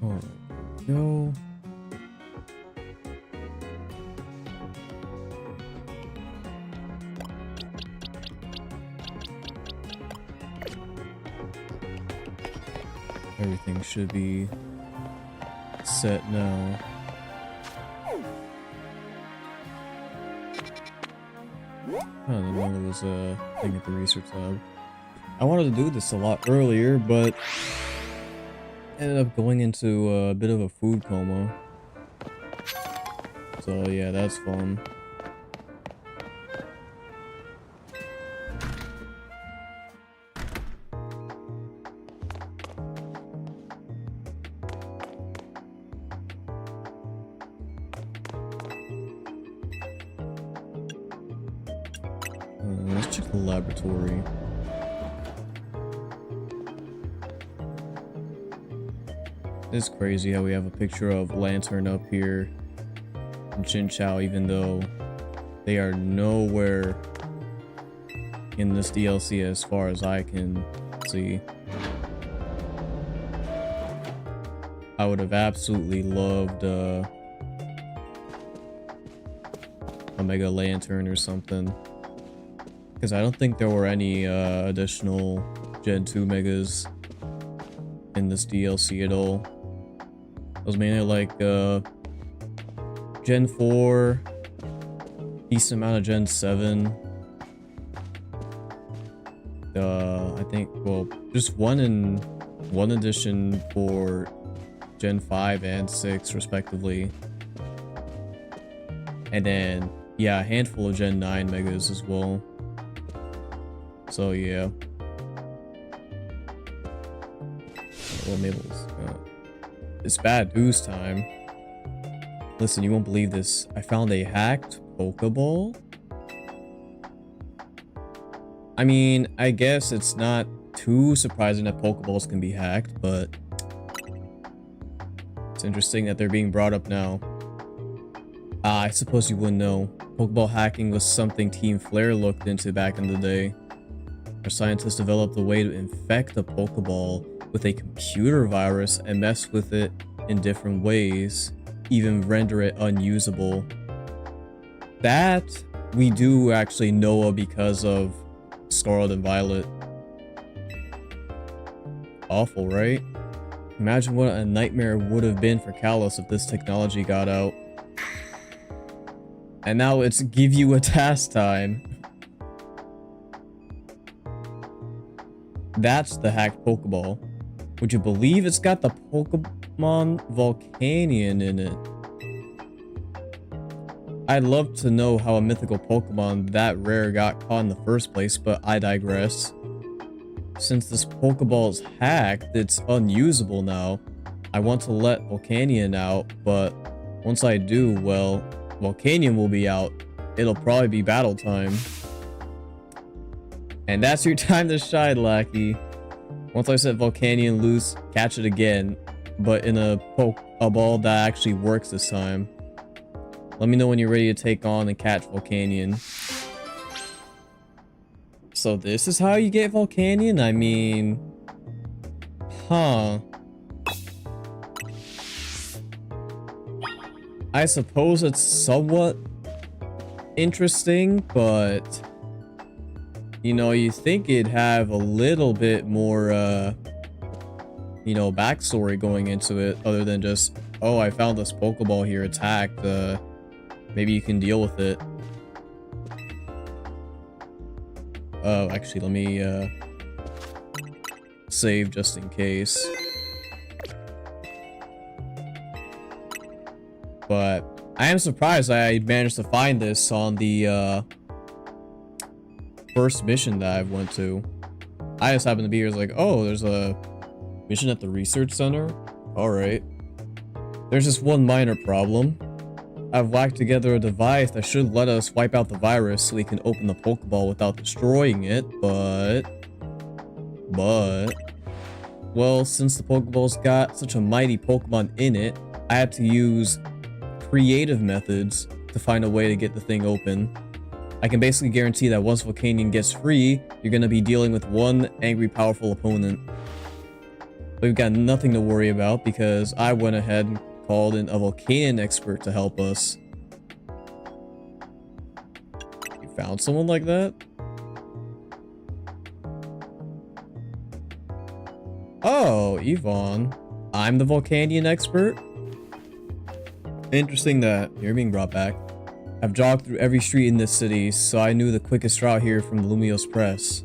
Alright, go. Everything should be set now. I don't know, there was a thing at the research lab. I wanted to do this a lot earlier, but ended up going into a bit of a food coma. So yeah, that's fun. Let's check the laboratory. It's crazy how we have a picture of Lantern up here and Chin Chow, even though they are nowhere in this DLC as far as I can see. I would have absolutely loved a Mega Lantern or something, because I don't think there were any additional Gen 2 Megas in this DLC at all. It was mainly like Gen 4, decent amount of Gen 7. I think, well, just one edition for Gen 5 and 6 respectively. And then, yeah, a handful of Gen 9 Megas as well. So yeah. Well, Mabel's it's bad news time. Listen, you won't believe this. I found a hacked Pokeball. I mean, I guess it's not too surprising that Pokeballs can be hacked, but it's interesting that they're being brought up now. I suppose you wouldn't know. Pokeball hacking was something Team Flare looked into back in the day. Our scientists developed a way to infect a Pokeball with a computer virus and mess with it in different ways, even render it unusable. That we do actually know of because of Scarlet and Violet. Awful, right? Imagine what a nightmare it would have been for Kalos if this technology got out. And now it's give you a task time. That's the hacked Pokeball. Would you believe it's got the Pokemon Volcanion in it? I'd love to know how a mythical Pokemon that rare got caught in the first place, but I digress. Since this Pokeball is hacked, it's unusable now. I want to let Volcanion out, but once I do, well, Volcanion will be out. It'll probably be battle time. And that's your time to shine, Lackey. Once I set Volcanion loose, catch it again, but in a ball that actually works this time. Let me know when you're ready to take on and catch Volcanion. So this is how you get Volcanion? I mean... Huh. I suppose it's somewhat interesting, but... You know, you think it'd have a little bit more, you know, backstory going into it, other than just, oh, I found this Pokeball here, it's hacked, maybe you can deal with it. Oh, actually, let me, save just in case. But I am surprised I managed to find this on the, first mission that I went to. I just happened to be here, like, oh, there's a mission at the research center. All right. There's just one minor problem. I've whacked together a device that should let us wipe out the virus so we can open the Pokeball without destroying it, but well, since the Pokeball's got such a mighty Pokemon in it, I had to use creative methods to find a way to get the thing open. I can basically guarantee that once Volcanion gets free, you're gonna be dealing with one angry, powerful opponent. But we've got nothing to worry about because I went ahead and called in a Volcanion expert to help us. You found someone like that? Oh, Yvonne. I'm the Volcanion expert? Interesting that you're being brought back. I've jogged through every street in this city, so I knew the quickest route here from the Lumiose Press.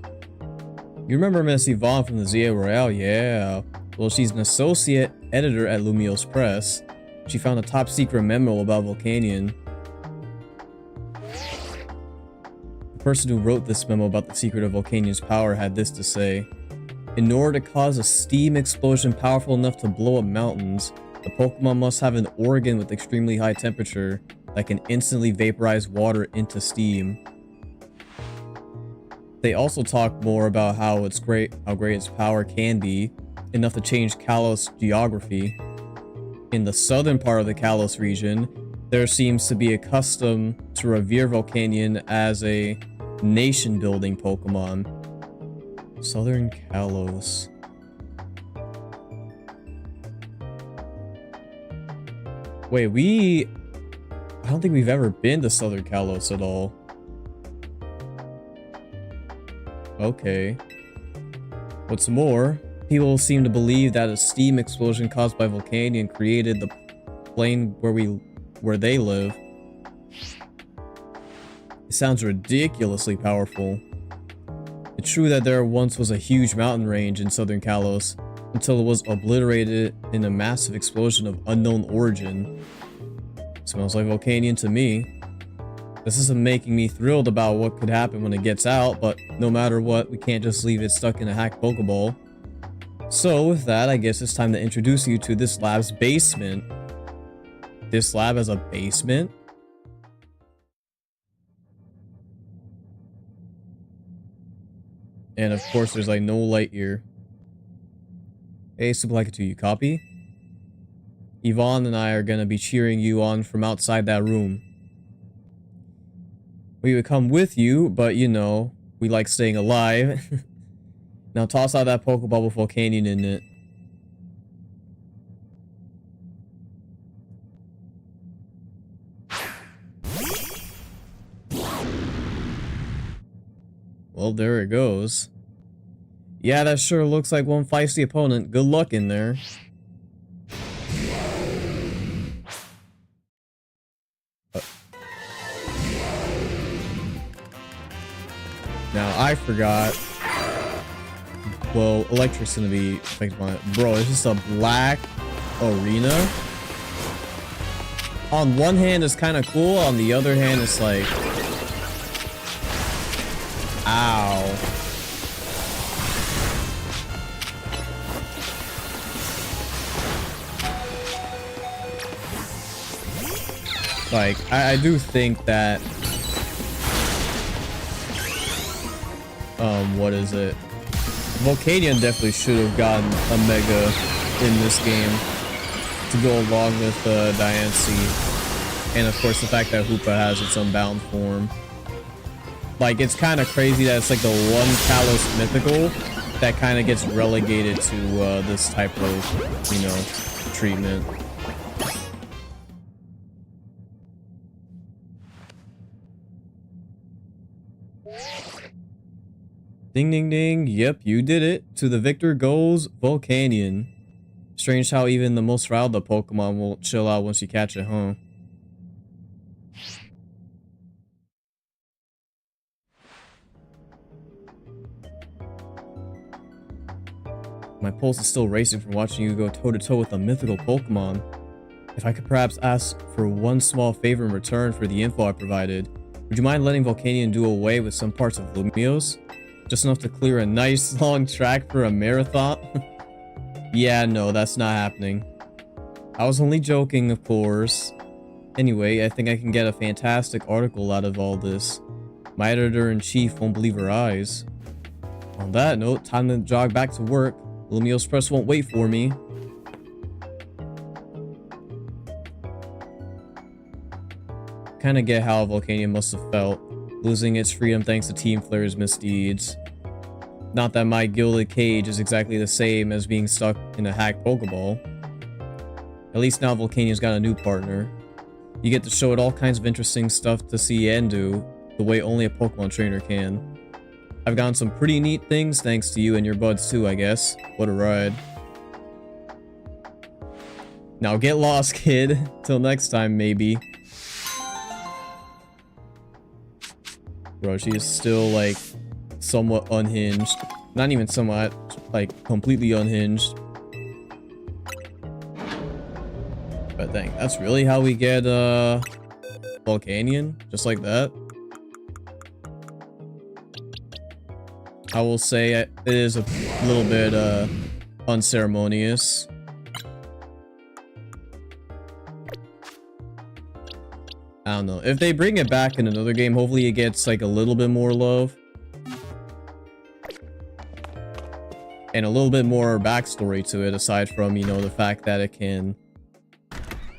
You remember Miss Yvonne from the ZA Royale? Yeah. Well, she's an associate editor at Lumiose Press. She found a top secret memo about Volcanion. The person who wrote this memo about the secret of Volcanion's power had this to say. In order to cause a steam explosion powerful enough to blow up mountains, the Pokemon must have an organ with extremely high temperature that can instantly vaporize water into steam. They also talk more about how great its power can be, enough to change Kalos geography. In the southern part of the Kalos region, there seems to be a custom to revere Volcanion as a nation-building Pokemon. Southern Kalos. Wait, I don't think we've ever been to Southern Kalos at all. Okay. What's more, people seem to believe that a steam explosion caused by Volcanion created the plane where they live. It sounds ridiculously powerful. It's true that there once was a huge mountain range in Southern Kalos until it was obliterated in a massive explosion of unknown origin. Smells like Volcanion to me. This isn't making me thrilled about what could happen when it gets out, but no matter what, we can't just leave it stuck in a hacked Pokeball. So with that, I guess it's time to introduce you to this lab's basement. This lab has a basement? And of course, there's like no light here. Hey, Sublika, you copy? Yvonne and I are gonna be cheering you on from outside that room. We would come with you, but you know, we like staying alive. Now toss out that Pokeball with Volcanion in it. Well, there it goes. Yeah, that sure looks like one feisty opponent. Good luck in there. Now, I forgot. Well, Electric's gonna be affected by it. Bro, it's just a black arena. On one hand, it's kind of cool. On the other hand, it's like... Ow. Like, I do think that... what is it? Volcanion definitely should have gotten a Mega in this game to go along with Diancie. And of course the fact that Hoopa has its unbound form. Like, it's kind of crazy that it's like the one Kalos mythical that kind of gets relegated to this type of, you know, treatment. Ding ding ding, yep, you did it. To the victor goes Volcanion. Strange how even the most riled up Pokemon will chill out once you catch it, huh? My pulse is still racing from watching you go toe-to-toe with a mythical Pokemon. If I could perhaps ask for one small favor in return for the info I provided, would you mind letting Volcanion do away with some parts of Lumiose? Just enough to clear a nice long track for a marathon? Yeah, no, that's not happening. I was only joking, of course. Anyway, I think I can get a fantastic article out of all this. My editor-in-chief won't believe her eyes. On that note, time to jog back to work. Lumiose Press won't wait for me. Kinda get how Volcanion must have felt, losing its freedom thanks to Team Flare's misdeeds. Not that my gilded cage is exactly the same as being stuck in a hacked Pokeball. At least now Volcania's got a new partner. You get to show it all kinds of interesting stuff to see and do, the way only a Pokemon trainer can. I've gotten some pretty neat things thanks to you and your buds too, I guess. What a ride. Now get lost, kid. Till next time, maybe. Bro, she is still, like, somewhat unhinged. Not even somewhat, like, completely unhinged. But dang, that's really how we get, Volcanion? Just like that? I will say it is a little bit, unceremonious. I don't know. If they bring it back in another game, hopefully it gets, like, a little bit more love. And a little bit more backstory to it, aside from, you know, the fact that it can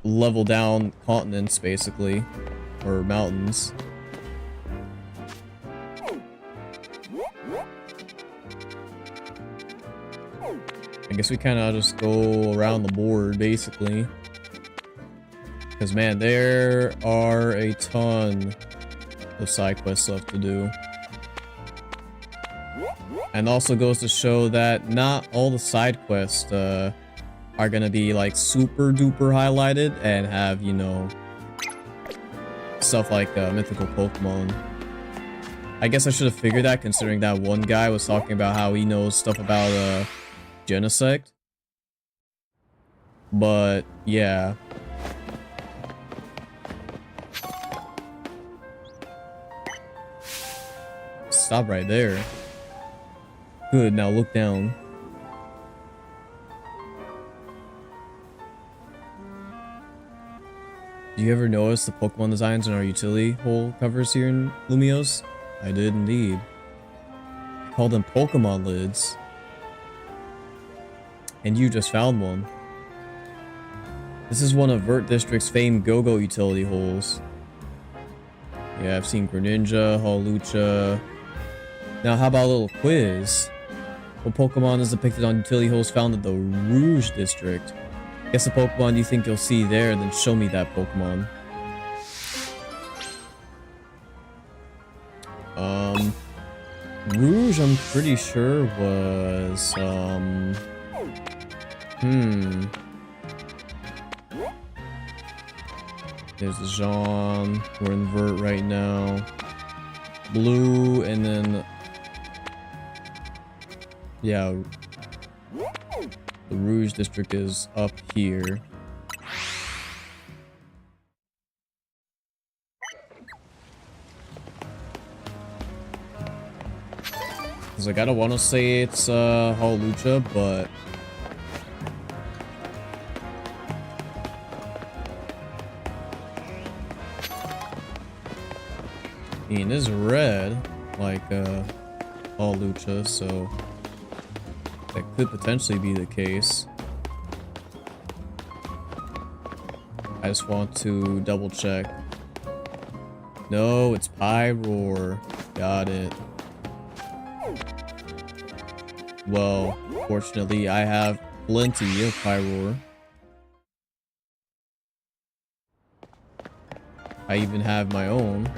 level down continents, basically. Or mountains. I guess we kind of just go around the board, basically. Because, man, there are a ton of side quest stuff to do. And also goes to show that not all the side quests are gonna be, like, super duper highlighted and have, you know, stuff like mythical Pokemon. I guess I should have figured that, considering that one guy was talking about how he knows stuff about Genesect. But, yeah. Stop right there. Good, now look down. Do you ever notice the Pokemon designs on our utility hole covers here in Lumiose? I did indeed. I call them Pokemon lids. And you just found one. This is one of Vert District's famed Go-Go utility holes. Yeah, I've seen Greninja, Hawlucha. Now, how about a little quiz? What Pokemon is depicted on utility holes found in the Rouge District? Guess a Pokemon you think you'll see there, then show me that Pokemon. Rouge, I'm pretty sure was, There's Jean. We're in Vert right now. Blue, and then... Yeah. The Rouge District is up here. Cause like, I don't want to say it's Hawlucha, but... I mean, it is red, like Hawlucha, so that could potentially be the case. I just want to double check. No, it's Pyroar. Got it. Well, fortunately, I have plenty of Pyroar. I even have my own.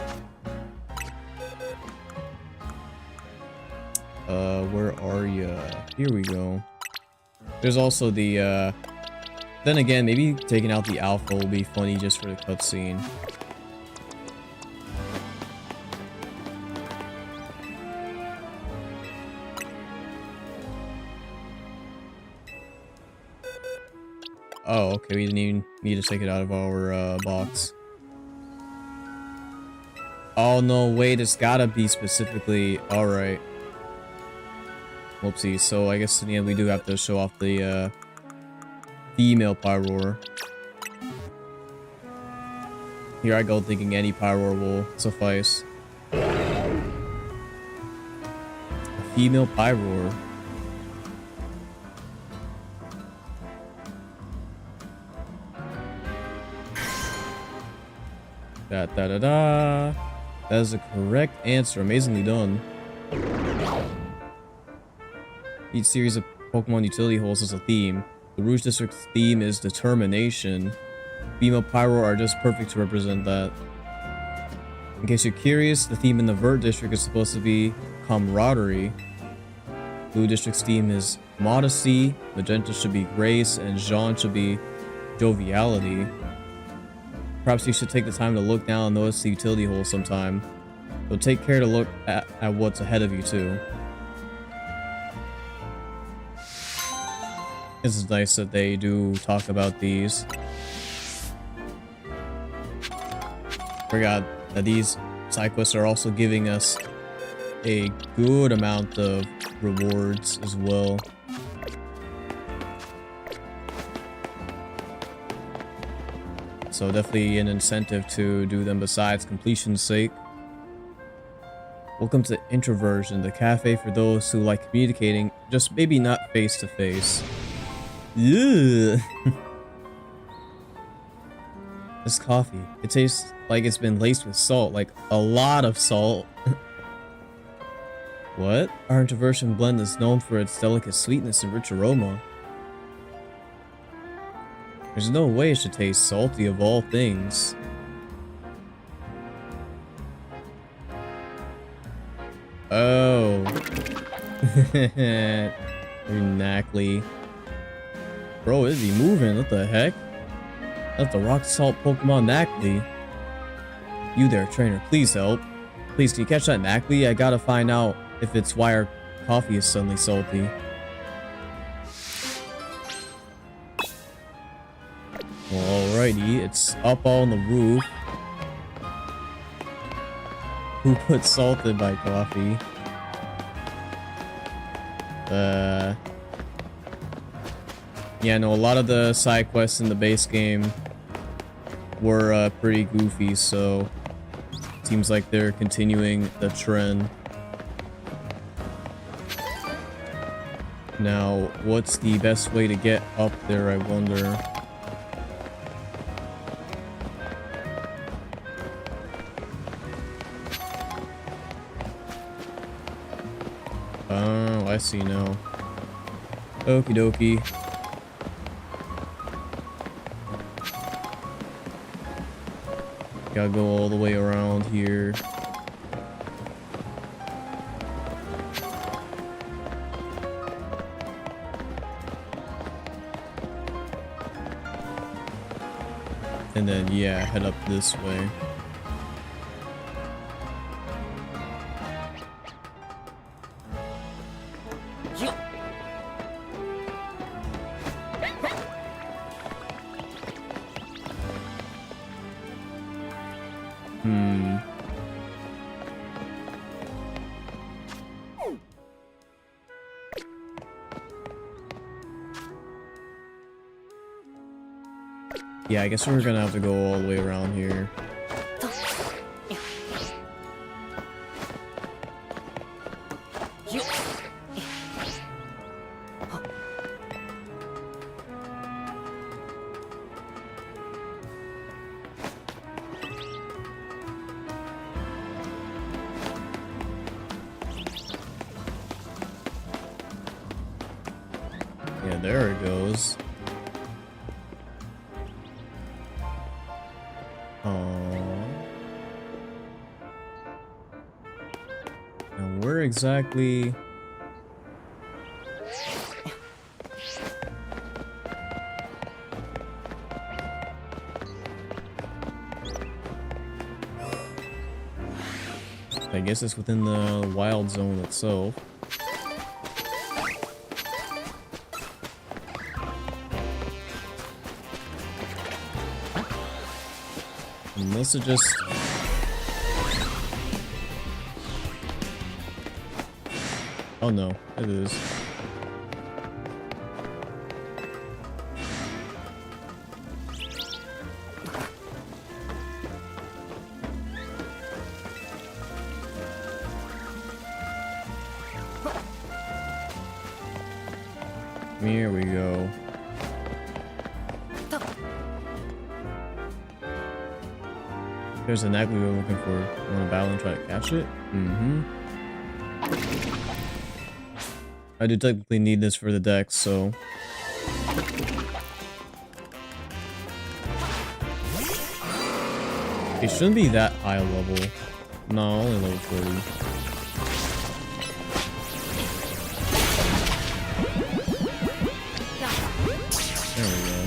Where are ya? Here we go. There's also the, then again, maybe taking out the alpha will be funny just for the cutscene. Oh, okay, we didn't even need to take it out of our, box. Oh, no, wait, it's gotta be specifically... Alright. Whoopsie, so I guess in the end we do have to show off the, female Pyroar. Here I go thinking any Pyroar will suffice. A female Pyroar. Da-da-da-da. That is the correct answer. Amazingly done. Each series of Pokemon utility holes has a theme. The Rouge District's theme is determination. Beam of Pyro are just perfect to represent that. In case you're curious, the theme in the Vert District is supposed to be camaraderie. Blue District's theme is modesty, Magenta should be grace, and Jean should be joviality. Perhaps you should take the time to look down and notice the utility hole sometime. So take care to look at what's ahead of you too. This is nice that they do talk about these. Forgot that these side quests are also giving us a good amount of rewards as well. So definitely an incentive to do them besides completion's sake. Welcome to Introversion, the cafe for those who like communicating, just maybe not face to face. Ugh. This coffee, it tastes like it's been laced with salt, like a lot of salt. What? Our Introversion blend is known for its delicate sweetness and rich aroma. There's no way it should taste salty of all things. Oh. You're knackly. Bro, is he moving? What the heck? That's the rock salt Pokemon Knackley. You there, trainer, please help. Please, can you catch that Knackley? I gotta find out if it's why our coffee is suddenly salty. Well, alrighty, it's up on the roof. Who put salt in my coffee? Yeah, no, a lot of the side quests in the base game were pretty goofy, so seems like they're continuing the trend. Now, what's the best way to get up there, I wonder? Oh, I see now. Okie dokie. Gotta go all the way around here. And then, yeah, head up this way. Yeah, I guess we're gonna have to go all the way around here. Yeah, there it goes. Now where exactly? I guess it's within the wild zone itself. Unless it just... Oh no, it is. Here we go. There's a Knackley we're looking for. You want to battle and try to catch it? Mm-hmm. I do technically need this for the deck, so... It shouldn't be that high level. No, only level 40. There we go.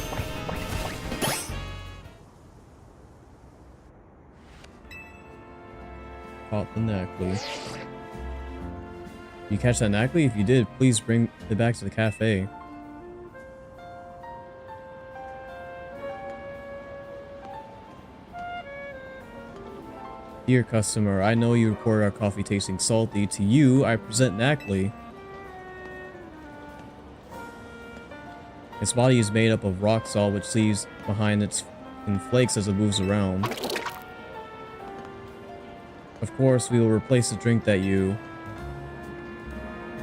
Caught the Knackley. You catch that Knackley? If you did, please bring it back to the cafe. Dear customer, I know you reported our coffee tasting salty. To you, I present Knackley. Its body is made up of rock salt, which leaves behind its in flakes as it moves around. Of course, we will replace the drink that you...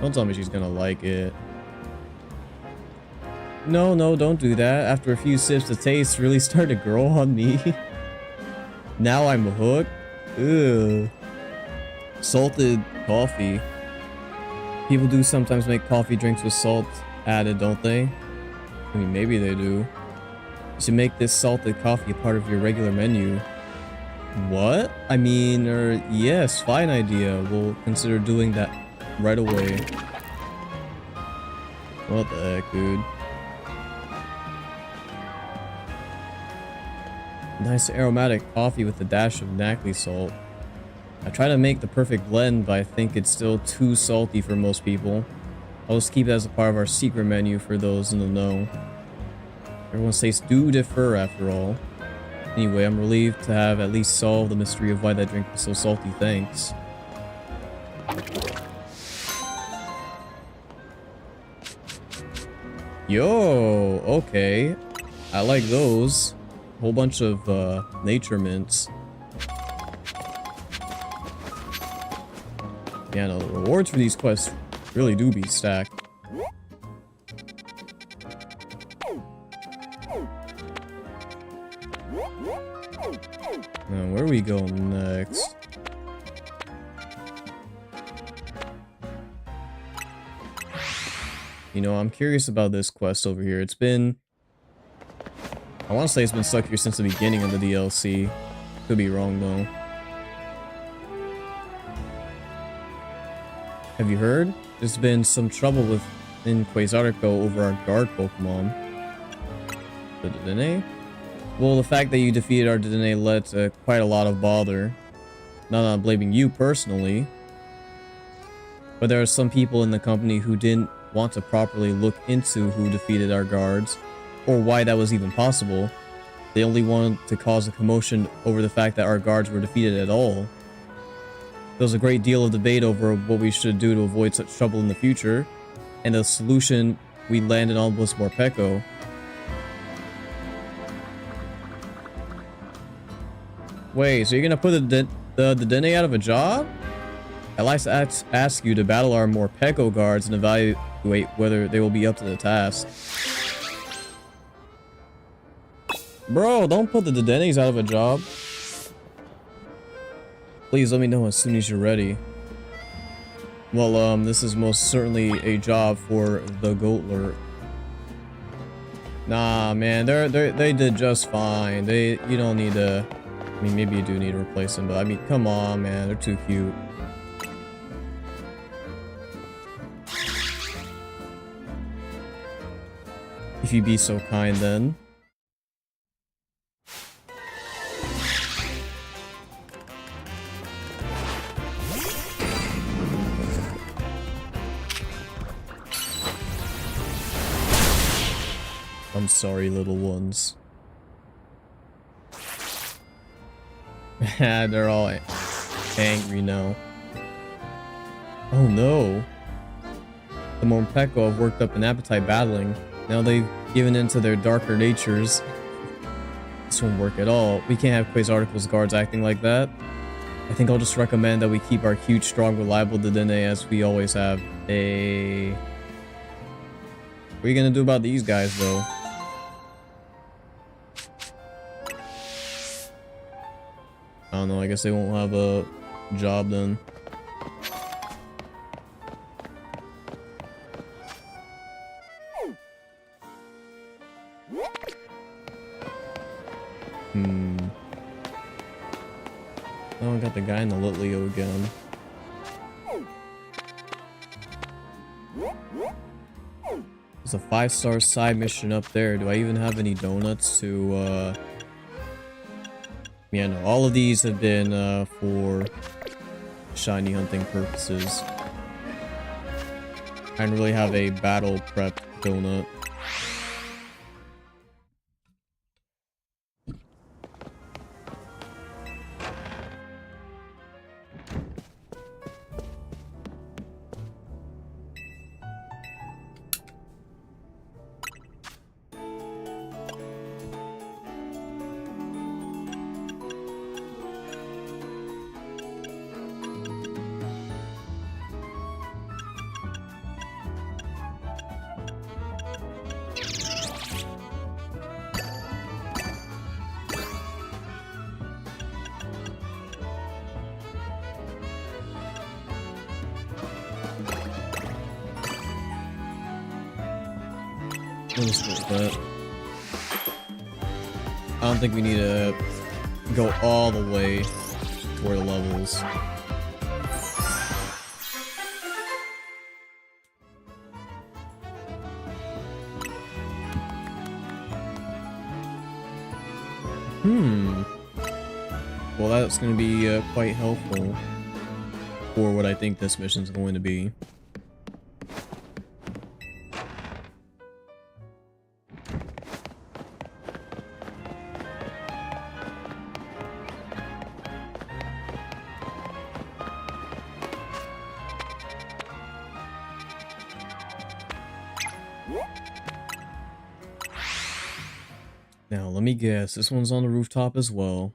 Don't tell me she's gonna like it. No, no, don't do that. After a few sips, the taste really started to grow on me. Now I'm hooked. Ew. Salted coffee. People do sometimes make coffee drinks with salt added, don't they? I mean, maybe they do. You should make this salted coffee a part of your regular menu. What? I mean, yes, fine idea. We'll consider doing that right away. What the heck, dude? Nice aromatic coffee with a dash of Knackley salt. I try to make the perfect blend, but I think it's still too salty for most people. I'll just keep it as a part of our secret menu for those in the know. Everyone's tastes do differ after all. Anyway, I'm relieved to have at least solved the mystery of why that drink was so salty, thanks. Yo, okay. I like those. Whole bunch of nature mints. Yeah, no, the rewards for these quests really do be stacked. Now, where we go next? You know, I'm curious about this quest over here. It's been... I want to say it's been stuck here since the beginning of the DLC. Could be wrong, though. Have you heard? There's been some trouble within Quasartico over our guard Pokemon. The Dedenne? Well, the fact that you defeated our Dedenne led to quite a lot of bother. Not blaming you personally. But there are some people in the company who didn't want to properly look into who defeated our guards, or why that was even possible. They only wanted to cause a commotion over the fact that our guards were defeated at all. There was a great deal of debate over what we should do to avoid such trouble in the future, and the solution we landed on was Morpeko. Wait, so you're gonna put the Dedenne out of a job? I'd like to ask you to battle our Morpeko guards and evaluate whether they will be up to the task. Bro, don't put the Dedennes out of a job. Please let me know as soon as you're ready. Well, this is most certainly a job for the Goatler. Nah, man, they did just fine. You don't need to... I mean, maybe you do need to replace them, but I mean, come on, man, they're too cute. If you be so kind, then. I'm sorry, little ones. They're all angry now. Oh no. The Morpeko have worked up an appetite battling. Now they've given in to their darker natures. This won't work at all. We can't have Quasarticle's guards acting like that. I think I'll just recommend that we keep our cute, strong, reliable Dedenne as we always have. What are you gonna do about these guys, though? I don't know, I guess they won't have a job then. Oh, I got the guy in the Litleo again. There's a 5-star side mission up there. Do I even have any donuts to, Yeah, no, all of these have been, for shiny hunting purposes. I don't really have a battle prep donut. But I don't think we need to go all the way toward the levels. Well, that's going to be quite helpful for what I think this mission's going to be. Now, let me guess, this one's on the rooftop as well.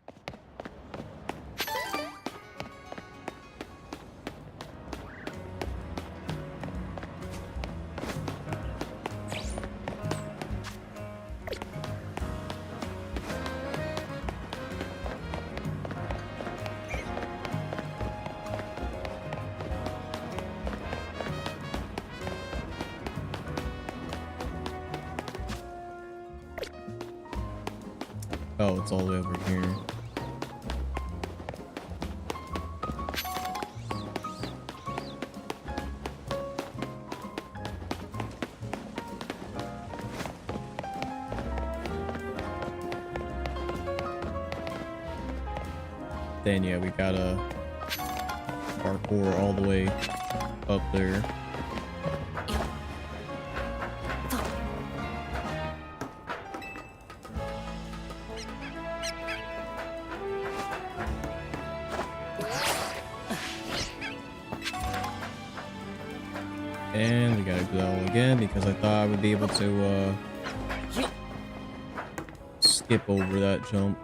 Oh, it's all the way over here. Then yeah, we gotta parkour all the way up there. And we gotta do that all again because I thought I would be able to skip over that jump.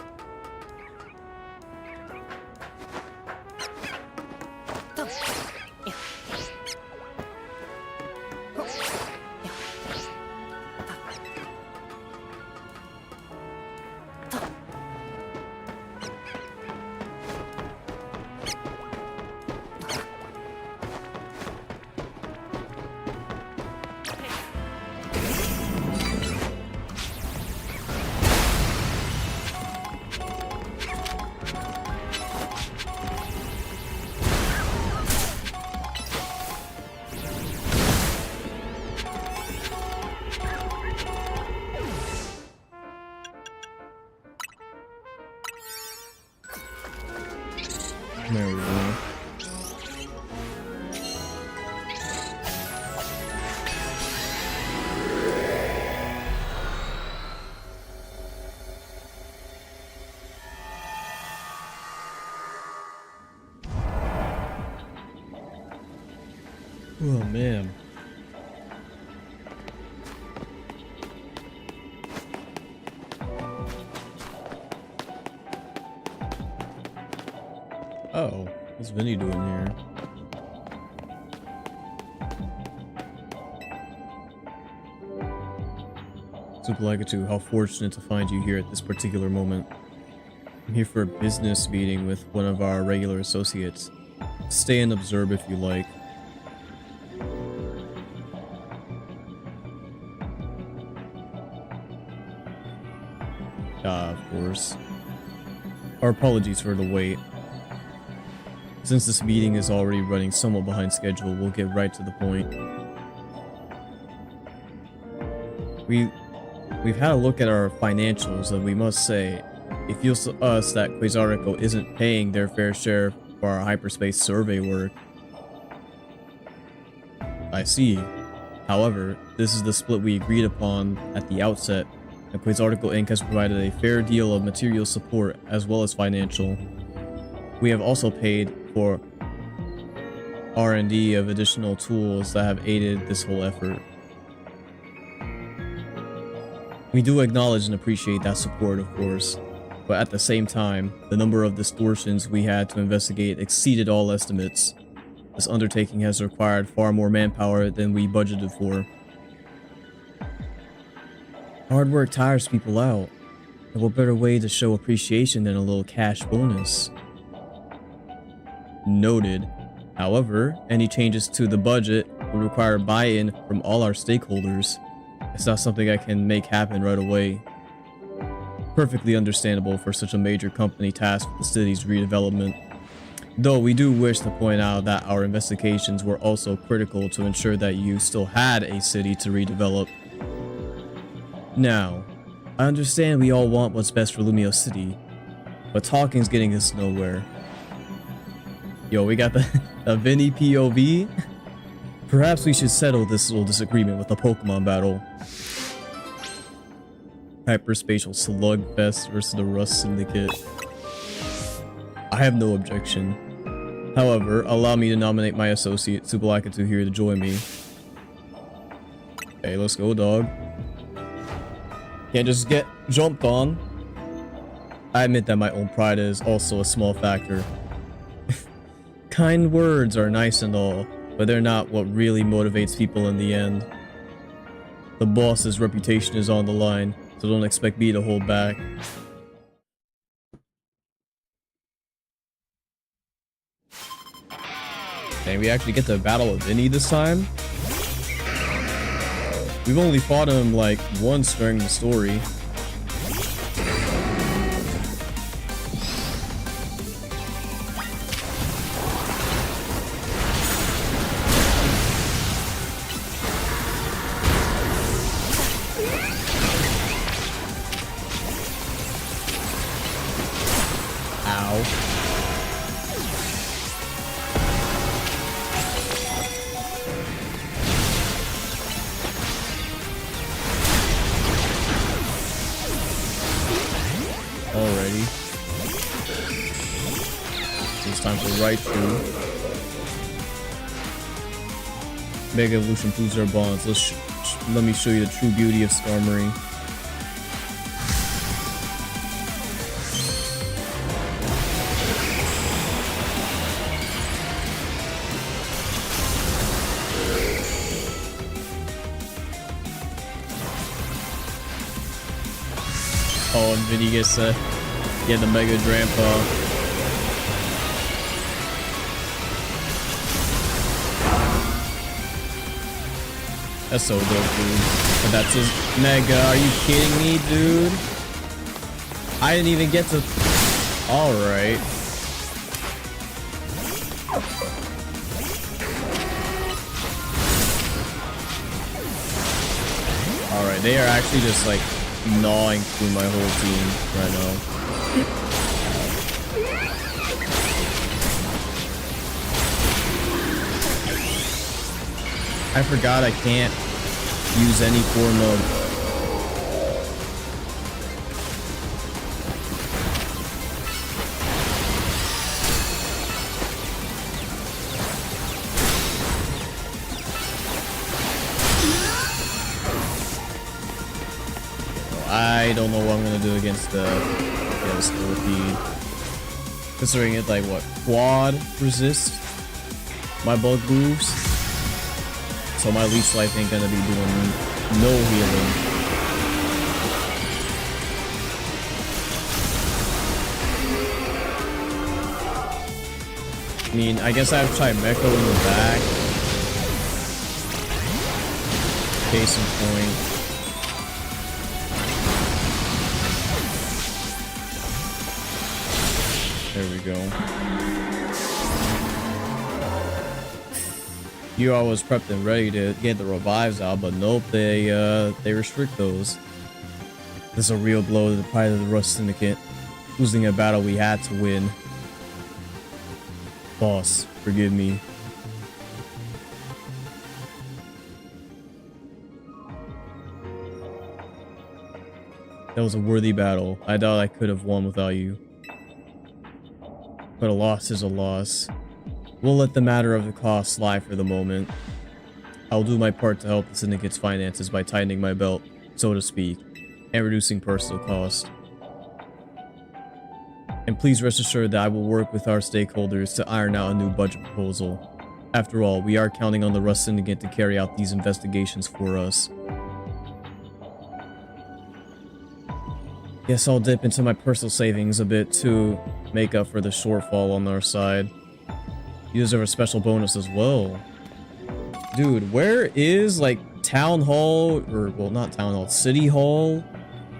There we go. Oh man. Oh, what's Vinny doing here? Super Legato, how fortunate to find you here at this particular moment. I'm here for a business meeting with one of our regular associates. Stay and observe if you like. Of course. Our apologies for the wait. Since this meeting is already running somewhat behind schedule, we'll get right to the point. We've had a look at our financials, and we must say, it feels to us that Quasarico isn't paying their fair share for our hyperspace survey work. I see. However, this is the split we agreed upon at the outset, and Quasarico Inc. has provided a fair deal of material support as well as financial. We have also paid for R&D of additional tools that have aided this whole effort. We do acknowledge and appreciate that support, of course, but at the same time, the number of distortions we had to investigate exceeded all estimates. This undertaking has required far more manpower than we budgeted for. Hard work tires people out, and what better way to show appreciation than a little cash bonus? Noted. However, any changes to the budget would require buy-in from all our stakeholders. It's not something I can make happen right away. Perfectly understandable for such a major company tasked with the city's redevelopment. Though we do wish to point out that our investigations were also critical to ensure that you still had a city to redevelop. Now, I understand we all want what's best for Lumio City, but talking's getting us nowhere. Yo, we got the Vinny POV. Perhaps we should settle this little disagreement with a Pokemon battle. Hyperspatial Slugfest versus the Rust Syndicate. I have no objection. However, allow me to nominate my associate, Subalakatu, here to join me. Hey, let's go, dog. Can't just get jumped on. I admit that my own pride is also a small factor. Kind words are nice and all, but they're not what really motivates people in the end. The boss's reputation is on the line, so don't expect me to hold back. Dang, we actually get to battle with Vinny this time? We've only fought him like once during the story. Alrighty. It's time for Raichu. Mega Evolution proves our bonds. Let me show you the true beauty of Skarmory. Oh, and Vinny gets the Mega Drampa. That's so dope, dude. But that's his Mega. Are you kidding me, dude? I didn't even get to... Alright. Alright, they are actually just like gnawing through my whole team right now. I forgot I can't use any form of... I don't know what I'm gonna do against the Scorpion. Considering it like what, quad resist my bug moves. So my leech life ain't gonna be doing no healing. I mean, I guess I have to try Meko in the back. Case in point. There we go. You always prepped and ready to get the revives out, but nope, they restrict those. This is a real blow to the pride of the Rust Syndicate, losing a battle we had to win. Boss, forgive me. That was a worthy battle. I doubt I could have won without you. But a loss is a loss. We'll let the matter of the cost slide for the moment. I'll do my part to help the Syndicate's finances by tightening my belt, so to speak, and reducing personal cost. And please rest assured that I will work with our stakeholders to iron out a new budget proposal. After all, we are counting on the Rust Syndicate to carry out these investigations for us. Guess I'll dip into my personal savings a bit to make up for the shortfall on our side. You deserve a special bonus as well. Dude, where is, like, Town Hall, or, well, not Town Hall, City Hall,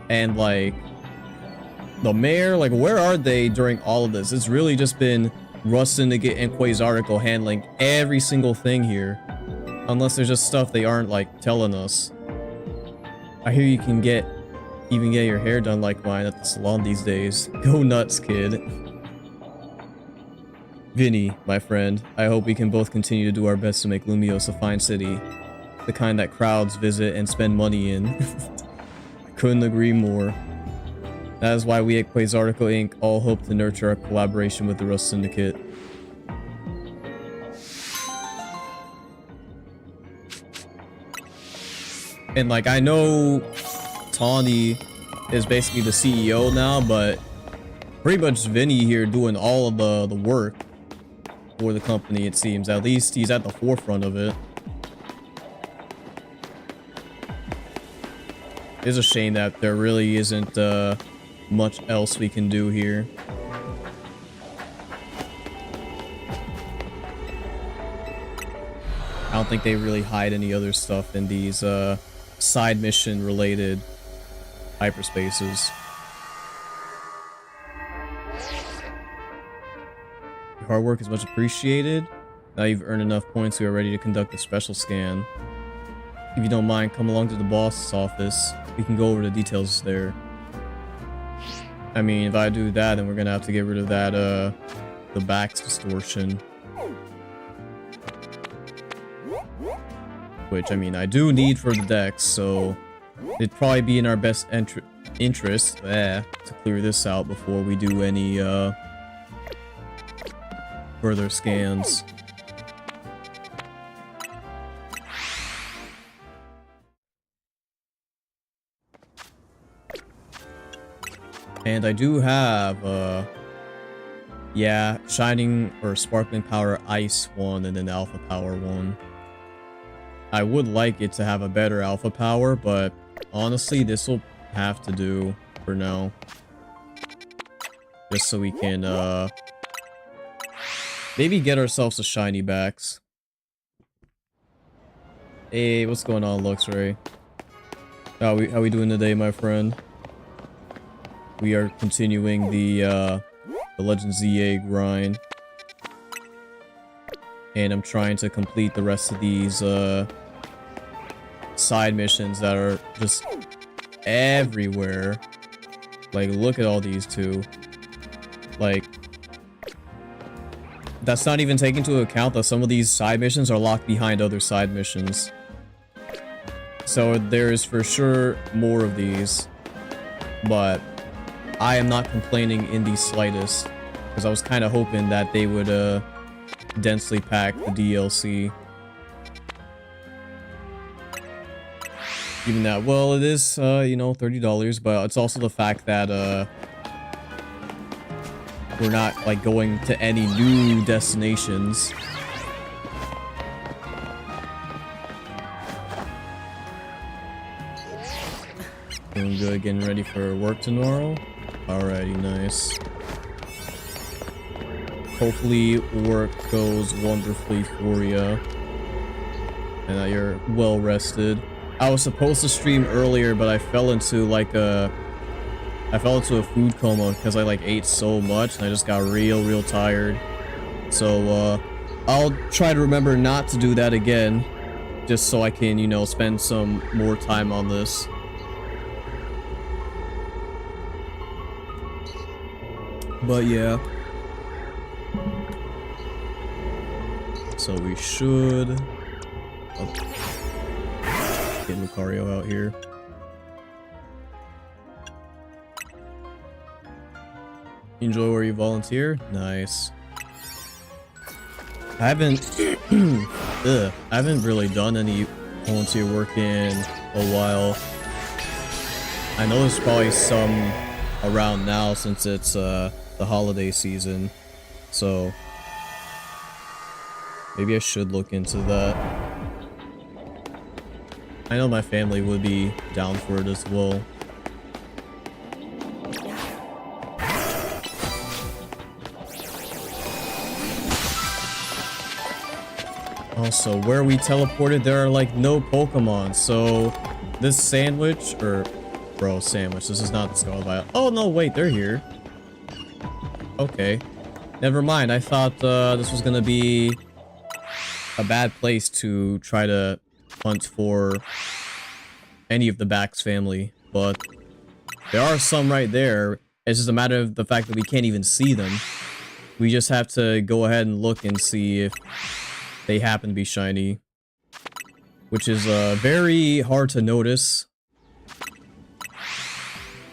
and, like, the mayor? Like, where are they during all of this? It's really just been Rust Syndicate and Quasarticle handling every single thing here. Unless there's just stuff they aren't, like, telling us. I hear you can even get your hair done like mine at the salon these days. Go nuts, kid. Vinny, my friend, I hope we can both continue to do our best to make Lumios a fine city. The kind that crowds visit and spend money in. I couldn't agree more. That is why we at Quasarticle Inc. all hope to nurture our collaboration with the Rust Syndicate. And like, I know Tawny is basically the CEO now, but pretty much Vinny here doing all of the work for the company, it seems. At least he's at the forefront of it. It's a shame that there really isn't much else we can do here. I don't think they really hide any other stuff in these side mission related hyperspaces. Your hard work is much appreciated. Now you've earned enough points, we are ready to conduct a special scan. If you don't mind, come along to the boss's office. We can go over the details there. I mean, if I do that, then we're gonna have to get rid of that, the back's distortion. Which, I mean, I do need for the decks, so it'd probably be in our best interest to clear this out before we do any further scans. And I do have yeah, Shining or Sparkling Power Ice one and then Alpha Power one. I would like it to have a better alpha power, but honestly, this will have to do for now. Just so we can, maybe get ourselves a shiny backs. Hey, what's going on, Luxray? How we doing today, my friend? We are continuing the Legend ZA grind. And I'm trying to complete the rest of these, side missions that are just everywhere. Like, look at all these two. Like, that's not even taking into account that some of these side missions are locked behind other side missions. So there's for sure more of these. But I am not complaining in the slightest. Because I was kind of hoping that they would, densely pack the DLC. Even that, well, it is, you know, $30, but it's also the fact that, we're not, like, going to any new destinations. Doing good, getting ready for work tomorrow. Alrighty, nice. Hopefully work goes wonderfully for you and that you're well rested. I was supposed to stream earlier, but I fell into like a I fell into a food coma because I like ate so much and I just got real tired. So I'll try to remember not to do that again, just so I can, you know, spend some more time on this. But yeah. So we should get Lucario out here. Enjoy where you volunteer? Nice. I haven't I haven't really done any volunteer work in a while. I know there's probably some around now since it's the holiday season. So maybe I should look into that. I know my family would be down for it as well. Also, where we teleported, there are like no Pokemon, so this sandwich, or bro, sandwich, this is not the Scarlet Violet. Oh no, wait, they're here. Okay. Never mind, I thought this was gonna be a bad place to try to hunt for any of the Bax family, but there are some right there. It's just a matter of the fact that we can't even see them. We just have to go ahead and look and see if they happen to be shiny, which is very hard to notice.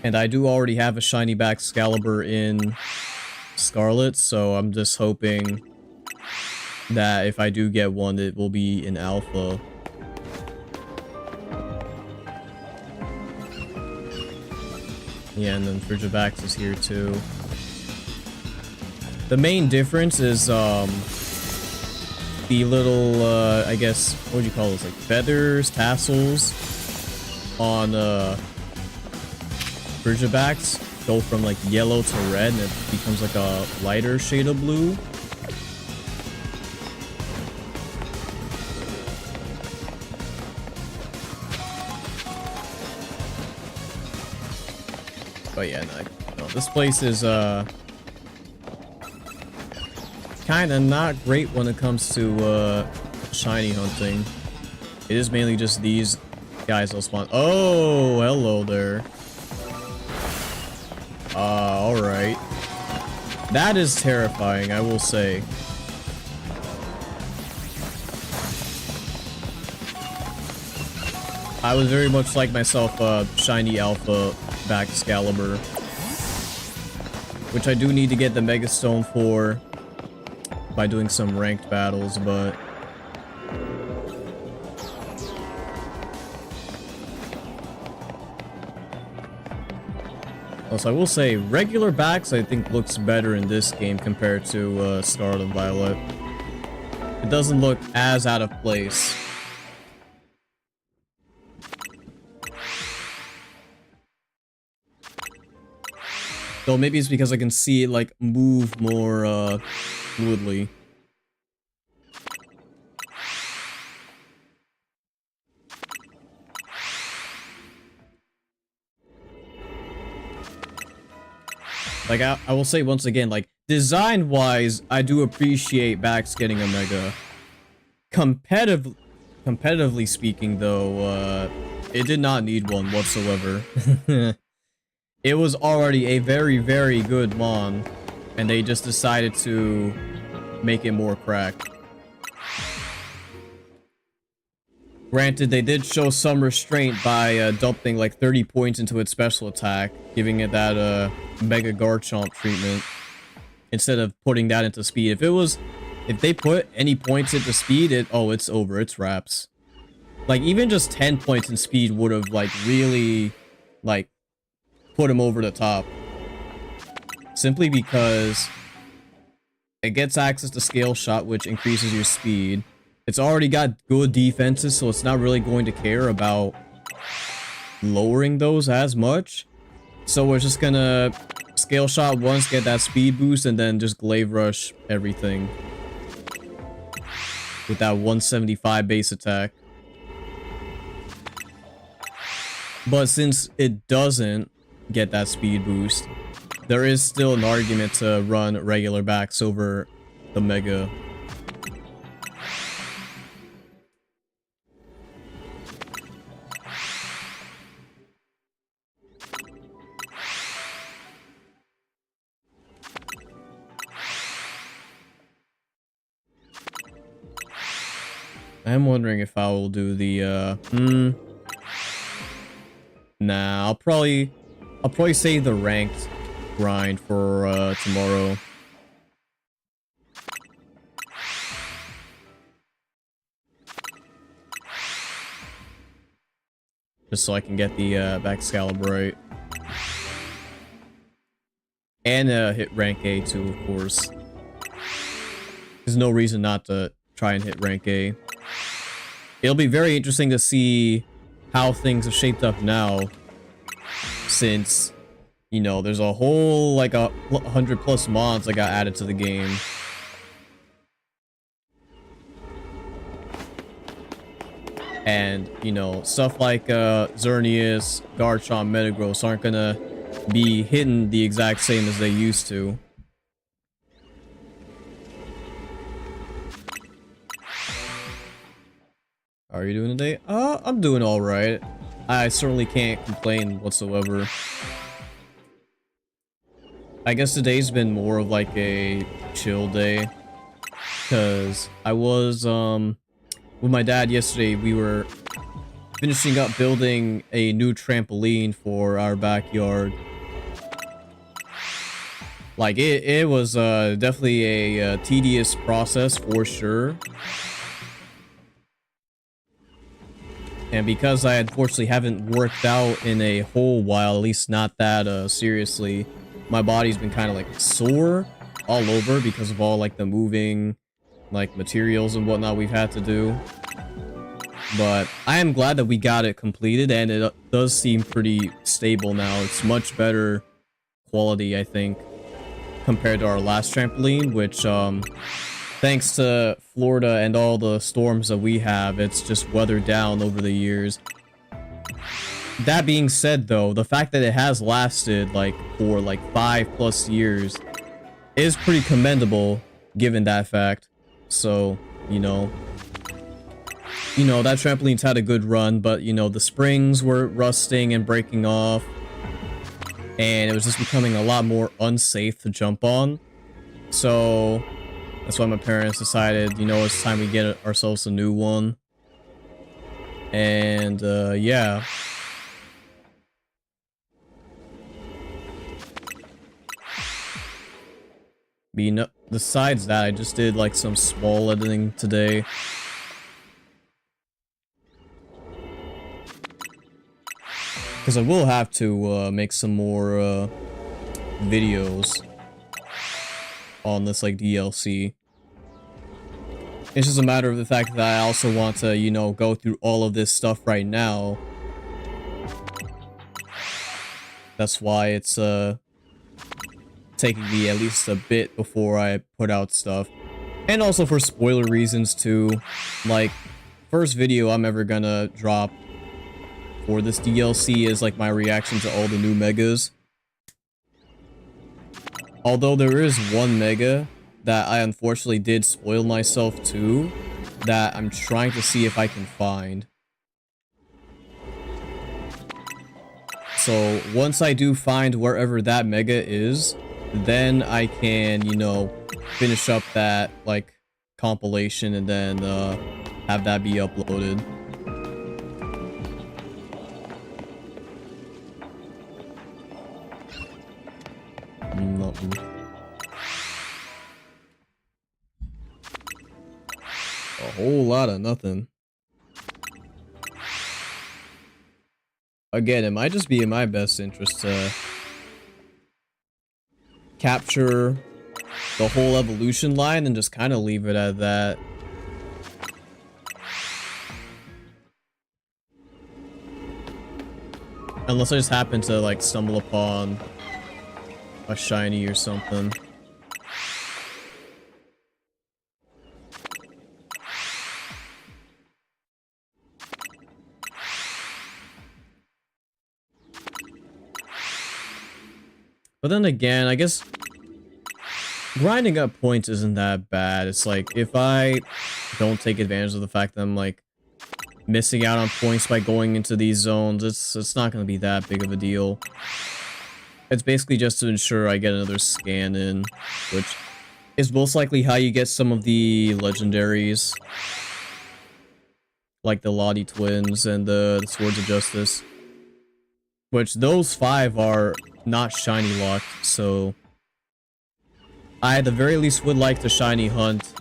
And I do already have a shiny Excalibur in Scarlet, so I'm just hoping that if I do get one, it will be in Alpha. Yeah, and then Frigivax is here too. The main difference is the little, I guess, what would you call those, like feathers, tassels on Frigivax go from like yellow to red and it becomes like a lighter shade of blue. But yeah, no, this place is kind of not great when it comes to shiny hunting. It is mainly just these guys will spawn. Oh, hello there. Alright. That is terrifying, I will say. I was very much like myself, shiny Alpha Excalibur, which I do need to get the Mega Stone for by doing some ranked battles, but also I will say regular Bax I think looks better in this game compared to Scarlet and Violet. It doesn't look as out of place. Though maybe it's because I can see it like move more fluidly. Like I will say once again, like design wise, I do appreciate Bax getting a Mega. Competitively speaking though, it did not need one whatsoever. It was already a very good Mon, and they just decided to make it more cracked. Granted, they did show some restraint by dumping like 30 points into its special attack, giving it that Mega Garchomp treatment, instead of putting that into speed. If they put any points into speed, it's over, it's wraps. Like, even just 10 points in speed would have, like, really, like, put him over the top. Simply because it gets access to Scale Shot, which increases your speed. It's already got good defenses, so it's not really going to care about lowering those as much. So we're just gonna Scale Shot once, get that speed boost, and then just Glaive Rush everything with that 175 base attack. But since it doesn't, get that speed boost. There is still an argument to run regular backs over the Mega. I'm wondering if I will do the, Nah, I'll probably save the ranked grind for, tomorrow. Just so I can get the, back scalp right. And, hit rank A too, of course. There's no reason not to try and hit rank A. It'll be very interesting to see how things have shaped up now, since, you know, there's a whole, like, 100+ mods that got added to the game. And, you know, stuff like, Xerneas, Garchomp, Metagross aren't gonna be hidden the exact same as they used to. How are you doing today? I'm doing alright. I certainly can't complain whatsoever. I guess today's been more of like a chill day. Because I was, with my dad yesterday, we were finishing up building a new trampoline for our backyard. Like, it was, definitely a tedious process for sure. And because I unfortunately haven't worked out in a whole while, at least not that seriously, my body's been kind of like sore all over because of all like the moving like materials and whatnot we've had to do. But I am glad that we got it completed, and it does seem pretty stable now. It's much better quality, I think, compared to our last trampoline, which thanks to Florida and all the storms that we have, it's just weathered down over the years. That being said, though, the fact that it has lasted, like, for, like, 5+ years is pretty commendable, given that fact. So, you know, that trampoline's had a good run, but, you know, the springs were rusting and breaking off, and it was just becoming a lot more unsafe to jump on. So that's why my parents decided, you know, it's time we get ourselves a new one. And, yeah. Besides that, I just did, like, some small editing today. Because I will have to, make some more, videos on this, like, DLC. It's just a matter of the fact that I also want to, you know, go through all of this stuff right now. That's why it's, taking me at least a bit before I put out stuff. And also for spoiler reasons, too. Like, first video I'm ever gonna drop for this DLC is, like, my reaction to all the new megas. Although there is one mega that I unfortunately did spoil myself to, that I'm trying to see if I can find. So once I do find wherever that mega is, then I can, you know, finish up that, like, compilation and then have that be uploaded. Nothing. A whole lot of nothing. Again, it might just be in my best interest to capture the whole evolution line and just kind of leave it at that. Unless I just happen to, like, stumble upon a shiny or something. But then again, I guess grinding up points isn't that bad. It's like, if I don't take advantage of the fact that I'm like missing out on points by going into these zones, it's not going to be that big of a deal. It's basically just to ensure I get another scan in, which is most likely how you get some of the legendaries, like the Lottie twins and the Swords of Justice, which those 5 are not shiny locked, so I at the very least would like to shiny hunt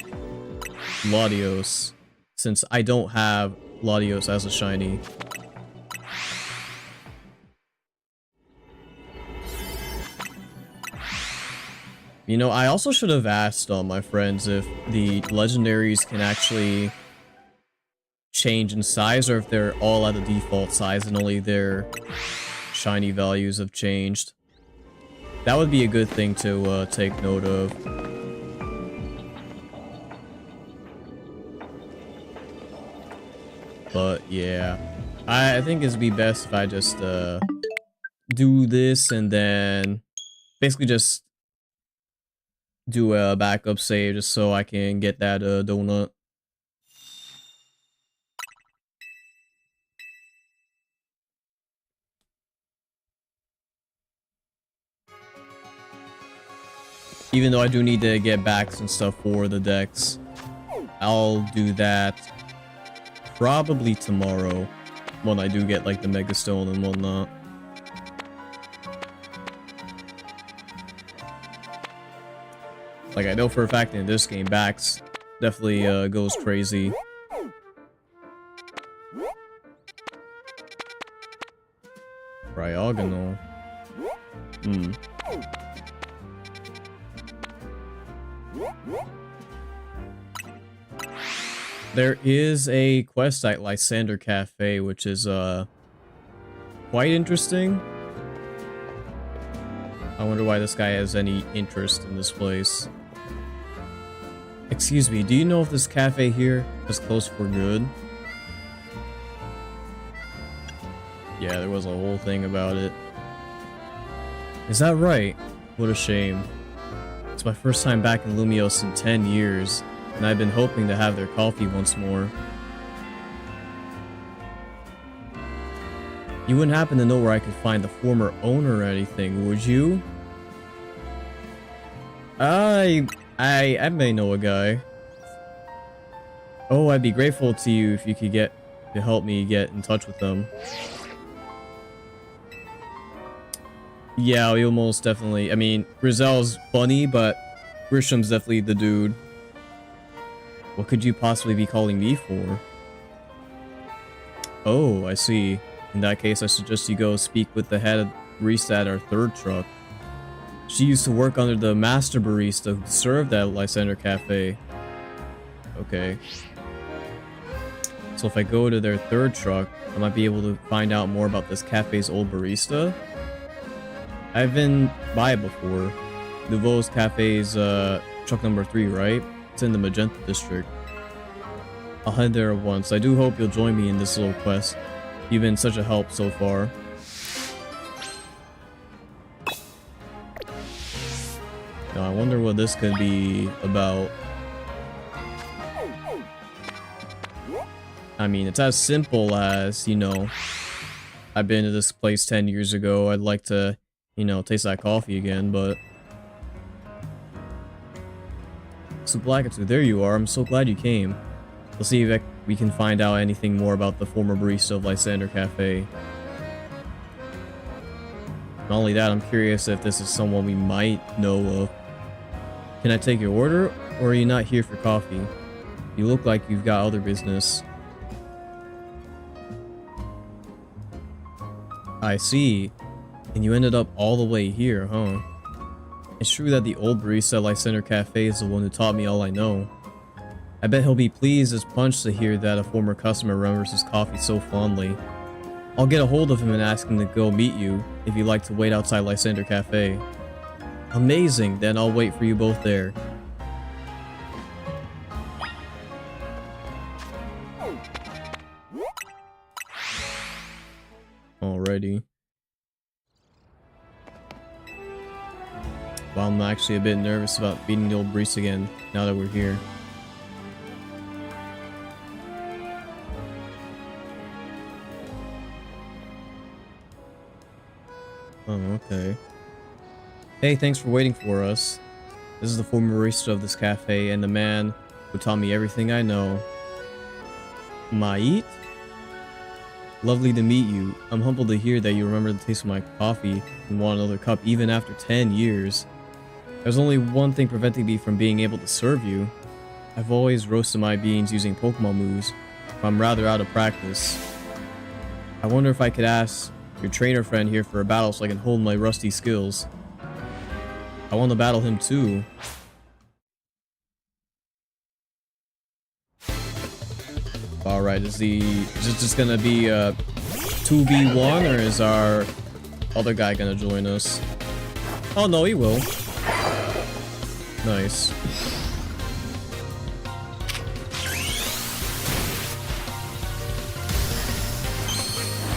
Latios, since I don't have Latios as a shiny. You know, I also should have asked my friends if the legendaries can actually change in size, or if they're all at the default size and only their shiny values have changed. That would be a good thing to take note of. But yeah, I think it'd be best if I just do this and then basically just do a backup save just so I can get that donut. Even though I do need to get backs and stuff for the decks, I'll do that probably tomorrow when I do get like the Mega Stone and whatnot. Like, I know for a fact in this game, backs definitely goes crazy. Cryogonal. There is a quest at Lysander Cafe, which is quite interesting. I wonder why this guy has any interest in this place. Excuse me, do you know if this cafe here is closed for good? Yeah, there was a whole thing about it. Is that right? What a shame. It's my first time back in Lumios in 10 years, and I've been hoping to have their coffee once more. You wouldn't happen to know where I could find the former owner or anything, would you? I may know a guy. Oh, I'd be grateful to you if you could help me get in touch with them. Yeah, we almost definitely. I mean, Grizel's funny, but Grisham's definitely the dude. What could you possibly be calling me for? Oh, I see. In that case, I suggest you go speak with the head barista at our third truck. She used to work under the master barista who served at Lysander Cafe. Okay. So if I go to their third truck, I might be able to find out more about this cafe's old barista. I've been by it before. Nouveau's Cafe's truck number 3, right? It's in the Magenta district. I'll head there at once. I do hope you'll join me in this little quest. You've been such a help so far. Now, I wonder what this could be about. I mean, it's as simple as, you know, I've been to this place 10 years ago. I'd like to, you know, taste that coffee again, but... So Blackatoo, there you are. I'm so glad you came. Let's see if we can find out anything more about the former barista of Lysander Cafe. Not only that, I'm curious if this is someone we might know of. Can I take your order, or are you not here for coffee? You look like you've got other business. I see. And you ended up all the way here, huh? It's true that the old barista at Lysander Cafe is the one who taught me all I know. I bet he'll be pleased as punch to hear that a former customer remembers his coffee so fondly. I'll get a hold of him and ask him to go meet you, if you'd like to wait outside Lysander Cafe. Amazing, then I'll wait for you both there. Alrighty. Well, I'm actually a bit nervous about beating the old Brees again, now that we're here. Oh, okay. Hey, thanks for waiting for us. This is the former barista of this cafe, and the man who taught me everything I know. Mait? Lovely to meet you. I'm humbled to hear that you remember the taste of my coffee and want another cup even after 10 years. There's only one thing preventing me from being able to serve you. I've always roasted my beans using Pokemon moves, but I'm rather out of practice. I wonder if I could ask your trainer friend here for a battle so I can hold my rusty skills. I want to battle him too. Alright, is it just gonna be a 2v1 or is our other guy gonna join us? Oh no, he will. Nice.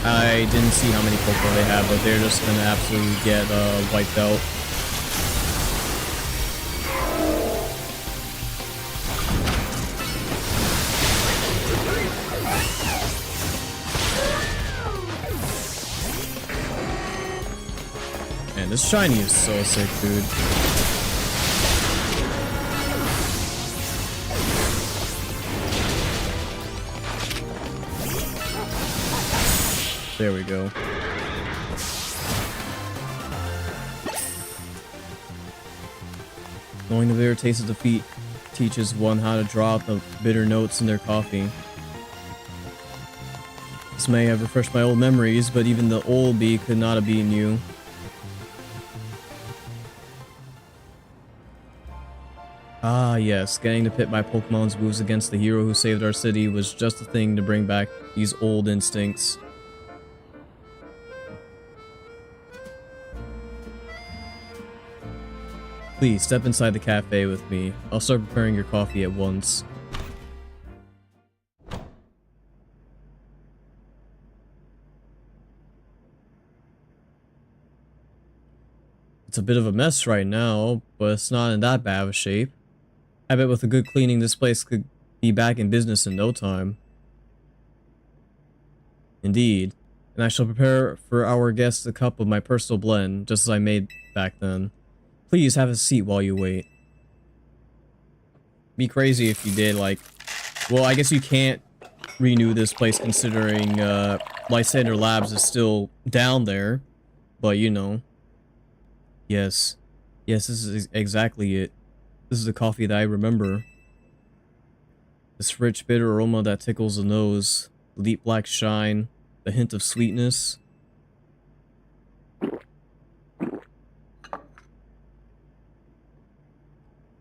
I didn't see how many Pokemon they have, but they're just gonna absolutely get wiped out. Man, this shiny is so sick, dude. There we go. Knowing the bitter taste of defeat teaches one how to draw out the bitter notes in their coffee. This may have refreshed my old memories, but even the old bee could not have beaten you. Ah yes, getting to pit my Pokemon's moves against the hero who saved our city was just the thing to bring back these old instincts. Please, step inside the cafe with me. I'll start preparing your coffee at once. It's a bit of a mess right now, but it's not in that bad of a shape. I bet with a good cleaning, this place could be back in business in no time. Indeed. And I shall prepare for our guests a cup of my personal blend, just as I made back then. Please have a seat while you wait. Be crazy if you did, like... Well, I guess you can't renew this place considering Lysander Labs is still down there. But, you know. Yes. Yes, this is exactly it. This is the coffee that I remember. This rich, bitter aroma that tickles the nose. The deep black shine. The hint of sweetness.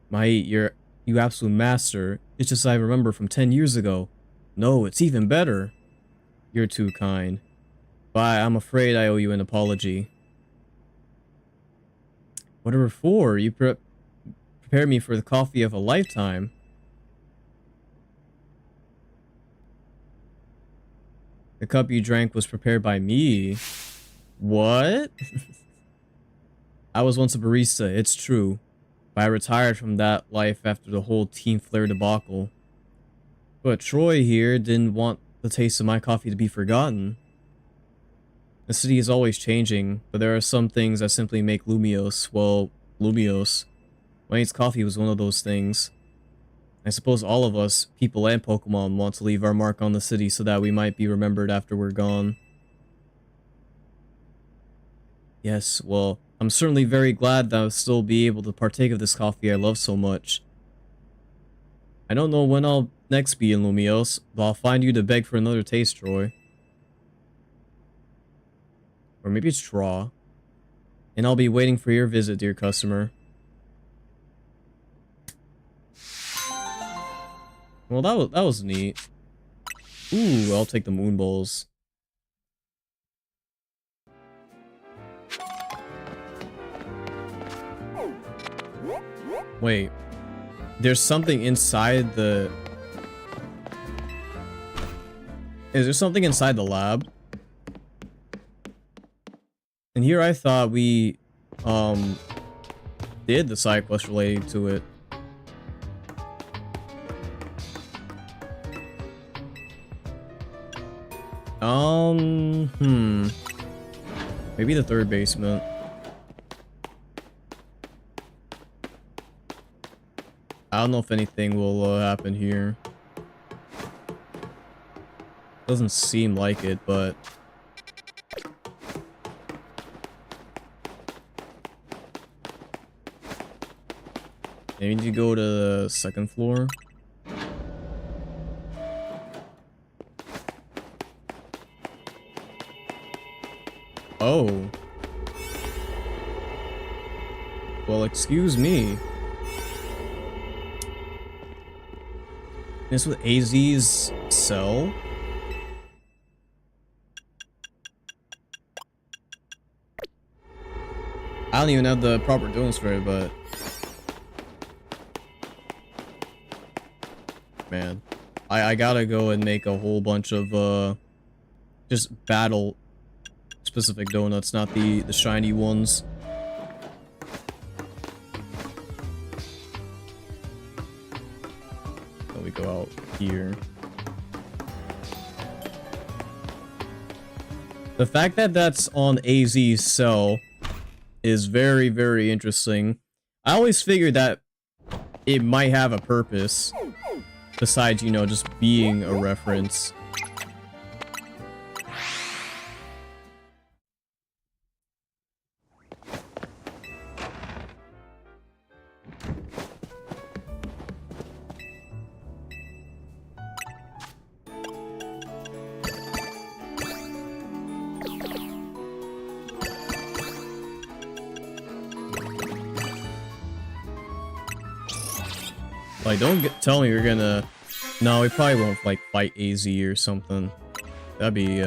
You absolute master. It's just I remember from 10 years ago. No, it's even better. You're too kind. But I'm afraid I owe you an apology. Whatever for? You prepared me for the coffee of a lifetime. The cup you drank was prepared by me. What? I was once a barista, it's true. But I retired from that life after the whole Team Flare debacle. But Troy here didn't want the taste of my coffee to be forgotten. The city is always changing, but there are some things that simply make Lumiose, well, Lumiose. Wayne's coffee was one of those things. I suppose all of us, people and Pokemon, want to leave our mark on the city so that we might be remembered after we're gone. Yes, well, I'm certainly very glad that I'll still be able to partake of this coffee I love so much. I don't know when I'll next be in Lumiose, but I'll find you to beg for another taste, Troy. Or maybe it's Draw. And I'll be waiting for your visit, dear customer. Well, that was neat. Ooh, I'll take the moon balls. Wait. There's something inside the... Is there something inside the lab? And here I thought we, did the side quest related to it. Maybe the third basement. I don't know if anything will happen here. Doesn't seem like it, but... Maybe you go to the second floor. Oh. Well, excuse me. This was AZ's cell? I don't even have the proper doings for it, but... Man. I gotta go and make a whole bunch of, just battle specific donuts, not the shiny ones. So we go out here. The fact that that's on AZ's cell is very, very interesting. I always figured that it might have a purpose besides, you know, just being a reference. Like, don't tell me you're gonna... No, we probably won't, like, fight AZ or something. That'd be,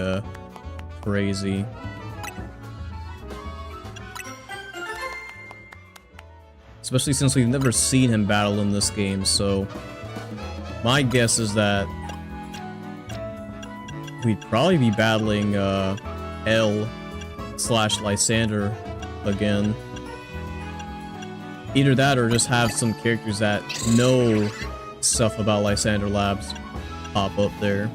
crazy. Especially since we've never seen him battle in this game, so... My guess is that... we'd probably be battling, L/Lysander again. Either that or just have some characters that know stuff about Lysander Labs pop up there.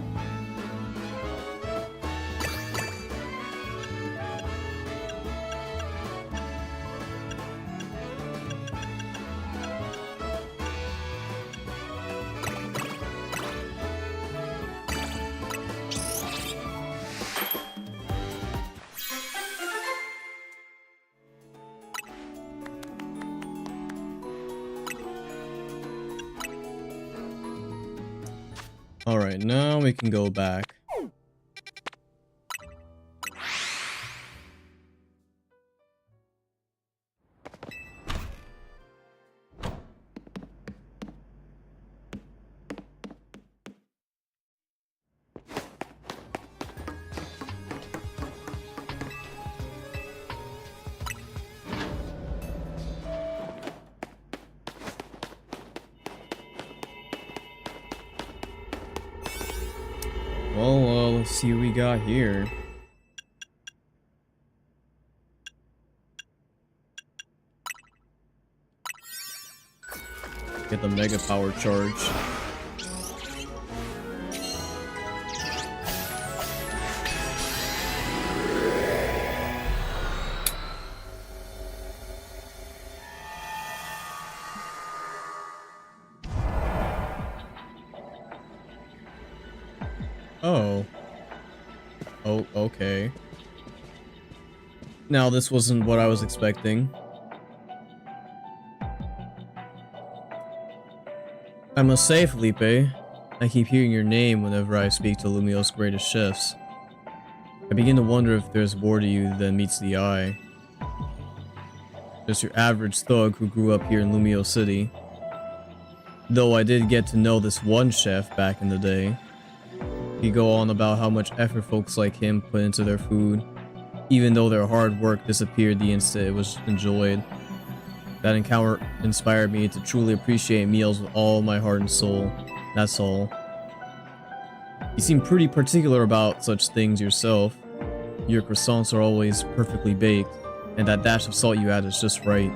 Alright, now we can go back. Well, let's see what we got here. Get the mega power charge. Oh, okay. Now, this wasn't what I was expecting. I must say, Felipe, I keep hearing your name whenever I speak to Lumio's greatest chefs. I begin to wonder if there's more to you than meets the eye. Just your average thug who grew up here in Lumio City. Though I did get to know this one chef back in the day. He'd go on about how much effort folks like him put into their food, even though their hard work disappeared the instant it was enjoyed. That encounter inspired me to truly appreciate meals with all my heart and soul. That's all. You seem pretty particular about such things yourself. Your croissants are always perfectly baked, and that dash of salt you add is just right.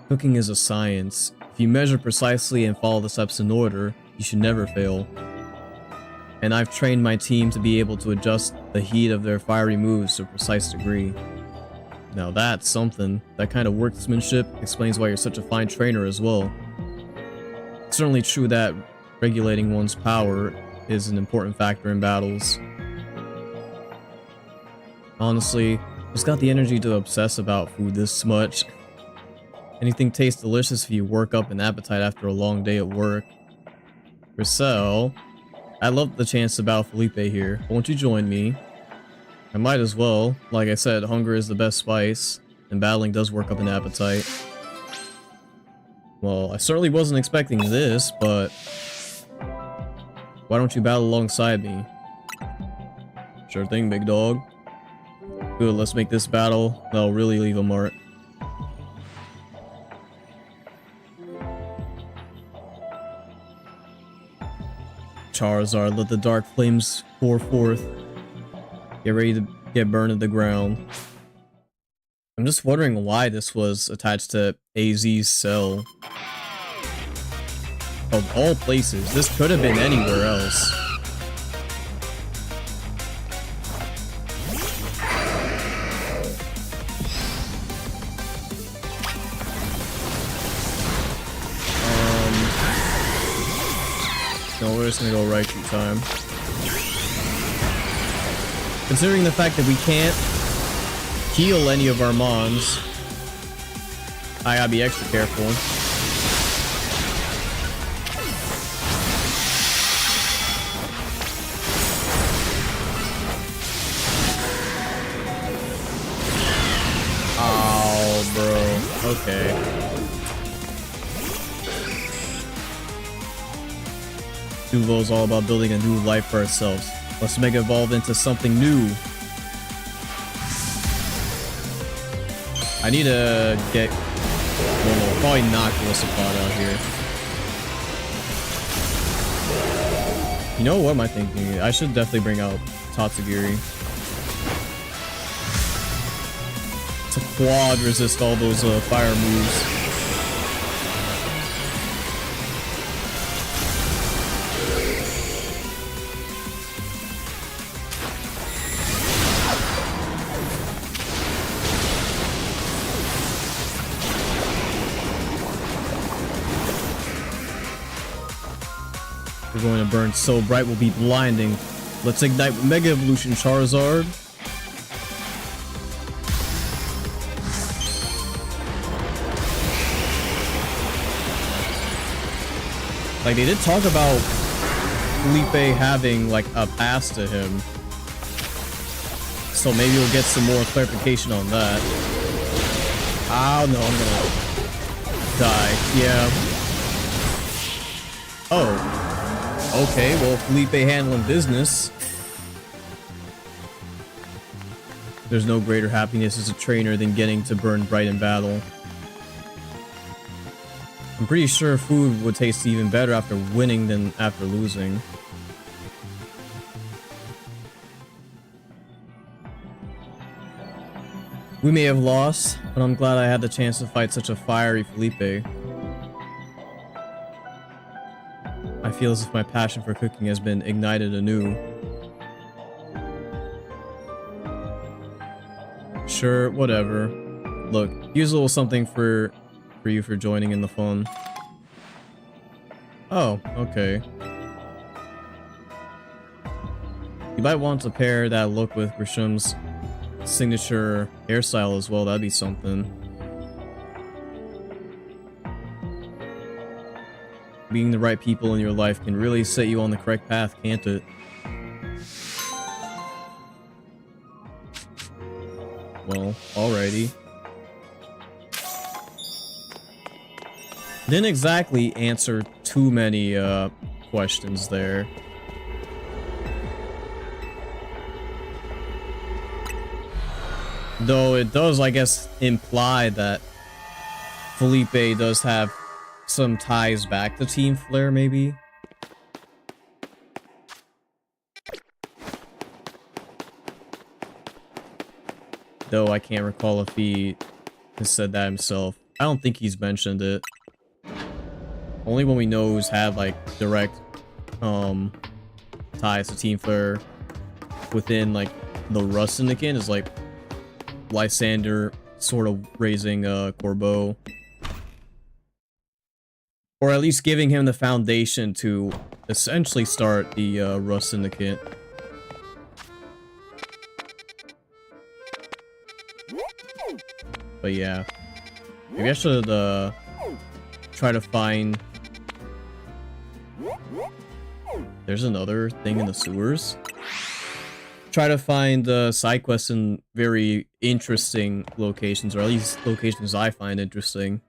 Cooking is a science. If you measure precisely and follow the steps in order, you should never fail. And I've trained my team to be able to adjust the heat of their fiery moves to a precise degree. Now that's something. That kind of workmanship explains why you're such a fine trainer as well. It's certainly true that regulating one's power is an important factor in battles. Honestly, who's got the energy to obsess about food this much? Anything tastes delicious if you work up an appetite after a long day at work. Marcel, I love the chance to battle Felipe here. Won't you join me? I might as well. Like I said, hunger is the best spice, and battling does work up an appetite. Well, I certainly wasn't expecting this, but why don't you battle alongside me? Sure thing, big dog. Good, let's make this battle that'll really leave a mark. Charizard, let the dark flames pour forth. Get ready to get burned to the ground. I'm just wondering why this was attached to AZ's cell. Of all places, this could have been anywhere else. No, we're just gonna go right through time. Considering the fact that we can't heal any of our mons, I gotta be extra careful. Oh, bro. Okay. Duvo is all about building a new life for ourselves. Let's make it evolve into something new. I need to get... Well, probably not Glisopod out here. You know what am I thinking? I should definitely bring out Tatsugiri. To quad resist all those fire moves. We're going to burn so bright we'll be blinding. Let's ignite with Mega Evolution Charizard. Like, they did talk about Felipe having, like, a pass to him. So maybe we'll get some more clarification on that. Oh, no, I'm gonna die. Yeah. Oh. Okay, well, Felipe handling business. There's no greater happiness as a trainer than getting to burn bright in battle. I'm pretty sure food would taste even better after winning than after losing. We may have lost, but I'm glad I had the chance to fight such a fiery Felipe. I feel as if my passion for cooking has been ignited anew. Sure, whatever. Look, here's a little something for you for joining in the fun. Oh, okay. You might want to pair that look with Grisham's signature hairstyle as well. That'd be something. Being the right people in your life can really set you on the correct path, can't it? Well, alrighty. Didn't exactly answer too many questions there. Though it does, I guess, imply that Felipe does have some ties back to Team Flare, maybe? Though I can't recall if he has said that himself. I don't think he's mentioned it. Only one we know who's had like direct ties to Team Flare within like the Rust Syndicate is like Lysander sort of raising Corbeau. Or at least giving him the foundation to essentially start the Rust Syndicate. But yeah. Maybe I should try to find... There's another thing in the sewers. Try to find side quests in very interesting locations, or at least locations I find interesting.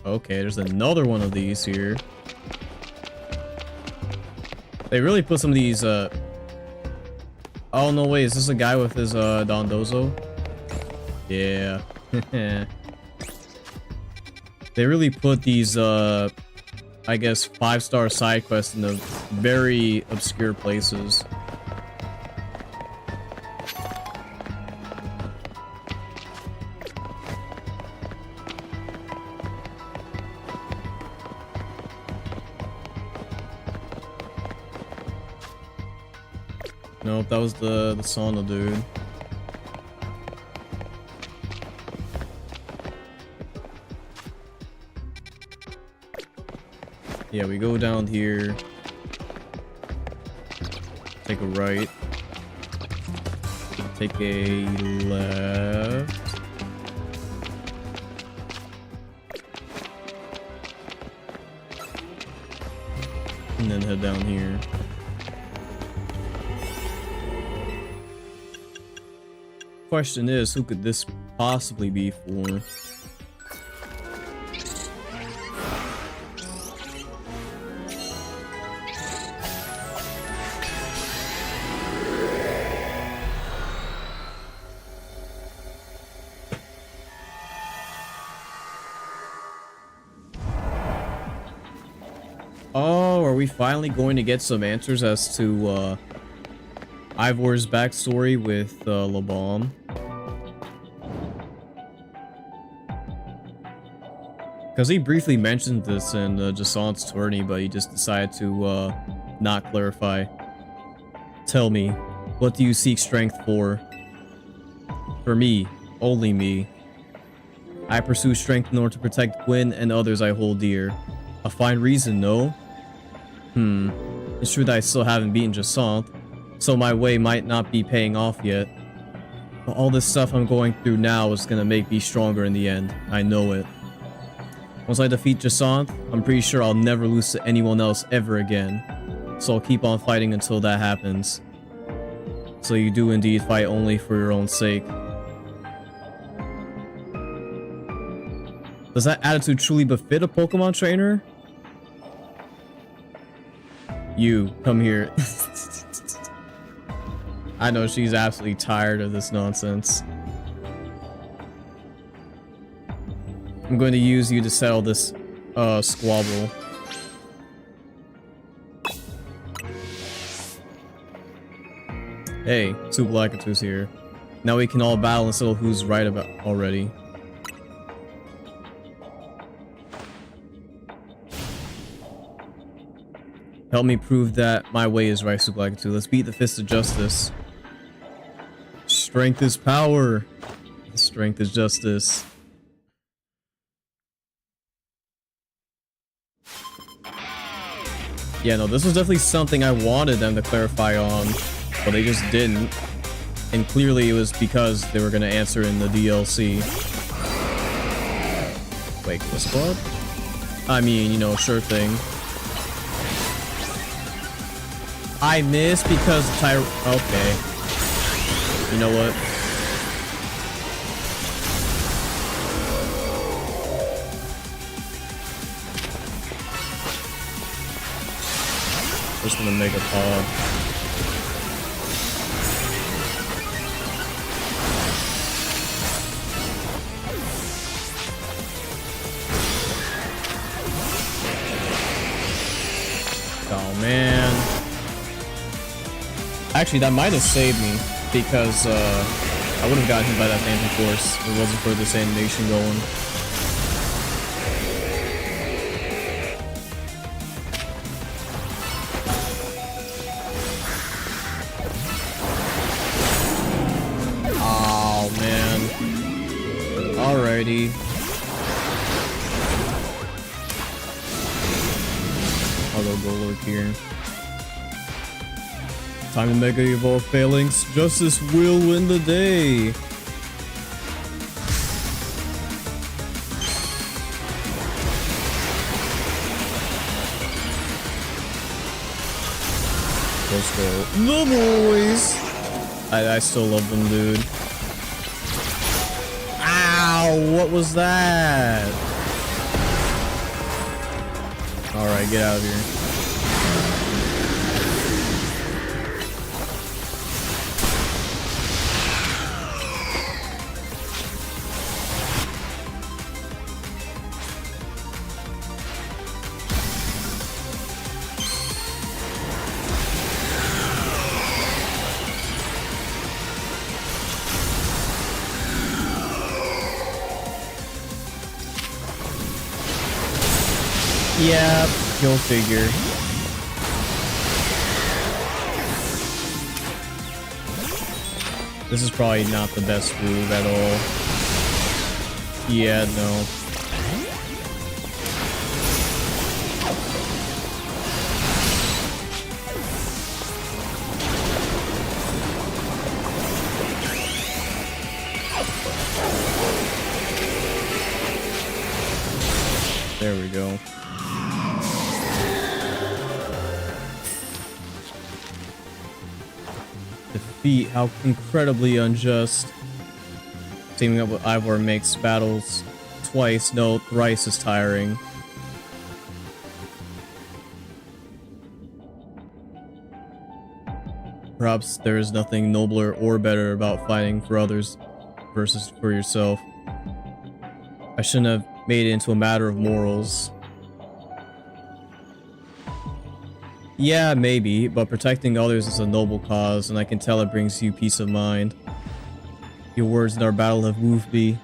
Okay, there's another one of these here. They really put some of these, oh no, wait, is this a guy with his, Dondozo? Yeah. They really put these, I guess, 5-star side quests in the very obscure places. Nope, that was the sauna dude. Yeah, we go down here. Take a right. Take a left. And then head down here. Question is, who could this possibly be for? Oh, are we finally going to get some answers as to Ivor's backstory with LeBlanc? Because he briefly mentioned this in Jasant's tourney, but he just decided to not clarify. Tell me, what do you seek strength for? For me, only me. I pursue strength in order to protect Gwyn and others I hold dear. A fine reason, no? It's true that I still haven't beaten Jasant, so my way might not be paying off yet. But all this stuff I'm going through now is gonna make me stronger in the end. I know it. Once I defeat Jasant, I'm pretty sure I'll never lose to anyone else ever again. So I'll keep on fighting until that happens. So you do indeed fight only for your own sake. Does that attitude truly befit a Pokemon trainer? You, come here. I know she's absolutely tired of this nonsense. I'm going to use you to settle this squabble. Hey, Super Lakitu's here. Now we can all battle and settle who's right about already. Help me prove that my way is right, Super Lakitu. Let's beat the Fist of Justice. Strength is power. Strength is justice. Yeah, no, this was definitely something I wanted them to clarify on, but they just didn't. And clearly it was because they were going to answer in the DLC. Wait, the squad? I mean, you know, sure thing. I missed because okay. You know what? Just gonna make a pod. Oh man. Actually, that might have saved me because I would have gotten hit by that Phantom Force if it wasn't for this animation going. Oh man. Alrighty. I'll go GALORE here. Time to Mega Evolve Phalanx. Justice will win the day. Let's go. The boys. I still love them, dude. Ow! What was that? Alright, get out of here. Yeah, go figure. This is probably not the best move at all. Yeah, no. There we go. Defeat, how incredibly unjust. Teaming up with Ivor makes battles twice, no, thrice as tiring. Perhaps there is nothing nobler or better about fighting for others versus for yourself. I shouldn't have made it into a matter of morals. Yeah, maybe, but protecting others is a noble cause, and I can tell it brings you peace of mind. Your words in our battle have moved me.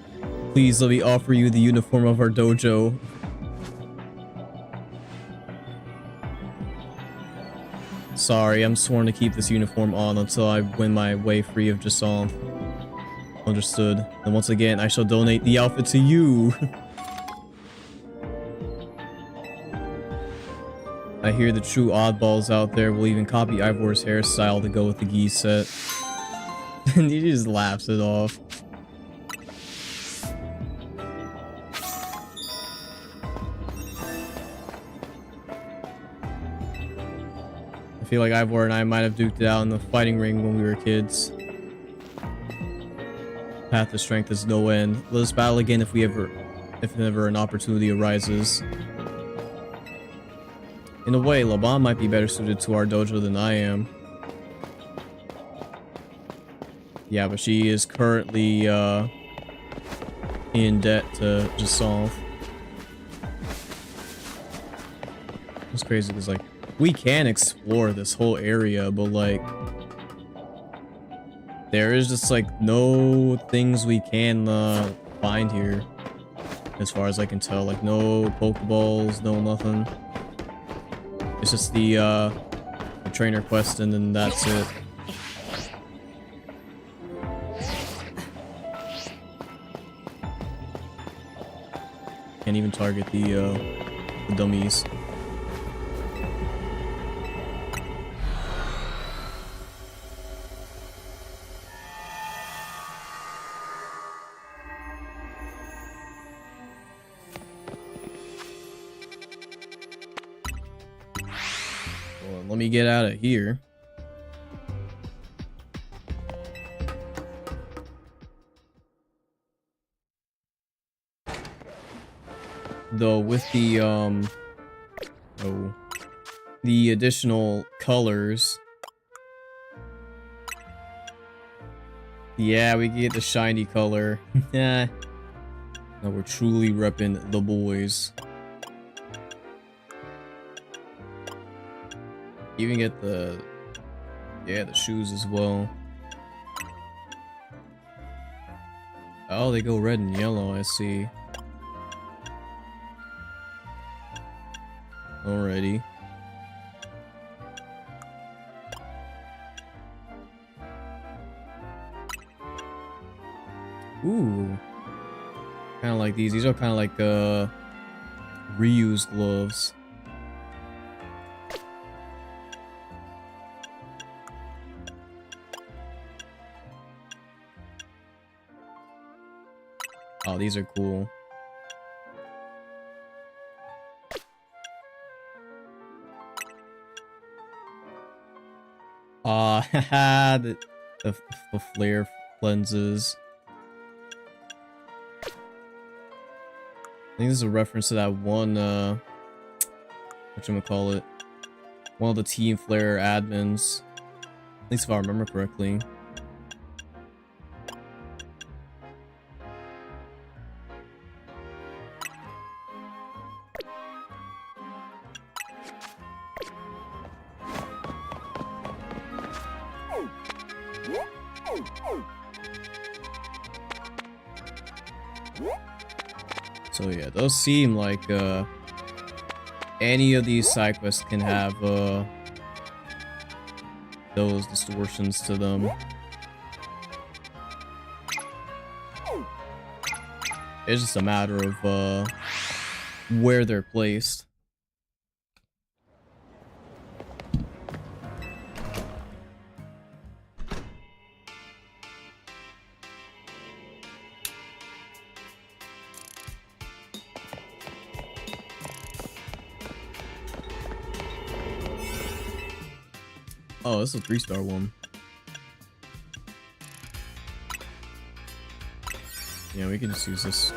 Please let me offer you the uniform of our dojo. Sorry, I'm sworn to keep this uniform on until I win my way free of Jason. Understood. And once again, I shall donate the outfit to you. I hear the true oddballs out there will even copy Ivor's hairstyle to go with the gi set. And he just laughs it off. I feel like Ivor and I might have duked it out in the fighting ring when we were kids. Path to strength is no end. Let us battle again if ever an opportunity arises. In a way, Laban might be better suited to our dojo than I am. Yeah, but she is currently in debt to Jason. It's crazy because, like, we can explore this whole area, but, like, there is just, like, no things we can find here. As far as I can tell. Like, no Pokeballs, no nothing. It's just the trainer quest, and then that's it. Can't even target the dummies. Let me get out of here. Though with the the additional colors, yeah, we get the shiny color. Yeah. Now we're truly repping the boys. Even get the Yeah, the shoes as well. Oh, they go red and yellow, I see. Alrighty. Ooh. Kind of like these. These are kind of like reused gloves. Oh, these are cool. Haha, the flare lenses. I think this is a reference to that one, whatchamacallit, one of the Team Flare admins. At least if I remember correctly. So yeah, those seem like any of these side quests can have those distortions to them. It's just a matter of where they're placed. Oh, this is a 3-star one. Yeah, we can just use this.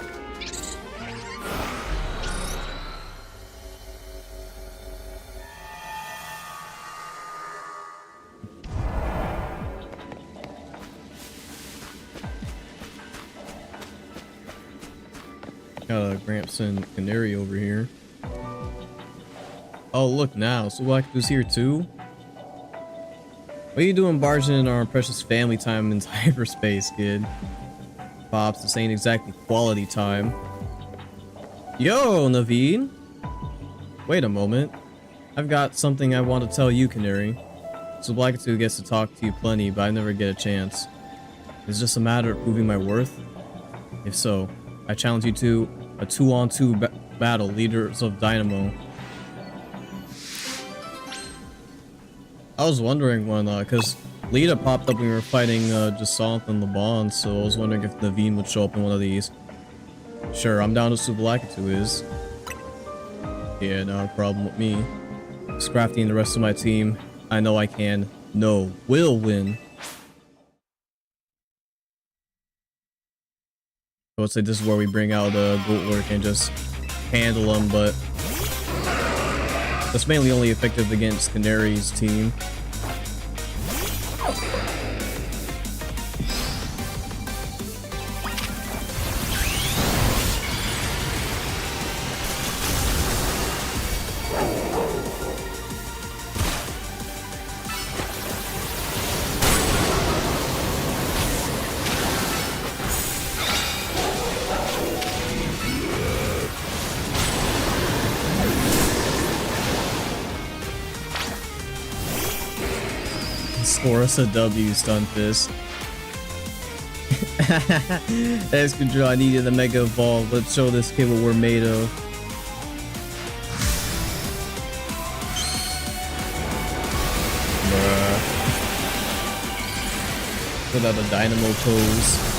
Got a Gramps and Canary over here. Oh, look now. So Black's here too? What are you doing barging in our precious family time in hyperspace, kid? Pops, this ain't exactly quality time. Yo, Naveen! Wait a moment. I've got something I want to tell you, Canary. So Blackatoo gets to talk to you plenty, but I never get a chance. It's just a matter of proving my worth? If so, I challenge you to a 2-on-2 battle, Leaders of Dynamo. I was wondering when, cause Lita popped up when we were fighting, Jasant and LeBon, so I was wondering if Naveen would show up in one of these. Sure, I'm down to see Blackatoo is. Yeah, not a problem with me. Scrafty and the rest of my team, I know I can, no, will win. I would say this is where we bring out Goatwork and just handle them, but that's mainly only effective against Canary's team. Score us a W, Stunfisk. That's control. I needed a Mega Evolve. Let's show this kid what we're made of. Bruh. Put out a Dynamo pose.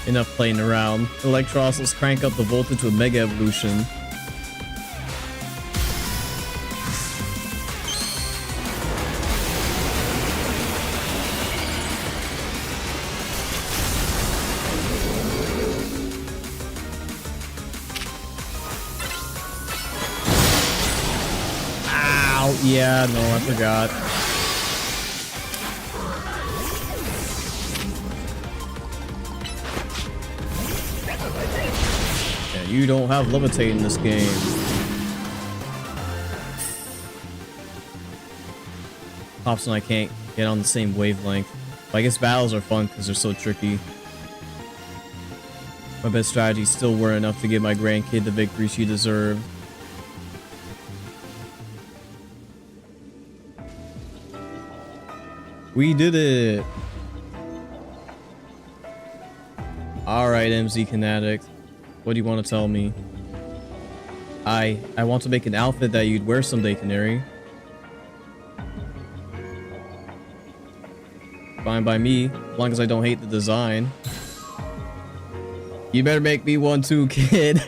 Enough playing around. Electros, let's crank up the voltage with Mega Evolution. Ow! Yeah, no, I forgot. Man, you don't have levitate in this game. Pops and I can't get on the same wavelength. But I guess battles are fun because they're so tricky. My best strategies still weren't enough to give my grandkid the victory she deserved. We did it! Alright, MZ Kinetic. What do you want to tell me? I want to make an outfit that you'd wear someday, Canary. Fine by me, as long as I don't hate the design. You better make me one too, kid.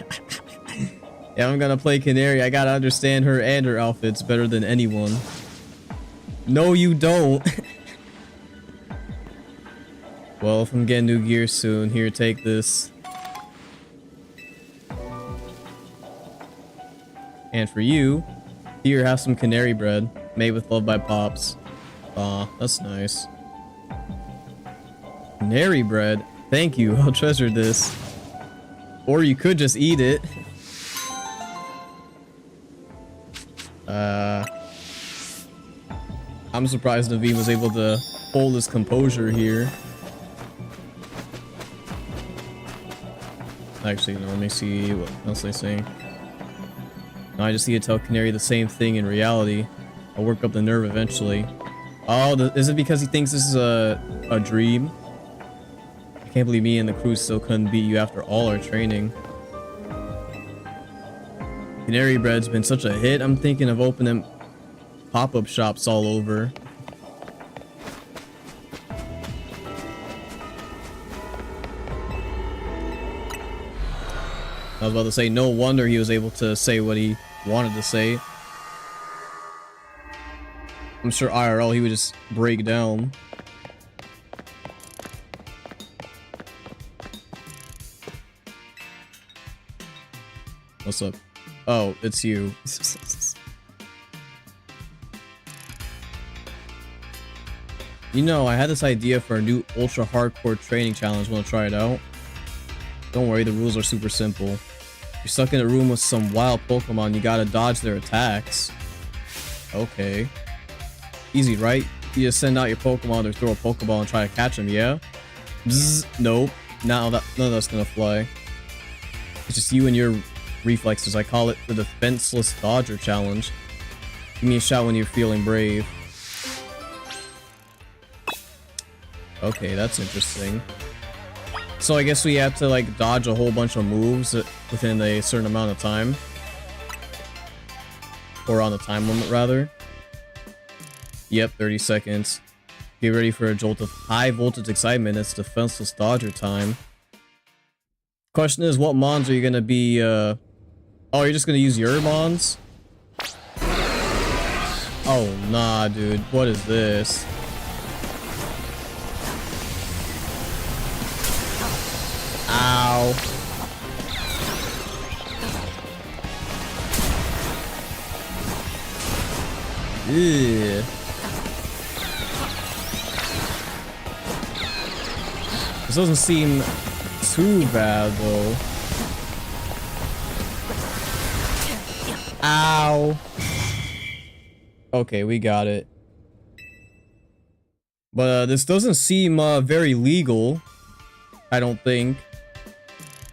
Yeah, I'm gonna play Canary. I gotta understand her and her outfits better than anyone. No, you don't. Well, if I'm getting new gear soon, here, take this. And for you, here, have some canary bread, made with love by Pops. Aw, that's nice. Canary bread? Thank you, I'll treasure this. Or you could just eat it. I'm surprised Naveen was able to hold his composure here. Actually, no, let me see what else they're saying. No, I just need to tell Canary the same thing in reality. I'll work up the nerve eventually. Oh, is it because he thinks this is a dream? I can't believe me and the crew still couldn't beat you after all our training. Canary bread's been such a hit, I'm thinking of opening pop-up shops all over. I was about to say, no wonder he was able to say what he wanted to say. I'm sure IRL he would just break down. What's up? Oh, it's you. You know, I had this idea for a new ultra hardcore training challenge. Want to try it out? Don't worry, the rules are super simple. You're stuck in a room with some wild Pokemon, you gotta dodge their attacks. Okay. Easy, right? You just send out your Pokemon or throw a Pokeball and try to catch them, yeah? Bzz, nope. None of that's gonna fly. It's just you and your reflexes. I call it the Defenseless Dodger Challenge. Give me a shot when you're feeling brave. Okay, that's interesting. So I guess we have to like dodge a whole bunch of moves within a certain amount of time. Or on the time limit, rather. Yep, 30 seconds. Get ready for a jolt of high voltage excitement. It's Defenseless Dodger time. Question is, what mons are you gonna be, Oh, you're just gonna use your mons? Oh, nah, dude. What is this? Ow. Ew. This doesn't seem too bad, though. Ow. Okay, we got it. But this doesn't seem very legal. I don't think.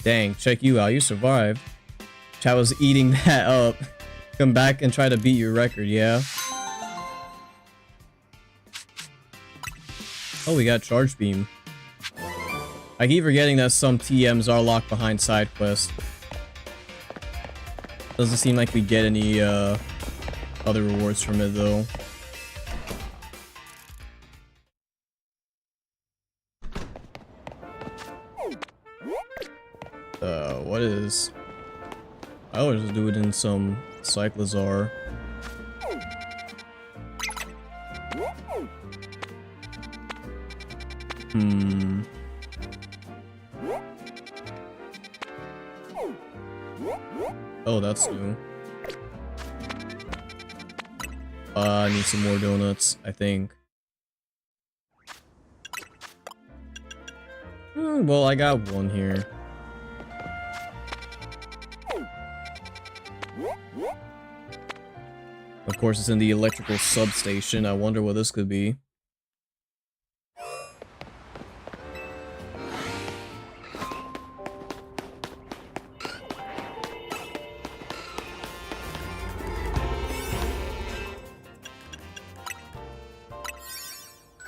Dang, check you out. You survived. Chat was eating that up. Come back and try to beat your record, yeah? Oh, we got Charge Beam. I keep forgetting that some TMs are locked behind side quests. Doesn't seem like we get any other rewards from it, though. What is... I always just do it in some Cyclizar. Oh, that's new. I need some more donuts, I think. Well, I got one here. Of course, it's in the electrical substation. I wonder what this could be.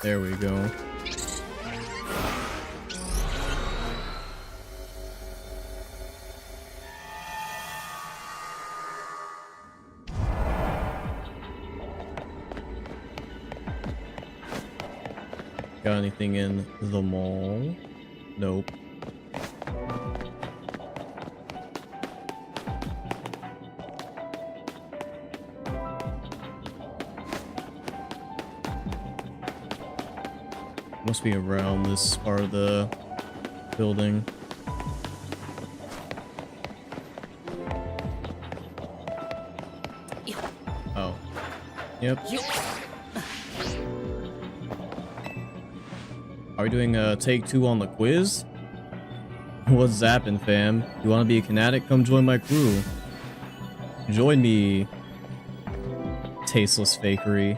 There we go. Got anything in the mall? Nope. Must be around this part of the building. Oh. Yep. Are we doing a take 2 on the quiz? What's zappin', fam? You wanna be a Kinetic? Come join my crew. Join me. Tasteless fakery.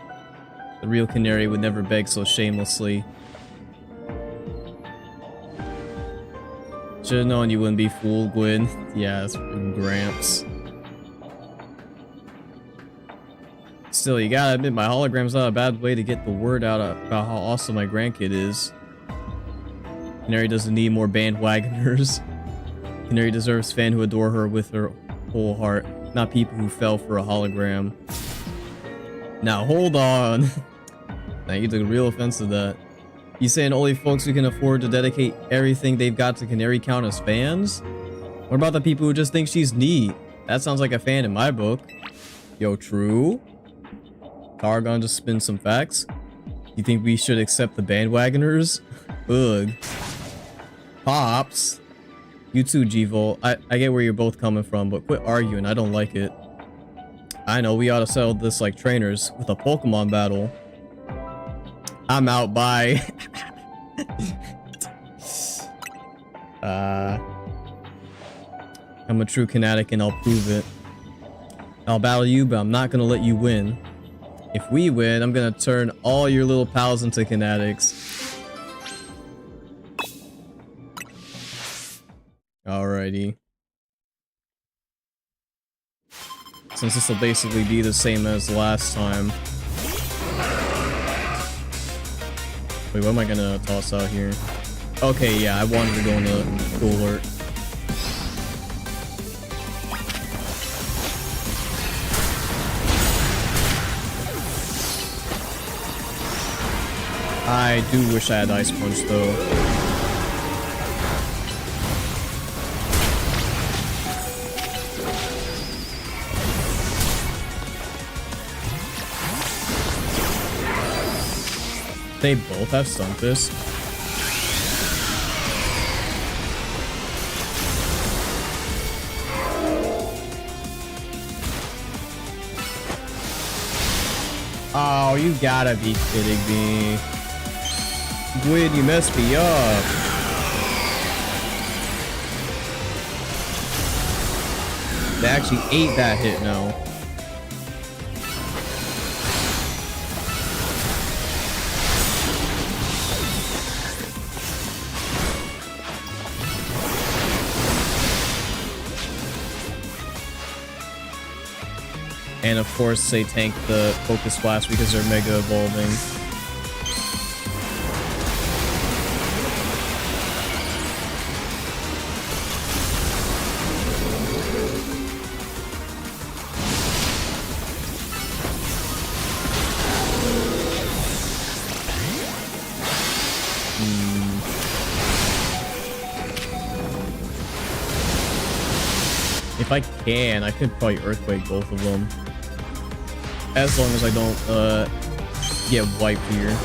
The real Canary would never beg so shamelessly. Should've known you wouldn't be fooled, Gwyn. Yeah, that's Gramps. Still, you gotta admit, my hologram's not a bad way to get the word out about how awesome my grandkid is. Canary doesn't need more bandwagoners. Canary deserves fans who adore her with her whole heart, not people who fell for a hologram. Now, hold on. Now, you took real offense to that. You saying only folks who can afford to dedicate everything they've got to Canary count as fans? What about the people who just think she's neat? That sounds like a fan in my book. Yo, true? Targon just spin some facts? You think we should accept the bandwagoners? Ugh. Pops. You too, G-Volt. I get where you're both coming from, but quit arguing. I don't like it. I know, we ought to settle this like trainers with a Pokemon battle. I'm out, bye. I'm a true Kinetic and I'll prove it. I'll battle you, but I'm not gonna let you win. If we win, I'm gonna turn all your little pals into Kinetics. Alrighty. Since this will basically be the same as last time. Wait, what am I gonna toss out here? Okay, yeah, I wanted to go into Full Alert. I do wish I had Ice Punch, though. They both have Stunfisk. Oh, you gotta be kidding me. Gwyn, you messed me up. They actually ate that hit now. And of course, they tank the Focus Blast because they're Mega Evolving. If I can, I could probably Earthquake both of them. As long as I don't, get wiped here.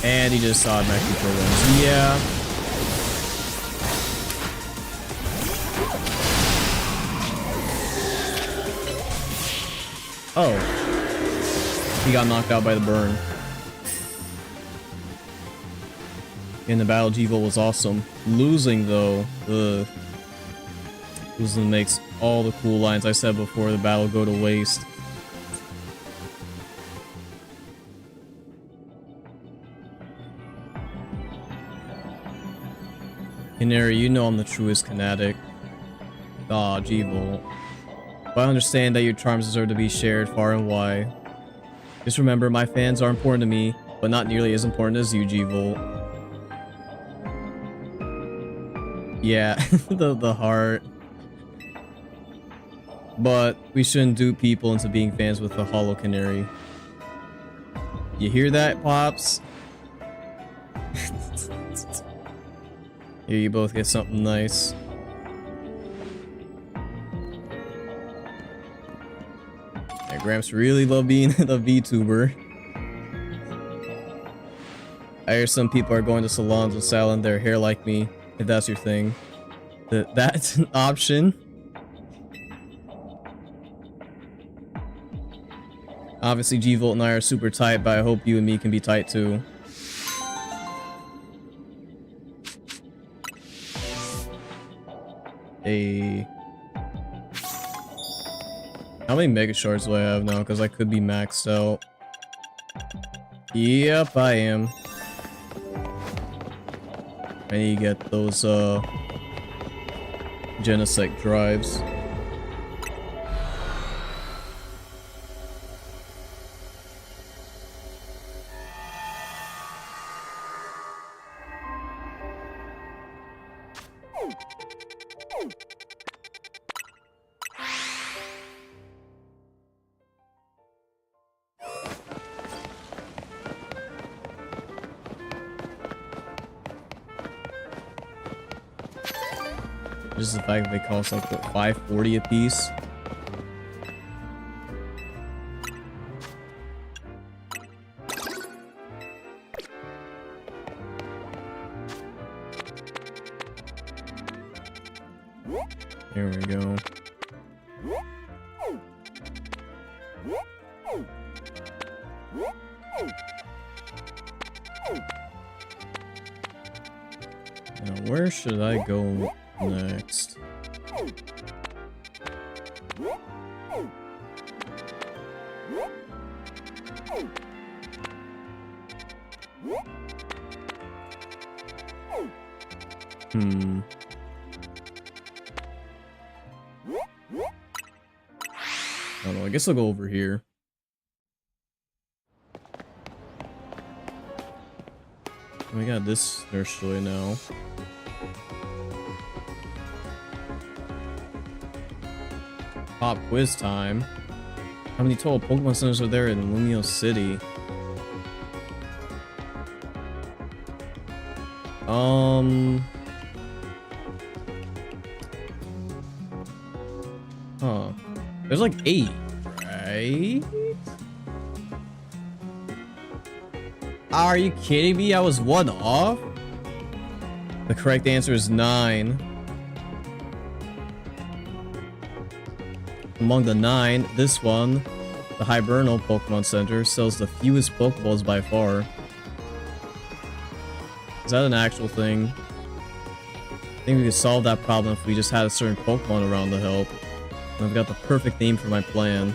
And he just automatically throw ones. Yeah. Oh. He got knocked out by the burn. In the battle, G-Volt was awesome. Losing, though, losing makes all the cool lines I said before the battle go to waste. Canary, you know I'm the truest kinetic. Aw, G-Volt. But I understand that your charms deserve to be shared far and wide. Just remember, my fans are important to me, but not nearly as important as you, G-Volt. Yeah, the heart. But we shouldn't dupe people into being fans with the Hollow Canary. You hear that, Pops? Here, you both get something nice. Yeah, Gramps really love being the VTuber. I hear some people are going to salons and styling their hair like me, if that's your thing. That's an option. Obviously, G-Volt and I are super tight, but I hope you and me can be tight too. Hey. How many Mega Shards do I have now? Because I could be maxed out. Yep, I am. I need to get those, Genesect drives. Just the fact that they cost like what, $5.40 a piece. There we go. Now, where should I go next? I don't know, I guess I'll go over here. We got this nurse toy now. Pop quiz time. How many total Pokemon centers are there in Lumio City? Huh. There's like 8, right? Are you kidding me? I was 1 off? The correct answer is 9. Among the 9, this one, the Hibernal Pokemon Center, sells the fewest Pokeballs by far. Is that an actual thing? I think we could solve that problem if we just had a certain Pokemon around to help. And I've got the perfect name for my plan.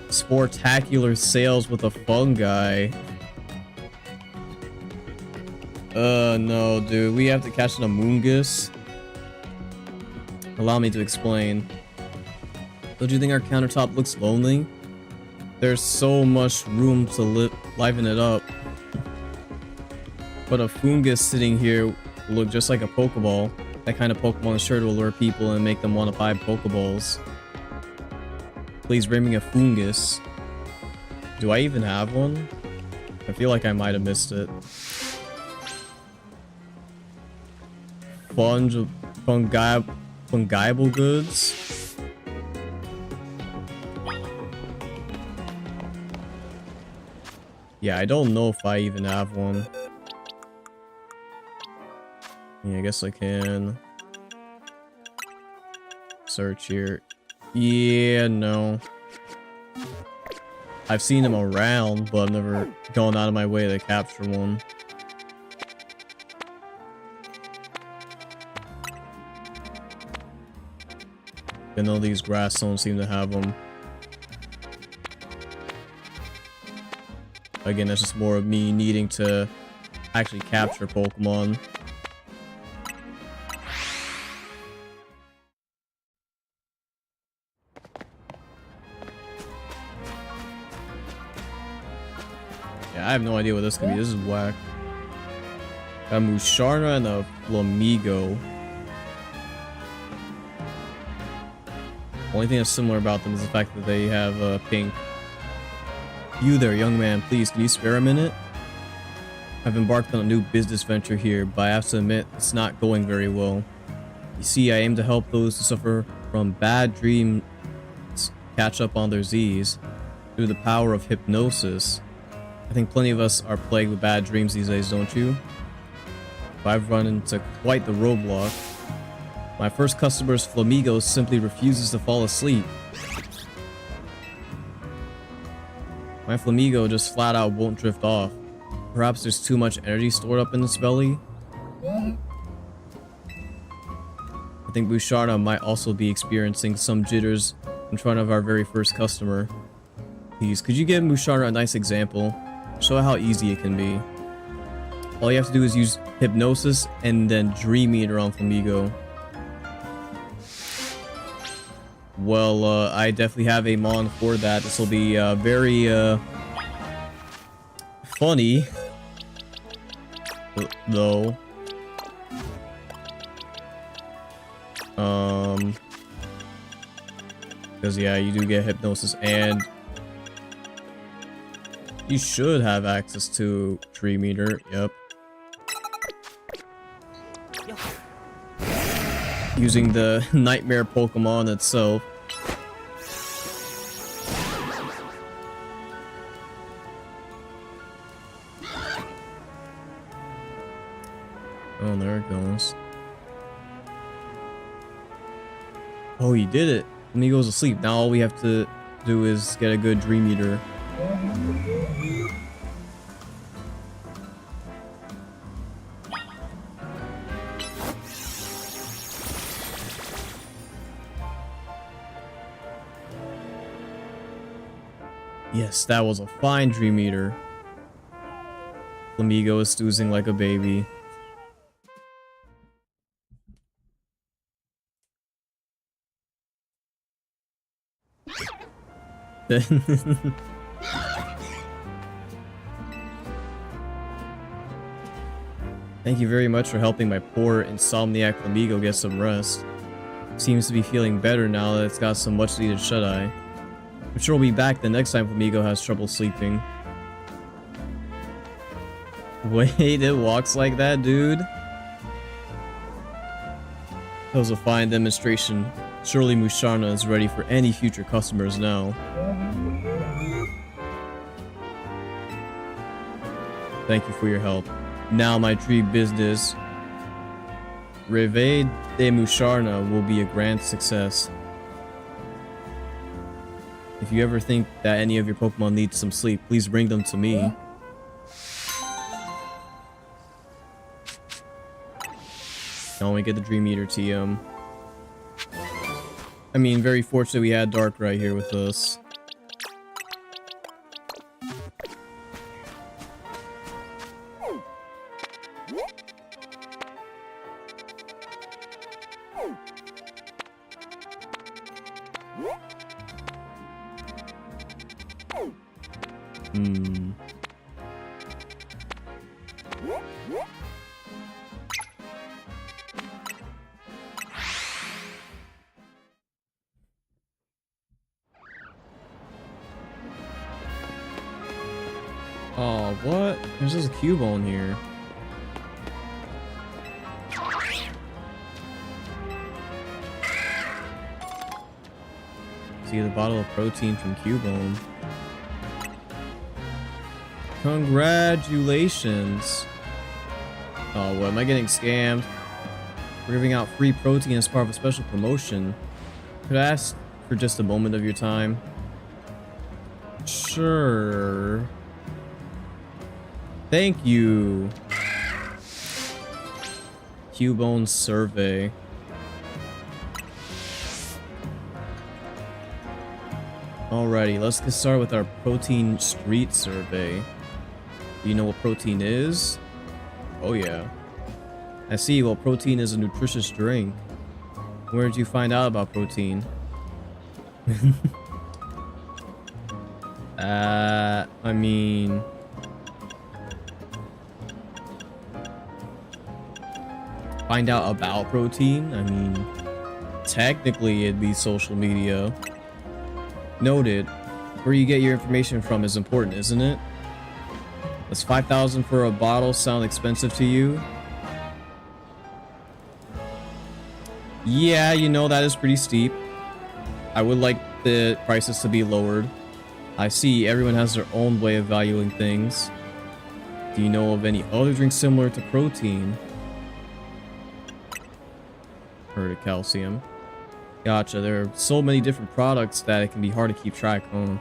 Sportacular sales with a fungi. No, dude. We have to catch an Amoonguss. Allow me to explain. Don't you think our countertop looks lonely? There's so much room to liven it up. But a Fungus sitting here will look just like a Pokeball. That kind of Pokemon is sure to allure people and make them want to buy Pokeballs. Please bring me a Fungus. Do I even have one? I feel like I might have missed it. Fungible goods? Yeah, I don't know if I even have one. Yeah, I guess I can search here. Yeah, no. I've seen them around, but I've never gone out of my way to capture one. I know these grass zones seem to have them. Again, that's just more of me needing to actually capture Pokemon. Yeah, I have no idea what this could be. This is whack. Got a Musharna and a Flamigo. Only thing that's similar about them is the fact that they have pink. You there, young man, please, can you spare a minute? I've embarked on a new business venture here, but I have to admit, it's not going very well. You see, I aim to help those who suffer from bad dreams catch up on their Z's through the power of hypnosis. I think plenty of us are plagued with bad dreams these days, don't you? But I've run into quite the roadblock. My first customer's Flamigo simply refuses to fall asleep. My Flamigo just flat out won't drift off. Perhaps there's too much energy stored up in its belly? I think Musharna might also be experiencing some jitters in front of our very first customer. Please, could you give Musharna a nice example? Show how easy it can be. All you have to do is use hypnosis and then Dream Eater on Flamigo. Well, I definitely have a mon for that. This will be very funny, though. Because yeah, you do get hypnosis, and you should have access to Tree Meter. Yep. Using the Nightmare Pokemon itself. Oh, there it goes. Oh, he did it. When he goes to sleep, now all we have to do is get a good Dream Eater. Yes, that was a fine Dream Eater. Flamigo is stoozing like a baby. Thank you very much for helping my poor insomniac Flamigo get some rest. Seems to be feeling better now that it's got some much needed shut-eye. I'm sure we'll be back the next time Flamigo has trouble sleeping. Wait, it walks like that, dude? That was a fine demonstration. Surely Musharna is ready for any future customers now. Thank you for your help. Now my tree business, Réveil de Musharna, will be a grand success. If you ever think that any of your Pokemon need some sleep, please bring them to me. Now we get the Dream Eater TM. I mean, very fortunate we had Dark right here with us. Oh, what? There's just a Cubone here. See the bottle of protein from Cubone. Congratulations. Oh, what? Am I getting scammed? We're giving out free protein as part of a special promotion. Could I ask for just a moment of your time? Sure. Thank you. Cubone survey. Alrighty, let's get started with our protein street survey. Do you know what protein is? Oh yeah. I see. Well, protein is a nutritious drink. Where did you find out about protein? I mean... Find out about protein? I mean... Technically, it'd be social media. Noted. Where you get your information from is important, isn't it? Does 5,000 for a bottle sound expensive to you? Yeah, you know, that is pretty steep. I would like the prices to be lowered. I see everyone has their own way of valuing things. Do you know of any other drinks similar to protein? Heard of calcium. Gotcha, there are so many different products that it can be hard to keep track of.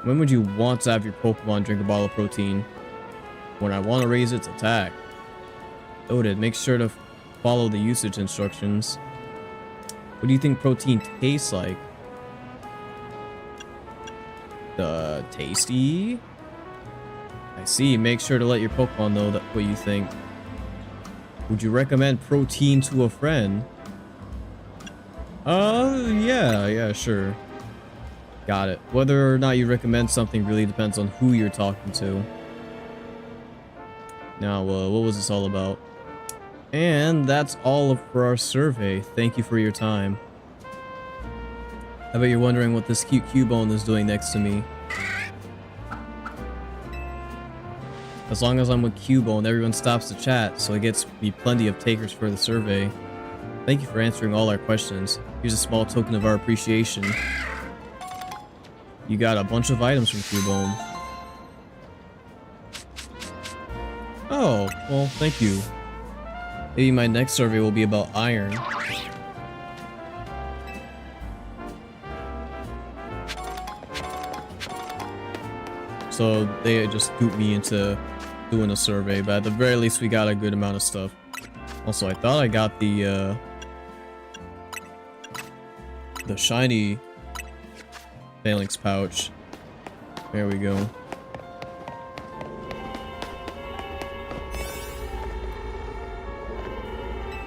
When would you want to have your Pokemon drink a bottle of protein? When I want to raise its attack. Noted, make sure to follow the usage instructions. What do you think protein tastes like? Tasty? I see. Make sure to let your Pokemon know what you think. Would you recommend protein to a friend? Yeah, sure. Got it. Whether or not you recommend something really depends on who you're talking to. Now, what was this all about? And that's all for our survey. Thank you for your time. I bet you're wondering what this cute Cubone is doing next to me. As long as I'm with Cubone, everyone stops to chat, so it gets me plenty of takers for the survey. Thank you for answering all our questions. Here's a small token of our appreciation. You got a bunch of items from Cubone. Oh, well, thank you. Maybe my next survey will be about iron. So they just duped me into doing a survey, but at the very least we got a good amount of stuff. Also, I thought I got the shiny phalanx pouch. There we go.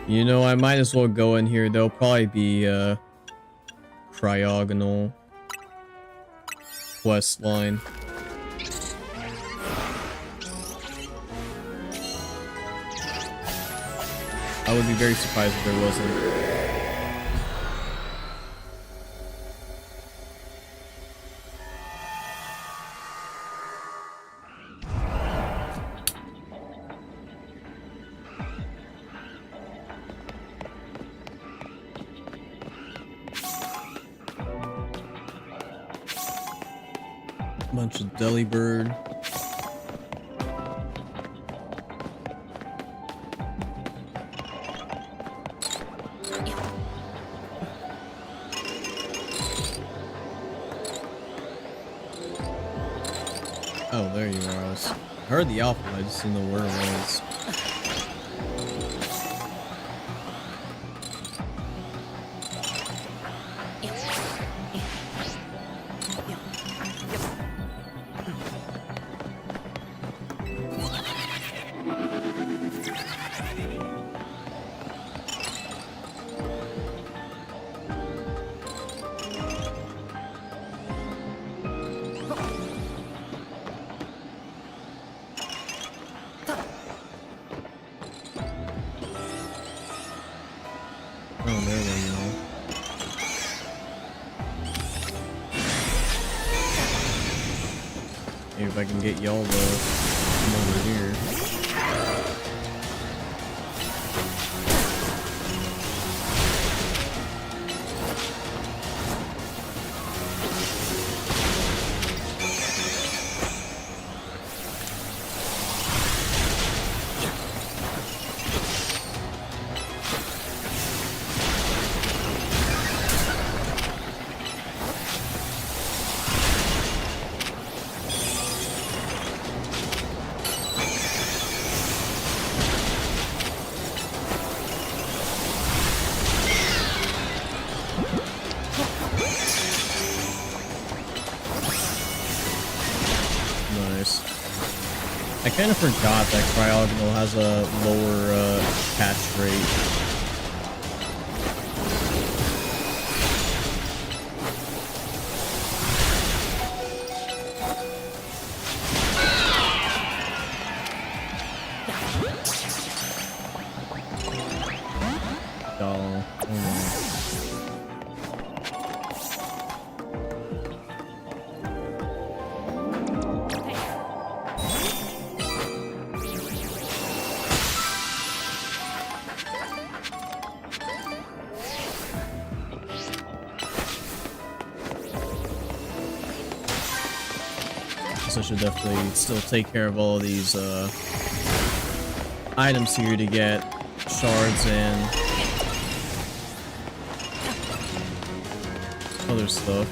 You know, I might as well go in here. There'll probably be cryogonal quest line. I would be very surprised if there wasn't. Bunch of Delibird. Oh, there you are. I heard the alpha, I just didn't know where it was. If I can get y'all to come over here. I kind of forgot that Cryogonal has a lower catch rate. So I should definitely still take care of all of these items here to get shards and other stuff.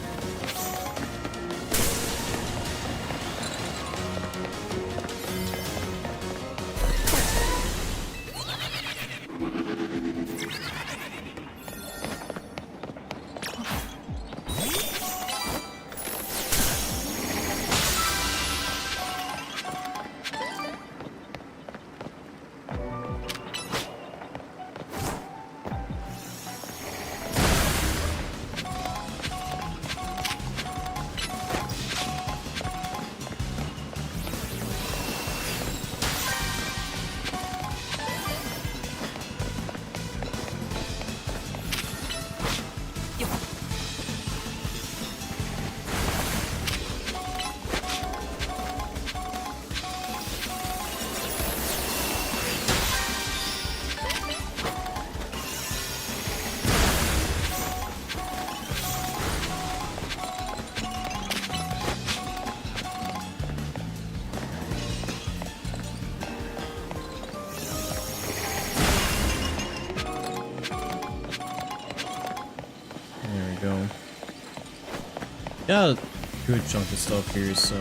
Got a good chunk of stuff here, so...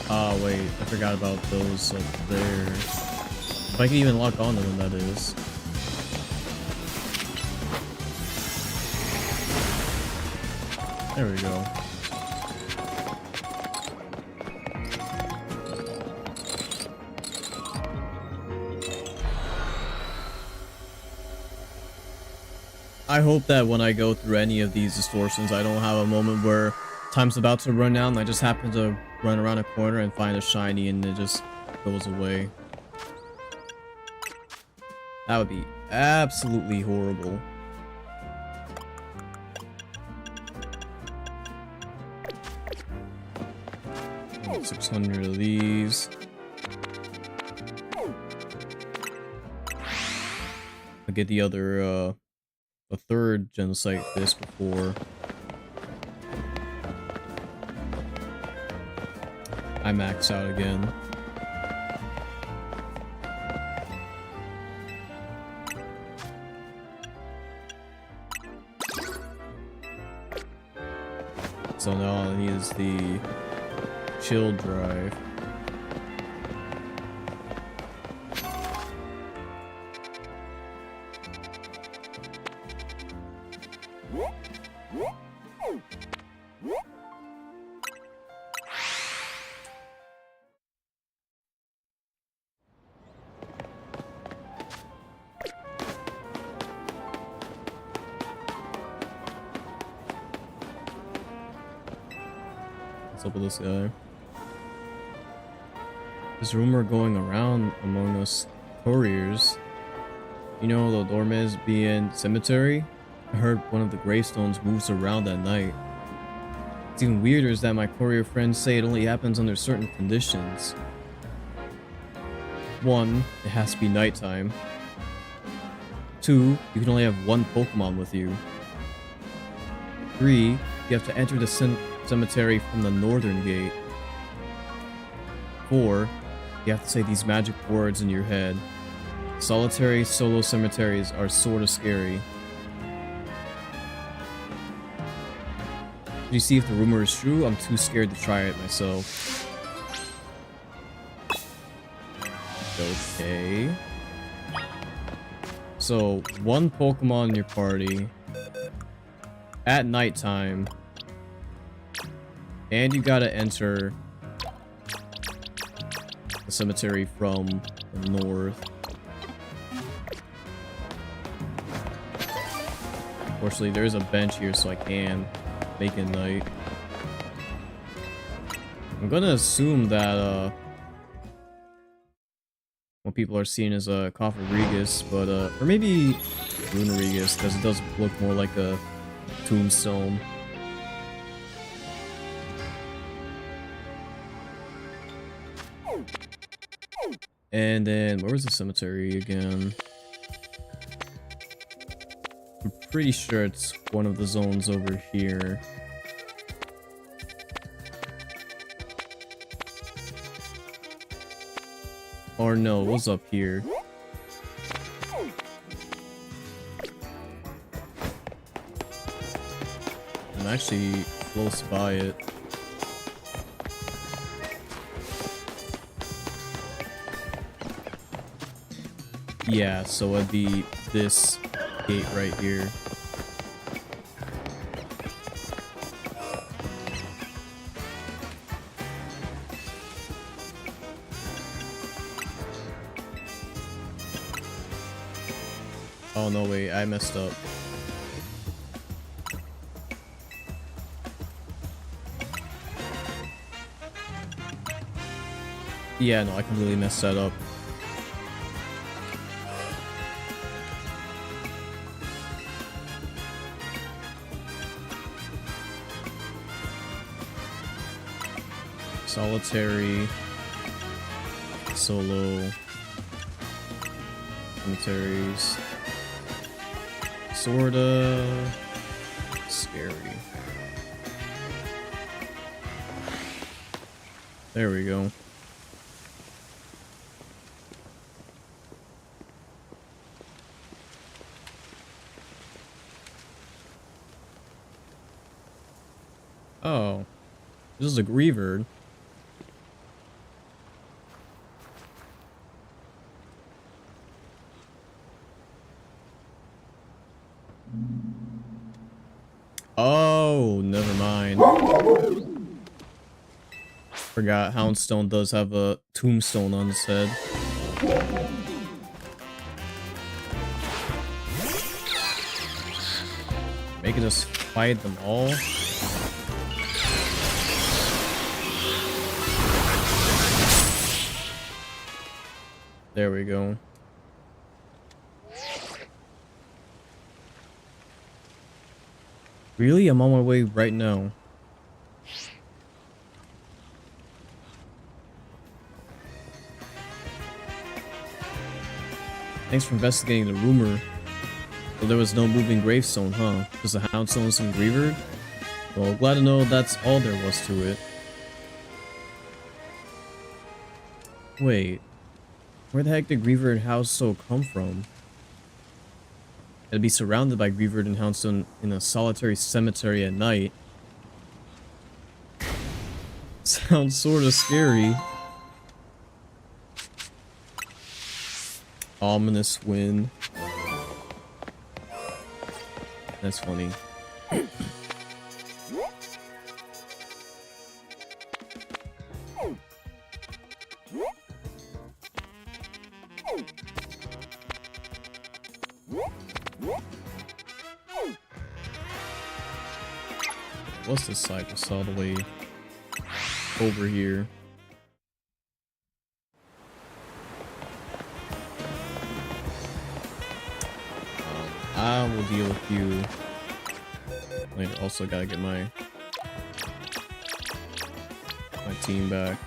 Ah, wait, I forgot about those up there. If I can even lock on to them, that is. There we go. I hope that when I go through any of these distortions, I don't have a moment where time's about to run out and I just happen to run around a corner and find a shiny and it just goes away. That would be absolutely horrible. Got 600 of these. I'll get the other, a third genocide this before I max out again. So now all I need is the chill drive. What's up with this guy? There's a rumor going around among us couriers. You know the Dormes being cemetery? I heard one of the gravestones moves around at night. What's even weirder is that my courier friends say it only happens under certain conditions. 1, it has to be nighttime. 2, you can only have 1 Pokemon with you. 3, you have to enter the cemetery from the northern gate. 4, you have to say these magic words in your head. Solitary solo cemeteries are sorta scary. Did you see if the rumor is true? I'm too scared to try it myself. Okay. So, 1 Pokemon in your party. At nighttime. And you gotta enter cemetery from the north. Fortunately, there is a bench here, so I can make it night. I'm gonna assume that what people are seeing is a Coffer-Regus, but or maybe Runa-Regus, because it does look more like a tombstone. And then, where was the cemetery again? I'm pretty sure it's one of the zones over here. Or no, it was up here. I'm actually close by it. Yeah, so it'd be this gate right here. Oh no, wait, I messed up. Yeah, no, I completely messed that up. Solitary, solo, cemeteries, sorta scary. There we go. Oh, this is a Griever. Oh, never mind. Forgot Houndstone does have a tombstone on his head. Making us fight them all. There we go. Really? I'm on my way right now. Thanks for investigating the rumor. So there was no moving gravestone, huh? Just a Houndstone and some Griever? Well, glad to know that's all there was to it. Wait. Where the heck did Griever and Houndstone come from? It'd be surrounded by Griever and Houndstone in a solitary cemetery at night. Sounds sorta scary. Ominous wind. That's funny. What's this cypress all the way over here? I will deal with you later. Also gotta get my team back.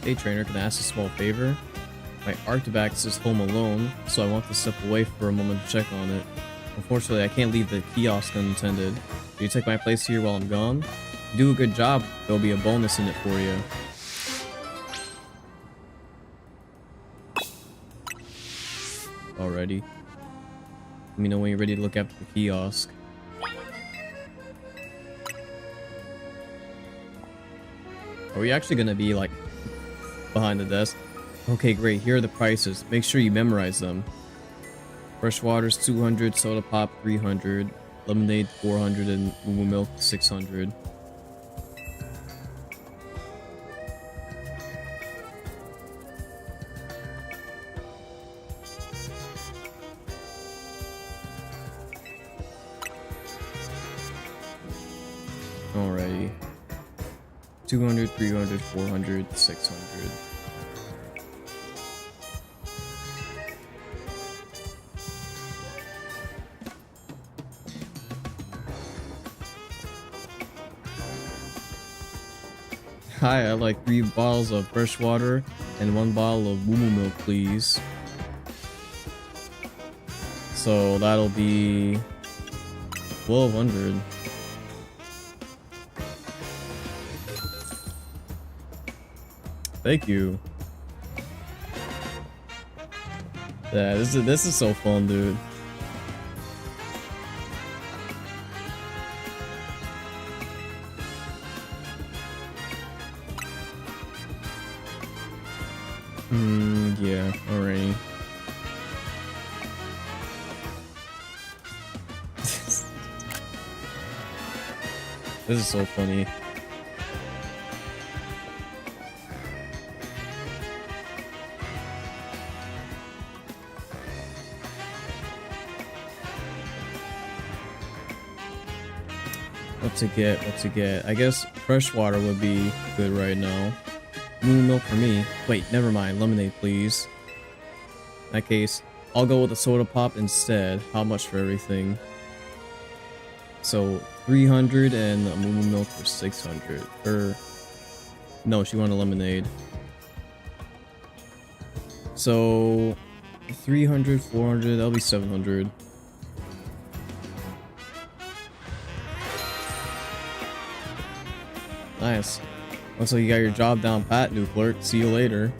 Hey trainer, can I ask a small favor? My Arctivax is home alone, so I want to step away for a moment to check on it. Unfortunately, I can't leave the kiosk unattended. Do you take my place here while I'm gone? If you do a good job, there'll be a bonus in it for you. Alrighty. Let me know when you're ready to look after the kiosk. Are we actually gonna be like behind the desk? Okay, great. Here are the prices. Make sure you memorize them. Fresh water's 200, soda pop 300, lemonade 400, and moo milk 600. Alrighty. 200, 300, 400, 600. Hi, I'd like 3 bottles of fresh water and 1 bottle of moo milk, please. So that'll be 1200. Thank you. Yeah, this is so fun, dude. Yeah, alrighty. This is so funny. What to get? I guess fresh water would be good right now. Moo milk for me. Wait, never mind. Lemonade, please. In that case, I'll go with the soda pop instead. How much for everything? So 300 and a moo milk for 600. Or no, she wanted lemonade. So 300, 400. That'll be 700. Nice. Looks like you got your job down pat, new clerk. See you later.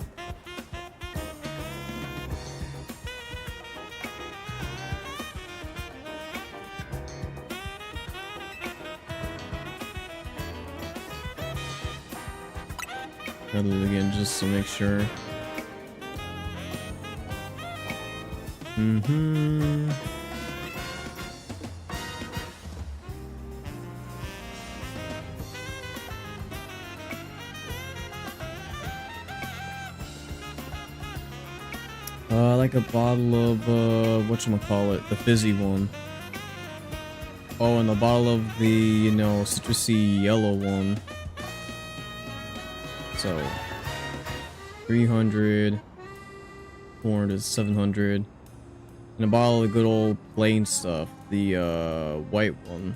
I'll do it again just to make sure. Like a bottle of whatchamacallit, the fizzy one. Oh, and a bottle of the, you know, citrusy yellow one. So 300, 400, 700, and a bottle of good old plain stuff, the white one.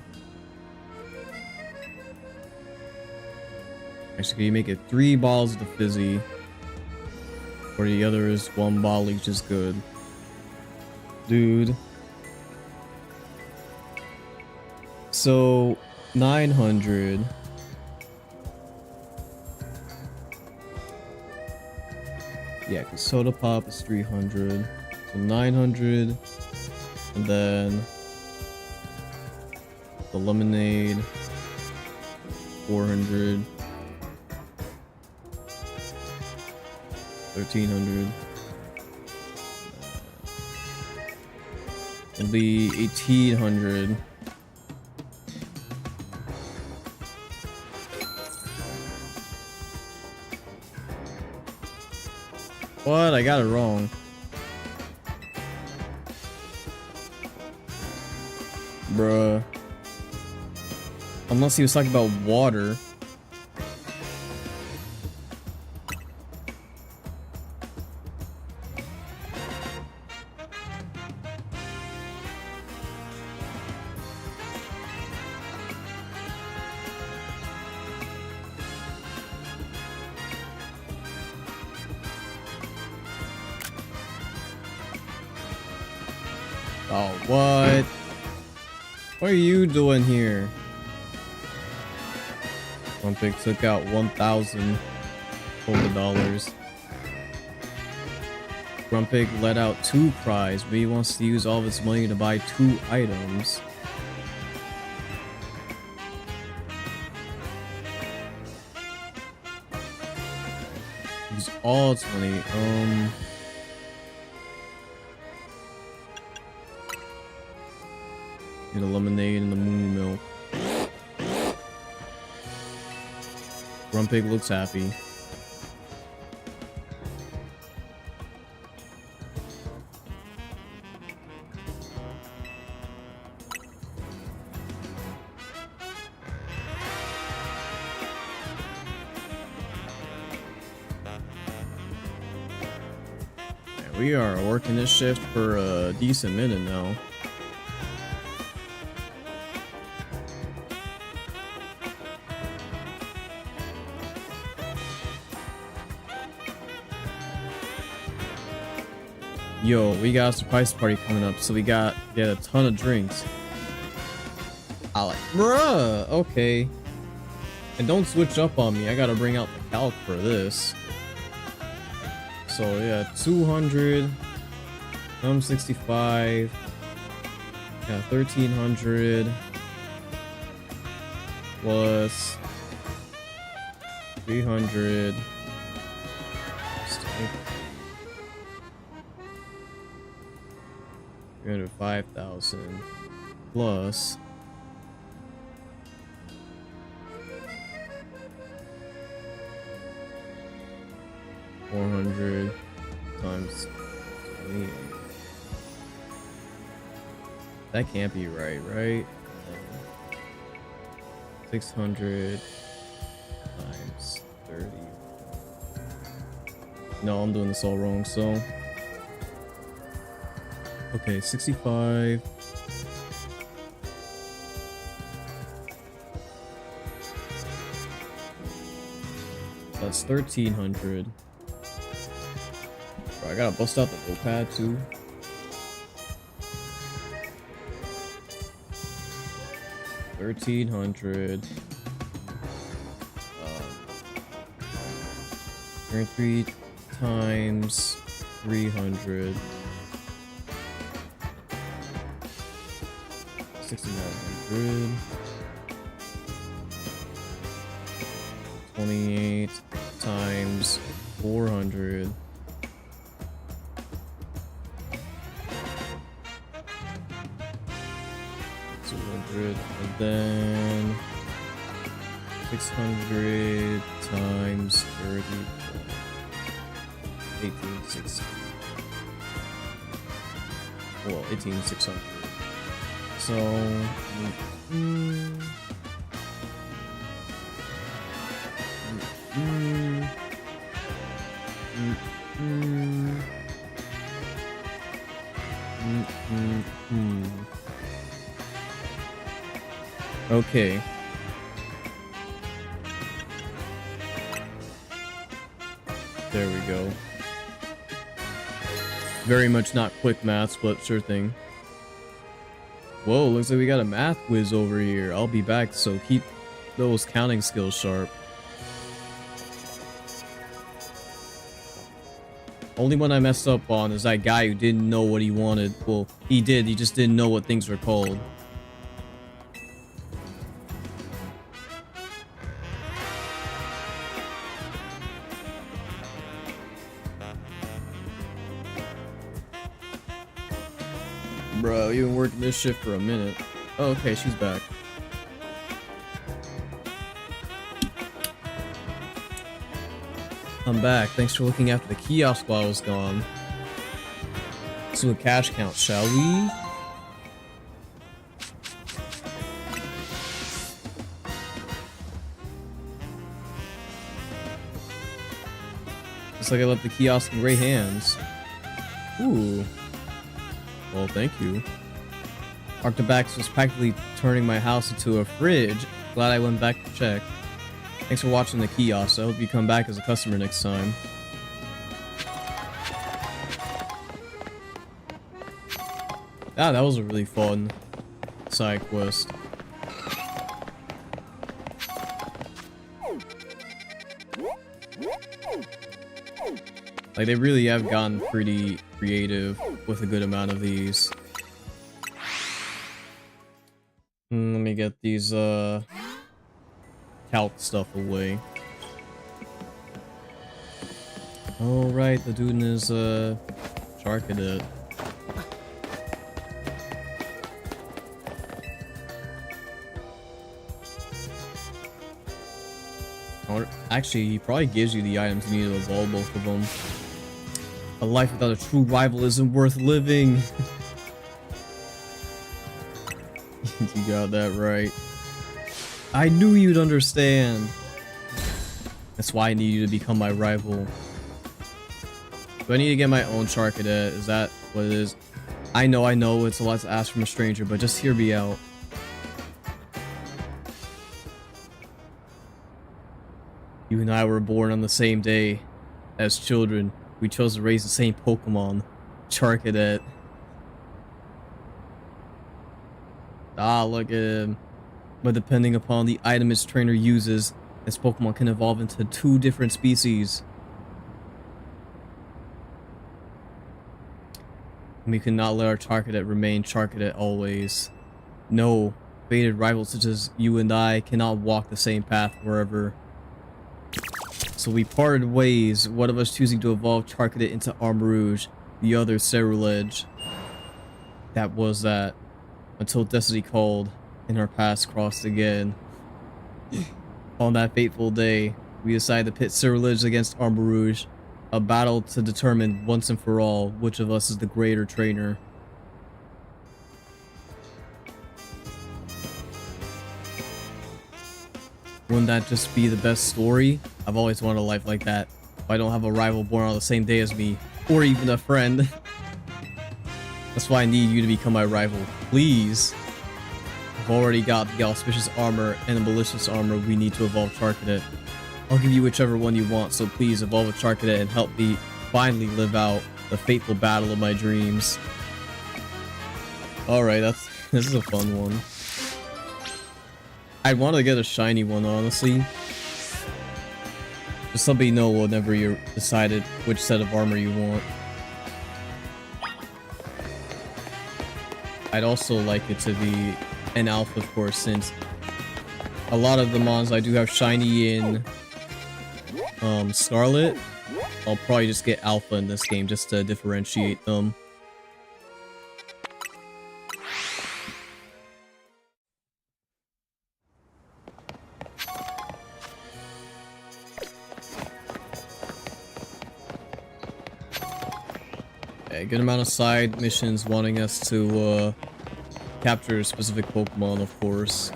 Actually, can you make it 3 bottles of the fizzy? Or the other is 1 bottle each is good. Dude. So 900. Yeah, because soda pop is 300. So 900. And then the lemonade 400. 1300. It'll be 1800. What? I got it wrong. Bruh. Unless he was talking about water. Oh, what? What are you doing here? Grumpig took out 1,000 total dollars. Grumpig let out 2 cries, but he wants to use all of his money to buy 2 items. Use all 20. Get a lemonade and the moo milk. Grumpig looks happy. We are working this shift for a decent minute now. Yo, we got a surprise party coming up, so we got get a ton of drinks. I like, bruh, okay. And don't switch up on me. I gotta bring out the calc for this. So yeah, 200, 65, yeah, 1300 plus 300. 305,000 plus 400 times 28. That can't be right? 600 times 30. No, I'm doing this all wrong, so. Okay, 65. That's 1300. Bro, I gotta bust out the notepad too. $1,300. 3 times 300. 6,900. 28 times 400. 200, and then 600 times 30. 18,600. Well, 18,600. So, okay. There we go. Very much not quick maths, but sure thing. Whoa, looks like we got a math quiz over here. I'll be back, so keep those counting skills sharp. Only one I messed up on is that guy who didn't know what he wanted. Well, he did, he just didn't know what things were called. Bro, you've been working this shift for a minute. Oh, okay, she's back. I'm back. Thanks for looking after the kiosk while I was gone. Let's do a cash count, shall we? Looks like I left the kiosk in great hands. Ooh. Well, thank you. Arctabax was practically turning my house into a fridge. Glad I went back to check. Thanks for watching the kiosk. I hope you come back as a customer next time. Ah, that was a really fun side quest. Like, they really have gotten pretty creative with a good amount of these. Let me get these, calc stuff away. Oh, right, the dude in his, Shark Cadet. Or, actually, he probably gives you the items you need to evolve both of them. A life without a true rival isn't worth living. You got that right. I knew you'd understand. That's why I need you to become my rival. Do I need to get my own Shark Cadet? Is that what it is? I know, it's a lot to ask from a stranger, but just hear me out. You and I were born on the same day. As children, we chose to raise the same Pokémon, Shark Cadet. Ah, look at him. But depending upon the item its trainer uses, this Pokemon can evolve into 2 different species. We cannot let our Charcadet remain Charcadet always. No, fated rivals such as you and I cannot walk the same path forever. So we parted ways, one of us choosing to evolve Charcadet into Armarouge, the other Ceruledge. That was that. Until destiny called, and our paths crossed again. On that fateful day, we decided to pit Ceruledge against Armarouge, a battle to determine once and for all which of us is the greater trainer. Wouldn't that just be the best story? I've always wanted a life like that. If I don't have a rival born on the same day as me, or even a friend. That's why I need you to become my rival. Please. I've already got the auspicious armor and the malicious armor we need to evolve Charcadet. I'll give you whichever one you want, so please evolve a Charcadet and help me finally live out the fateful battle of my dreams. Alright, this is a fun one. I'd want to get a shiny one, honestly. Just let me know whenever you're decided which set of armor you want. I'd also like it to be an alpha, of course, since a lot of the mons I do have shiny in Scarlet. I'll probably just get alpha in this game just to differentiate them. A good amount of side missions wanting us to capture a specific Pokemon, of course,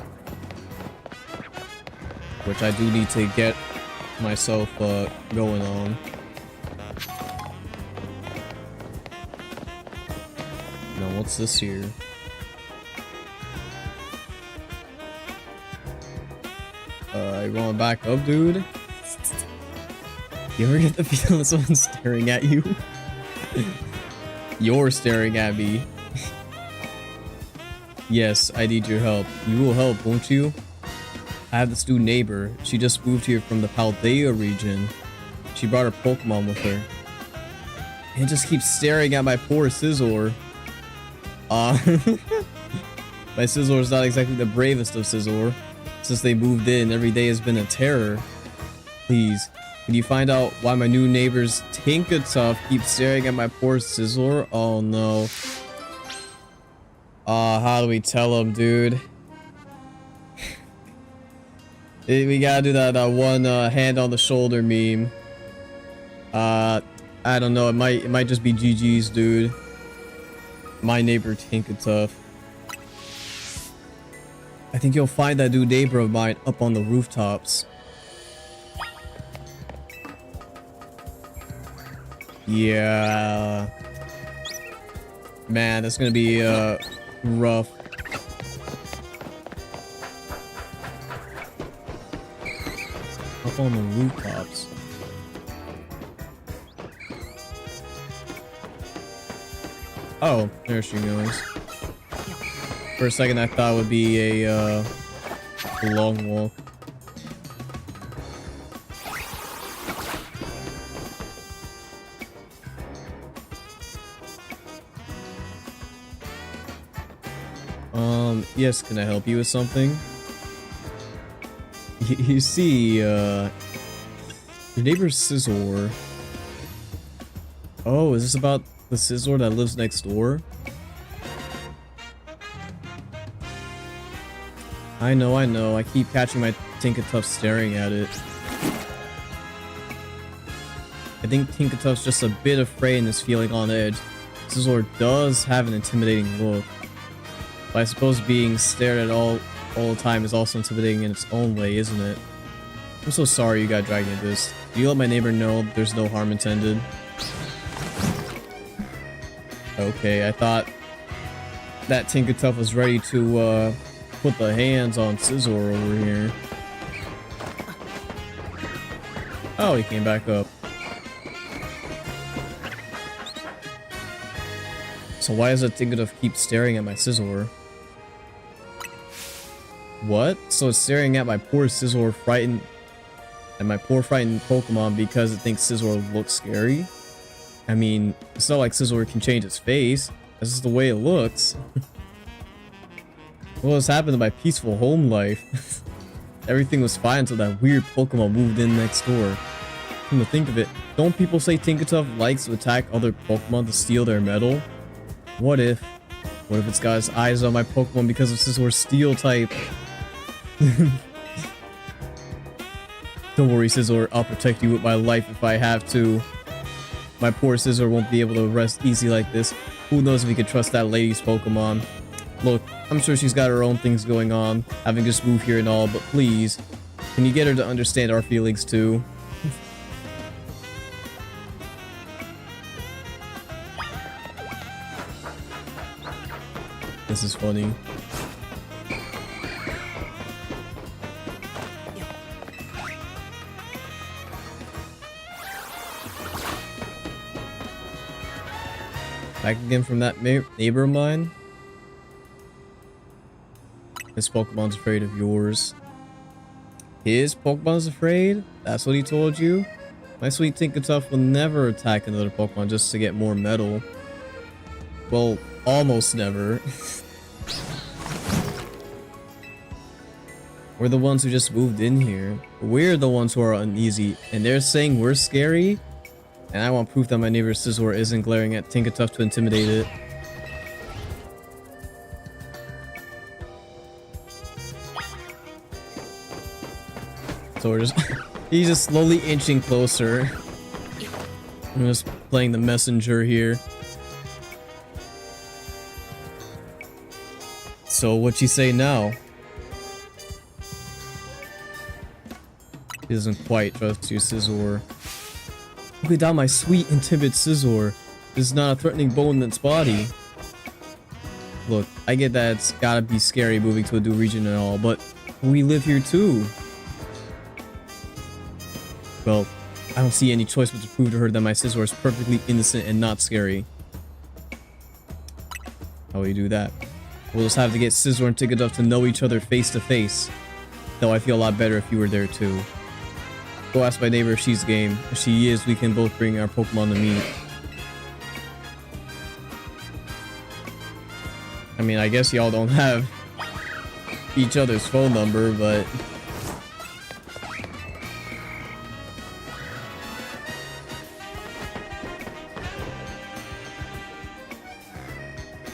which I do need to get myself going on. Now, what's this here? You wanna back up, dude? You ever get the feeling someone's staring at you? You're staring at me. Yes, I need your help. You will help, won't you? I have this new neighbor. She just moved here from the Paldea region. She brought her Pokemon with her. And it just keeps staring at my poor Scizor. My Scizor is not exactly the bravest of Scizor. Since they moved in, every day has been a terror. Please, can you find out why my new neighbor's Tinkatuff keeps staring at my poor Scizor? Oh no. How do we tell him, dude? We gotta do that one hand on the shoulder meme. I don't know, it might just be GG's, dude. My neighbor Tinkatuff. I think you'll find that new neighbor of mine up on the rooftops. Yeah. Man, that's gonna be rough. Up on the rooftops. Oh, there she goes. For a second I thought it would be a long walk. Yes, can I help you with something? You see, your neighbor Scizor, Oh, is this about the Scizor that lives next door? I know, I know. I keep catching my Tinkatuff staring at it. I think Tinkatuff's just a bit afraid and is feeling on edge. Scizor does have an intimidating look. But I suppose being stared at all the time is also intimidating in its own way, isn't it? I'm so sorry you got dragged into this. Do you let my neighbor know there's no harm intended? Okay, I thought that Tinkatuff was ready to put the hands on Scizor over here. Oh, he came back up. So why does that Tinkatuff keep staring at my Scizor? What? So it's staring at my poor Scizor frightened... and my poor frightened Pokemon because it thinks Scizor looks scary? I mean, it's not like Scizor can change its face. That's just the way it looks. What has happened to my peaceful home life? Everything was fine until that weird Pokemon moved in next door. Come to think of it, don't people say Tinkatuff likes to attack other Pokemon to steal their metal? What if it's got its eyes on my Pokemon because of Scizor's steel type? Don't worry, Scizor, I'll protect you with my life if I have to. My poor Scizor won't be able to rest easy like this. Who knows if we can trust that lady's Pokemon. Look, I'm sure she's got her own things going on, having just moved here and all, but please, can you get her to understand our feelings too? This is funny. Back again from that neighbor of mine. His Pokemon's afraid of yours. His Pokemon's afraid? That's what he told you? My sweet Tinkatuff will never attack another Pokemon just to get more metal. Well, almost never. We're the ones who just moved in here. We're the ones who are uneasy, and they're saying we're scary? And I want proof that my neighbor Scizor isn't glaring at Tinkatuff to intimidate it. So we're just... he's just slowly inching closer. I'm just playing the messenger here. So what'd she say now? He doesn't quite trust you, Scizor. Look at that, my sweet and timid Scizor. This is not a threatening bone in its body. Look, I get that it's gotta be scary moving to a new region and all, but we live here too. Well, I don't see any choice but to prove to her that my Scizor is perfectly innocent and not scary. How will you do that? We'll just have to get Scizor and Tinkatuff to know each other face to face. Though I feel a lot better if you were there too. Go ask my neighbor if she's game. If she is, we can both bring our Pokemon to meet. I mean, I guess y'all don't have each other's phone number, but...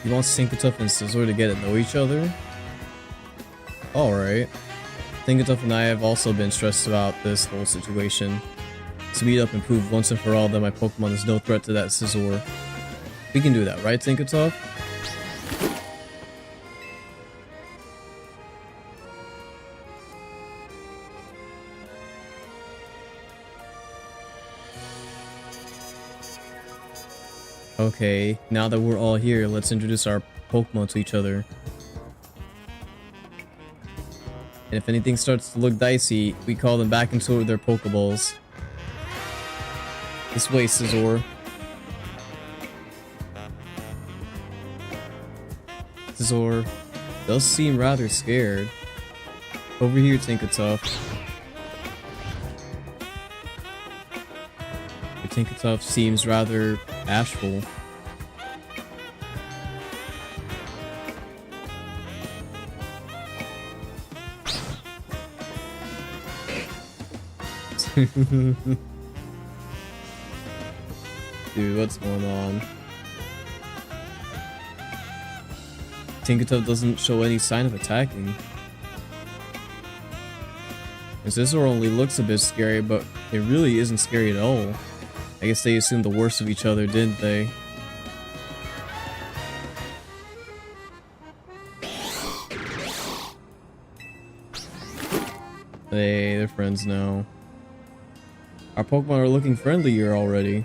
You want Tinkatuff and Scizor to get to know each other? Alright. Tinkatuff and I have also been stressed about this whole situation. To meet up and prove once and for all that my Pokemon is no threat to that Scizor. We can do that, right, Tinkatuff? Okay, now that we're all here, let's introduce our Pokemon to each other. And if anything starts to look dicey, we call them back into their Pokeballs. This way, Scizor. Scizor does seem rather scared. Over here, Tinkatuff. Tinkatuff seems rather bashful. Dude, what's going on? Tinkertuff doesn't show any sign of attacking. And Scizor only looks a bit scary, but it really isn't scary at all. I guess they assumed the worst of each other, didn't they? Hey, they're friends now. Our Pokemon are looking friendlier already.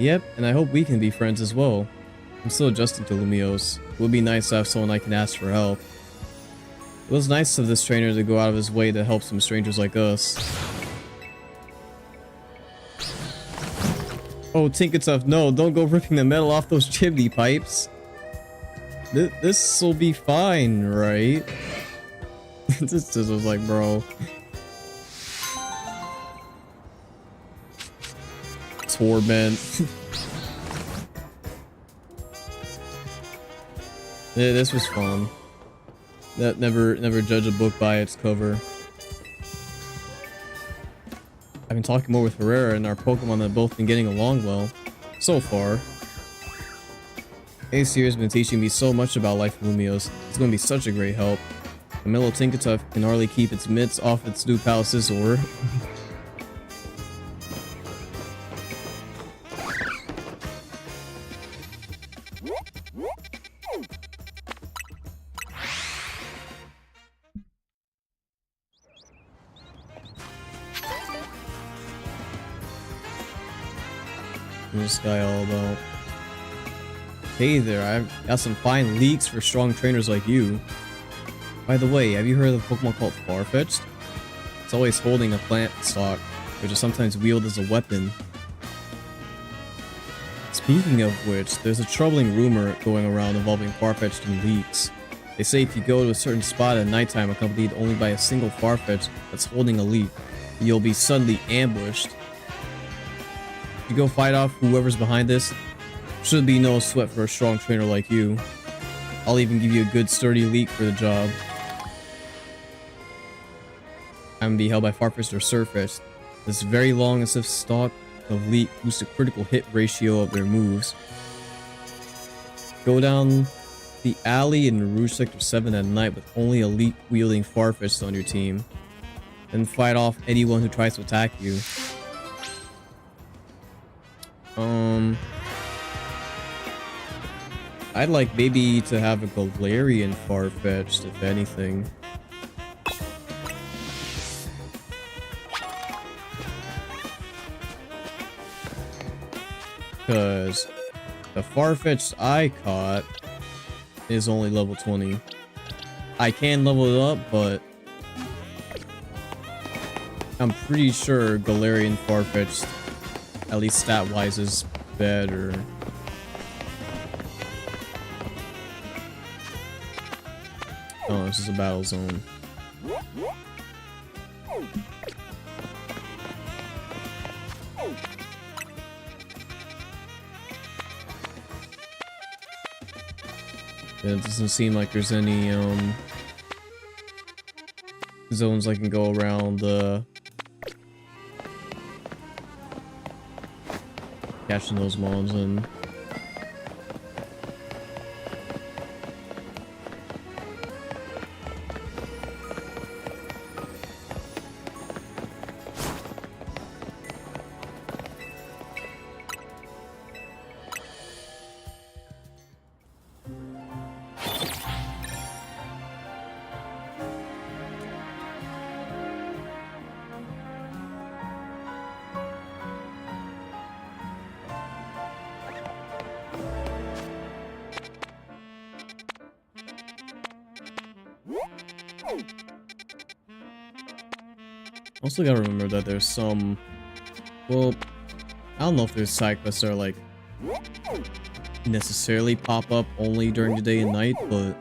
Yep, and I hope we can be friends as well. I'm still adjusting to Lumiose. It would be nice to have someone I can ask for help. It was nice of this trainer to go out of his way to help some strangers like us. Oh, Tinkertuff, no, don't go ripping the metal off those chimney pipes. This'll be fine, right? This just was like, bro. Torment. Yeah, this was fun. That never judge a book by its cover. I've been talking more with Herrera and our Pokemon have both been getting along well. So far. Ace here has been teaching me so much about life in Lumiose. It's going to be such a great help. The mellow Tinkertuff can hardly keep its mitts off its new pal Scizor. What's this guy all about? Hey there, I've got some fine leaks for strong trainers like you. By the way, have you heard of a Pokemon called Farfetch'd? It's always holding a plant stalk, which is sometimes wielded as a weapon. Speaking of which, there's a troubling rumor going around involving Farfetch'd and leaks. They say if you go to a certain spot at nighttime accompanied only by a single Farfetch'd that's holding a leak, you'll be suddenly ambushed. If you go fight off whoever's behind this, should be no sweat for a strong trainer like you. I'll even give you a good sturdy leak for the job. I'm gonna be held by Farfetch'd or Surfetch'd. This very long and stiff stalk of leak boosts the critical hit ratio of their moves. Go down the alley in Rouge Sector 7 at night with only a leak wielding Farfetch'd on your team. Then fight off anyone who tries to attack you. I'd like maybe to have a Galarian Farfetch'd, if anything. Because the Farfetch'd I caught is only level 20. I can level it up, but I'm pretty sure Galarian Farfetch'd, at least stat-wise, is better. Oh, this is a battle zone. Yeah, it doesn't seem like there's any zones I can go around catching those mons in. Also gotta remember that there's some, well, I don't know if there's side quests that are like necessarily pop up only during the day and night, but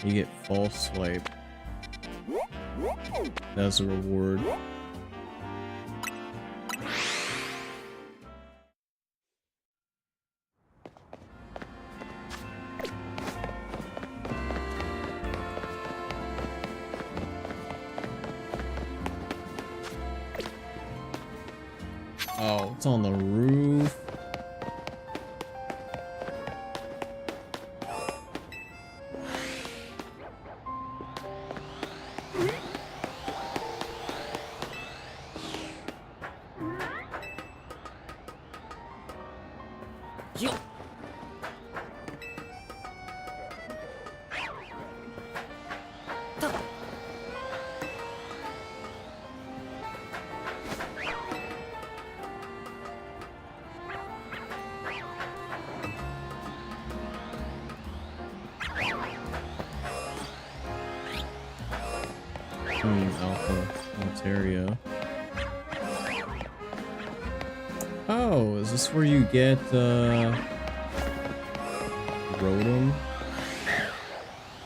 you get false swipe as a reward. Oh, it's on the roof. Alpha Ontario. Oh, is this where you get Rotom?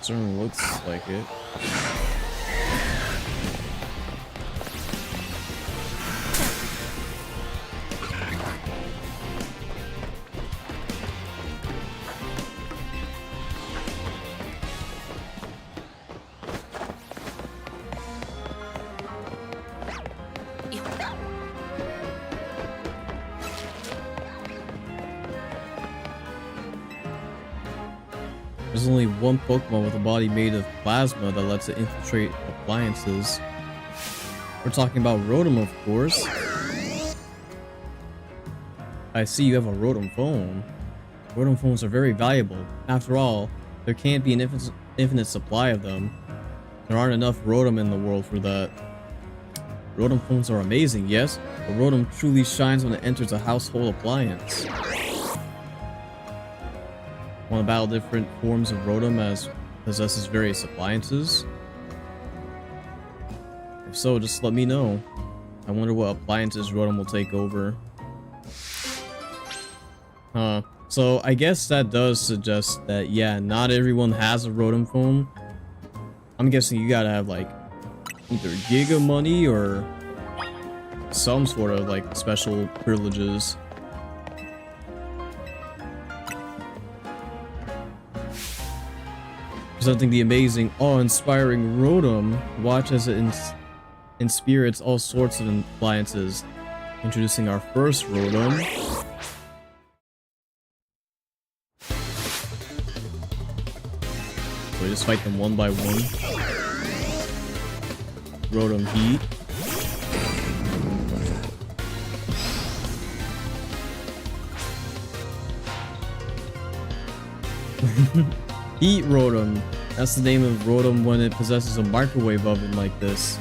Certainly looks like it. There's only one Pokemon with a body made of plasma that lets it infiltrate appliances. We're talking about Rotom, of course. I see you have a Rotom phone. Rotom phones are very valuable. After all, there can't be an infinite supply of them. There aren't enough Rotom in the world for that. Rotom phones are amazing, yes, but Rotom truly shines when it enters a household appliance. Want to battle different forms of Rotom as possesses various appliances? If so, just let me know. I wonder what appliances Rotom will take over. So I guess that does suggest that, yeah, not everyone has a Rotom phone. I'm guessing you gotta have like either Giga money or some sort of like special privileges. Presenting the amazing, awe-inspiring Rotom, watch as it inspirits all sorts of appliances. Introducing our first Rotom. So we just fight them one by one. Rotom Heat. Heat Rotom. That's the name of Rotom when it possesses a microwave oven like this.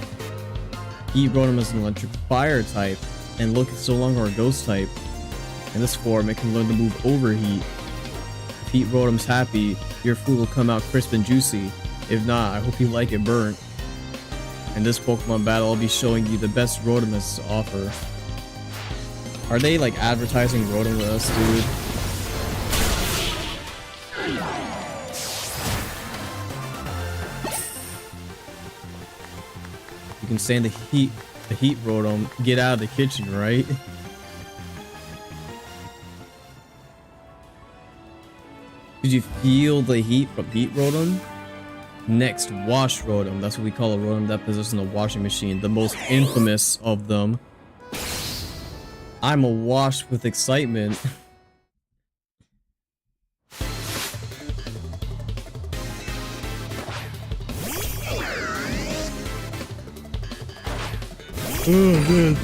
Heat Rotom is an electric fire type, and look, it's no longer a ghost type. In this form, it can learn to move overheat. If Heat Rotom's happy, your food will come out crisp and juicy. If not, I hope you like it burnt. In this Pokemon battle, I'll be showing you the best Rotom has to offer. Are they like advertising Rotom with us, dude? You can stand the heat Rotom, get out of the kitchen, right? Did you feel the heat from Heat Rotom? Next, Wash Rotom. That's what we call a Rotom that possesses a washing machine, the most infamous of them. I'm awash with excitement. Oh man.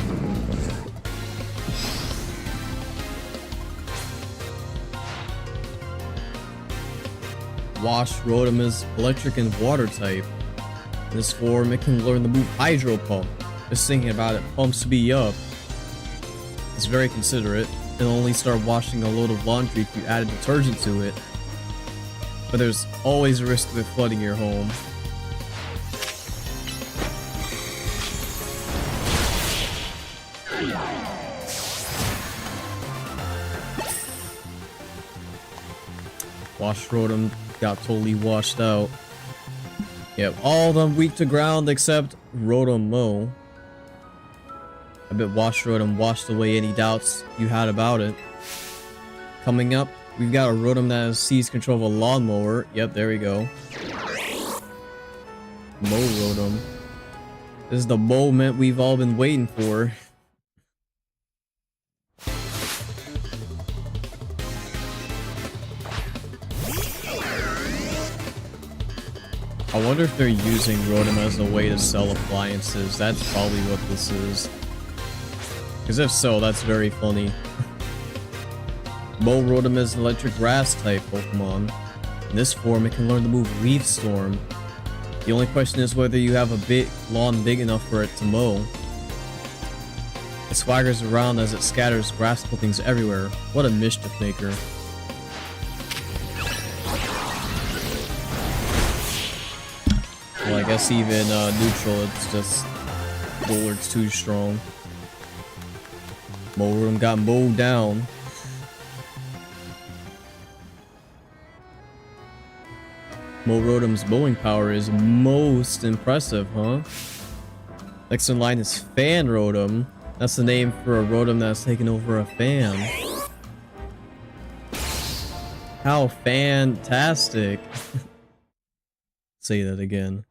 Wash Rotom is electric and water type. In this form, it can learn the move Hydro Pump. Just thinking about it pumps me up. It's very considerate. It'll only start washing a load of laundry if you add detergent to it. But there's always a risk of it flooding your home. Wash Rotom got totally washed out. Yep, all of them weak to ground except Rotom Mo. I bet Wash Rotom washed away any doubts you had about it. Coming up, we've got a Rotom that has seized control of a lawnmower. Yep, there we go. Mo Rotom. This is the moment we've all been waiting for. I wonder if they're using Rotom as a way to sell appliances. That's probably what this is. Because if so, that's very funny. Mo Rotom is an electric grass type Pokemon. In this form, it can learn the move Leaf Storm. The only question is whether you have a lawn big enough for it to mow. It swaggers around as it scatters grass clippings everywhere. What a mischief maker. Well, I guess even neutral, it's just Bulwark's too strong. Rotom got mowed down. Rotom's mowing power is most impressive, huh? Next in line is Fan Rotom. That's the name for a Rotom that's taken over a fan. How fantastic. Say that again.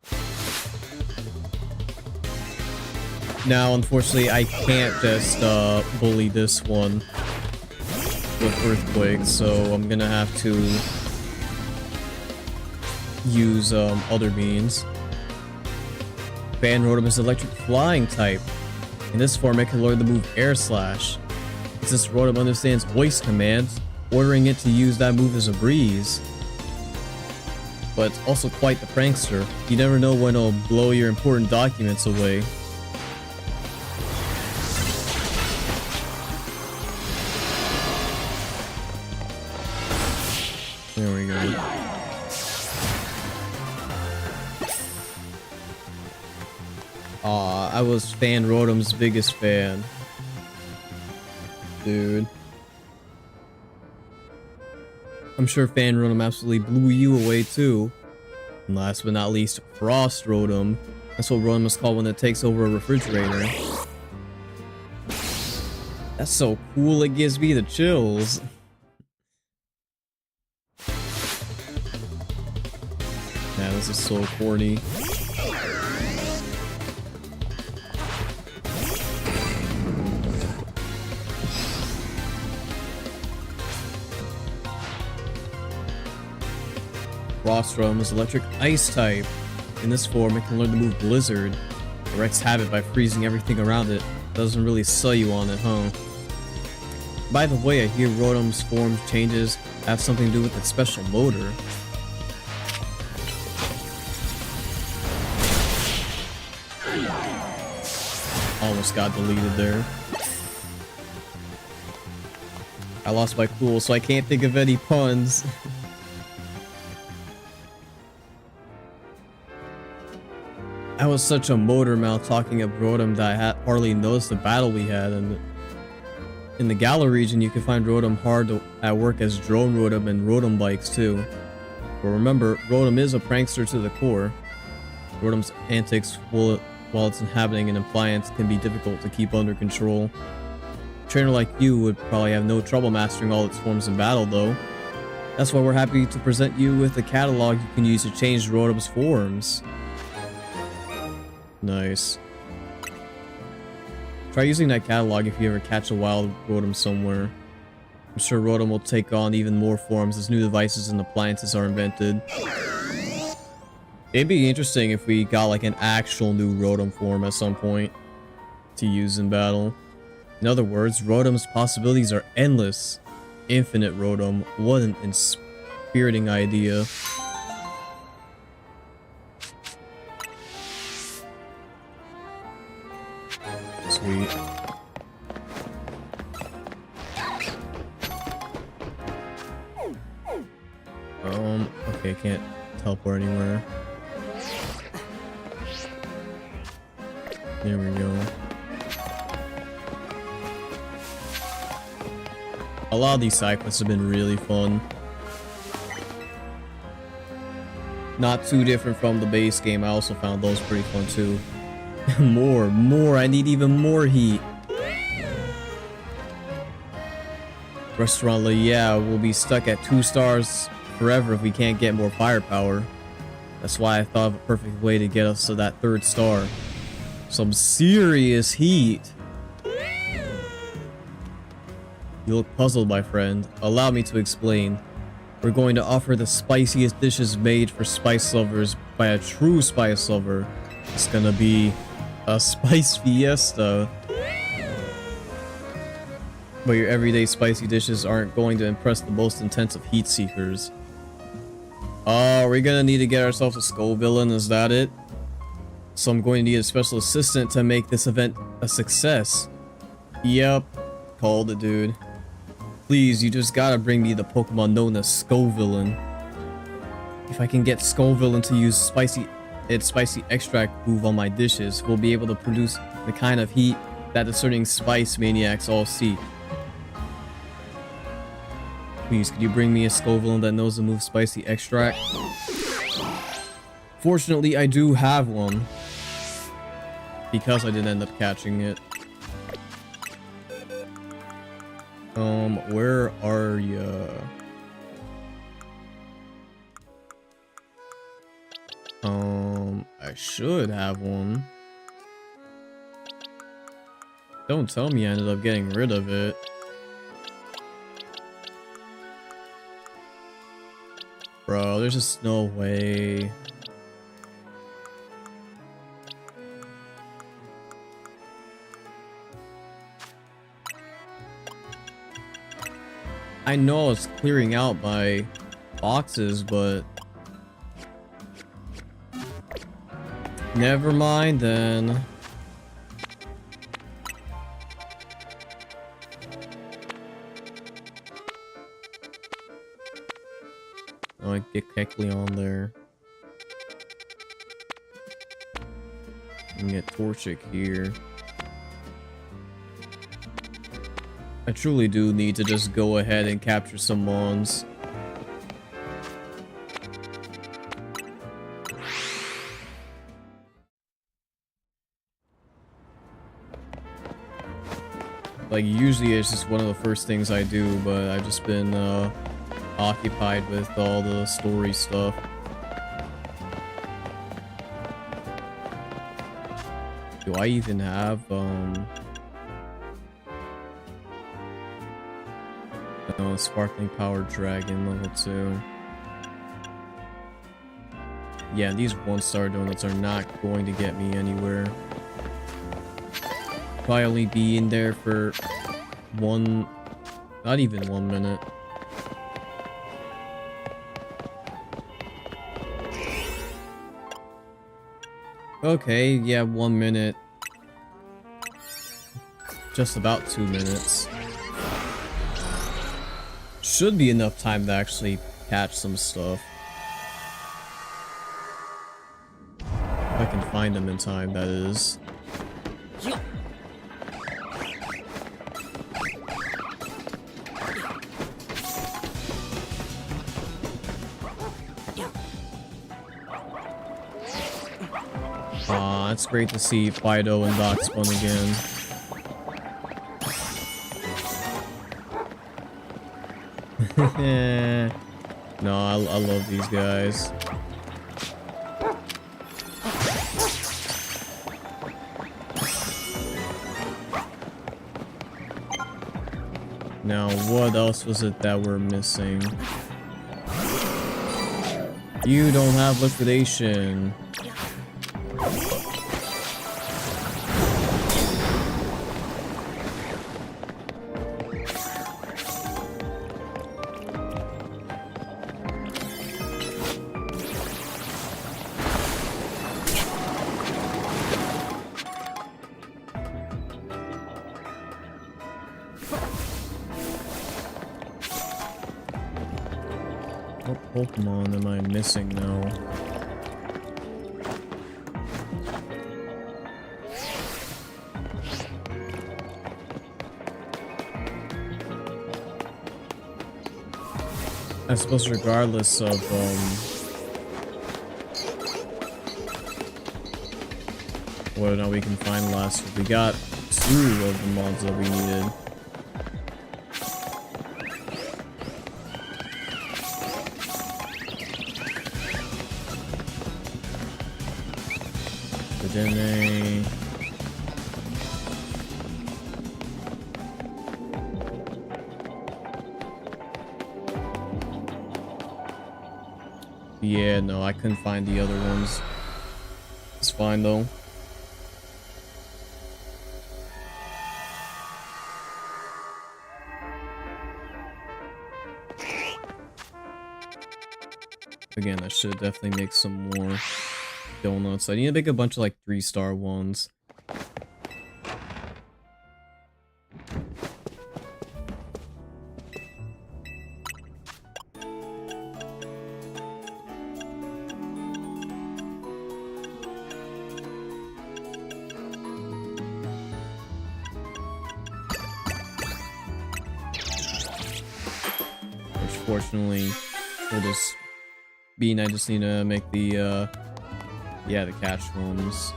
Now, unfortunately, I can't just bully this one with Earthquake, so I'm gonna have to use other means. Fan Rotom is electric flying type. In this form, it can learn the move Air Slash. Since this Rotom understands voice commands, ordering it to use that move is a breeze. But it's also quite the prankster. You never know when it'll blow your important documents away. There we go. Aw, I was Fan Rotom's biggest fan. Dude. I'm sure Fan Rotom absolutely blew you away too. And last but not least, Frost Rotom. That's what Rotom is called when it takes over a refrigerator. That's so cool, it gives me the chills. Man, this is so corny. Frost Rotom is electric ice type. In this form, it can learn the move Blizzard. It wreaks havoc by freezing everything around it. Doesn't really sell you on it, huh? By the way, I hear Rotom's form changes have something to do with its special motor. Almost got deleted there. I lost my cool, so I can't think of any puns. I was such a motor mouth talking of Rotom that I hardly noticed the battle we had, and in the GALORE region you can find Rotom hard at work as Drone Rotom and Rotom Bikes too. But remember, Rotom is a prankster to the core. Rotom's antics while it's inhabiting an appliance can be difficult to keep under control. A trainer like you would probably have no trouble mastering all its forms in battle though. That's why we're happy to present you with a catalog you can use to change Rotom's forms. Nice. Try using that catalog if you ever catch a wild Rotom somewhere. I'm sure Rotom will take on even more forms as new devices and appliances are invented. It'd be interesting if we got like an actual new Rotom form at some point to use in battle. In other words, Rotom's possibilities are endless. Infinite Rotom. What an inspiriting idea. Sweet. Okay, can't teleport anywhere. There we go. A lot of these side quests have been really fun. Not too different from the base game. I also found those pretty fun too. more. I need even more heat. Restaurant, yeah, we'll be stuck at 2 stars forever if we can't get more firepower. That's why I thought of a perfect way to get us to that 3rd star. Some serious heat. You look puzzled, my friend. Allow me to explain. We're going to offer the spiciest dishes made for spice lovers by a true spice lover. It's gonna be a spice fiesta. But your everyday spicy dishes aren't going to impress the most intensive heat seekers. Oh, we're gonna need to get ourselves a skull villain, is that it? So I'm going to need a special assistant to make this event a success. Yep, called it, dude. Please, you just gotta bring me the Pokemon known as Skull Villain. If I can get Skull Villain to use spicy extract move on my dishes, we'll be able to produce the kind of heat that discerning spice maniacs all seek. Please, could you bring me a Skull Villain that knows the move spicy extract? Fortunately, I do have one. Because I didn't end up catching it. Where are ya? I should have one. Don't tell me I ended up getting rid of it. Bro, there's just no way. I know it's clearing out my boxes, but never mind then. Oh, I get Kecleon on there. And get Torchic here. I truly do need to just go ahead and capture some mons. Like, usually it's just one of the first things I do, but I've just been occupied with all the story stuff. Do I even have Sparkling Power Dragon level 2. Yeah, these 1-star donuts are not going to get me anywhere. Probably only be in there for not even 1 minute. Okay, yeah, 1 minute. Just about 2 minutes. Should be enough time to actually catch some stuff. If I can find them in time, that is. It's great to see Fido and Doc spawn again. No, I love these guys. Now, what else was it that we're missing? You don't have liquidation. What Pokemon am I missing now? I suppose regardless of whether or not we can find last, we got 2 of the mods that we needed. Dene. Yeah, no, I couldn't find the other ones. It's fine though. Again, I should definitely make some more donuts. I need to make a bunch of like 3-star ones. Which fortunately will just mean I just need to make the yeah, the catch ones.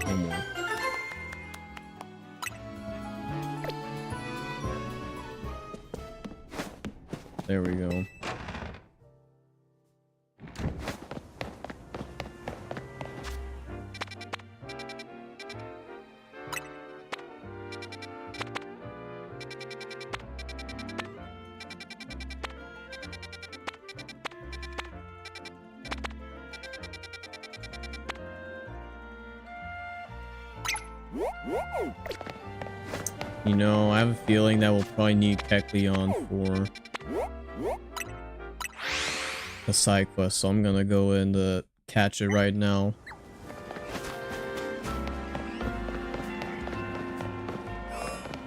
One more. There we go. You know, I have a feeling that we'll probably need Kecleon for a side quest, so I'm gonna go and catch it right now.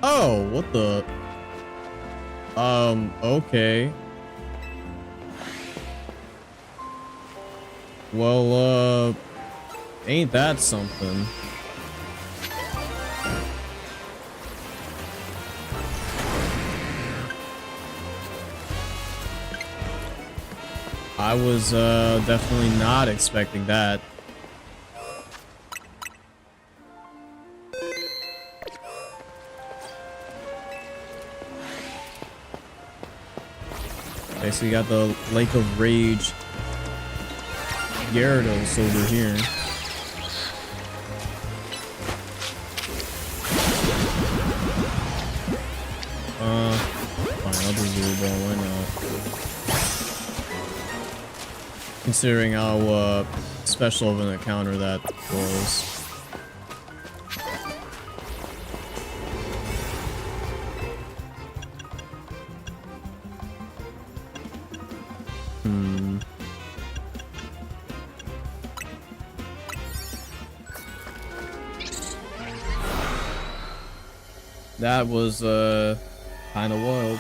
Oh, what the? Okay. Well, ain't that something? I was definitely not expecting that. Okay, so you got the Lake of Rage Gyarados over here. Fine, I'll do Zero Ball, why not? Considering how special of an encounter that was. That was kind of wild.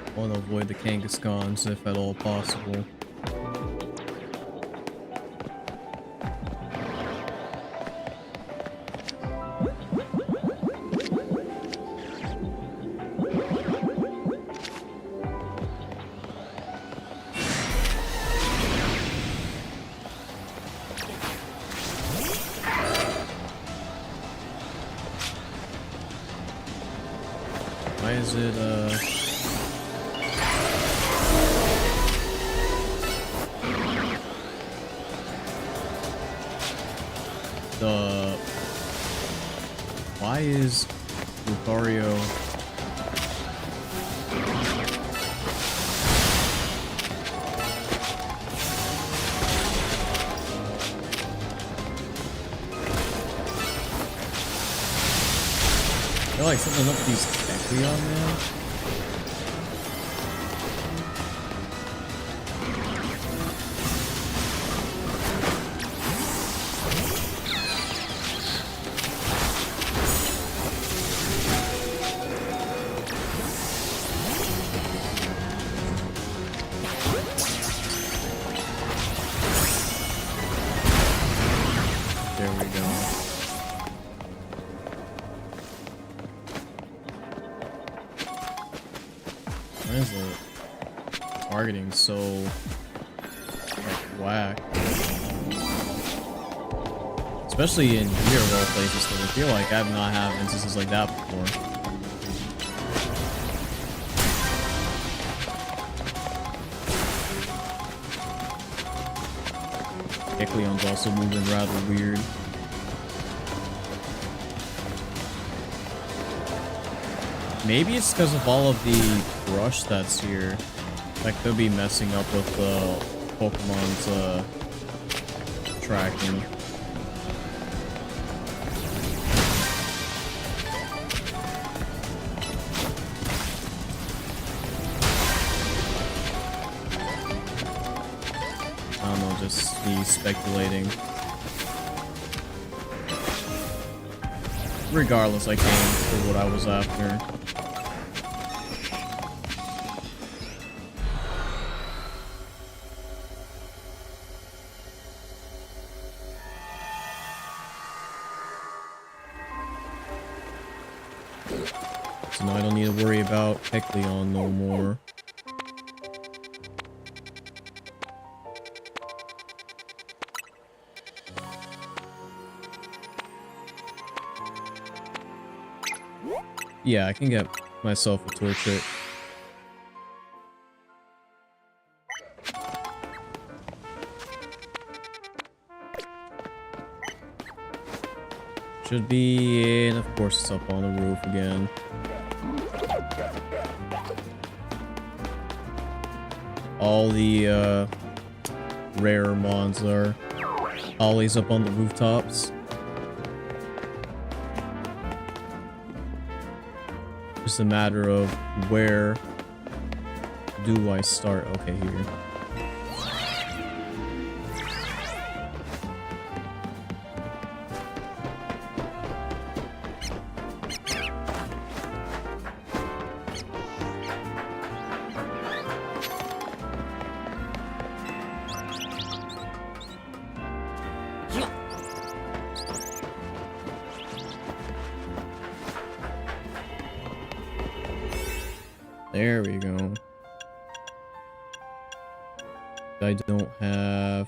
I want to avoid the Kangaskhan's if at all possible. Why is it, why is Lucario... I feel like something up with these Kecleon, man. There we go. Why is the targeting so like whack? It's Especially in here of all places, because I feel like I have not had instances like that before. Kecleon's also moving rather weird. Maybe it's because of all of the brush that's here. That could be messing up with Pokemon's tracking. I don't know, just me speculating. Regardless, I came for what I was after. So now I don't need to worry about Kecleon no more. Yeah, I can get myself a Torchic. Should be in, of course it's up on the roof again. All the rare mons are always up on the rooftops. Just a matter of where do I start? Okay, here. There we go. I don't have...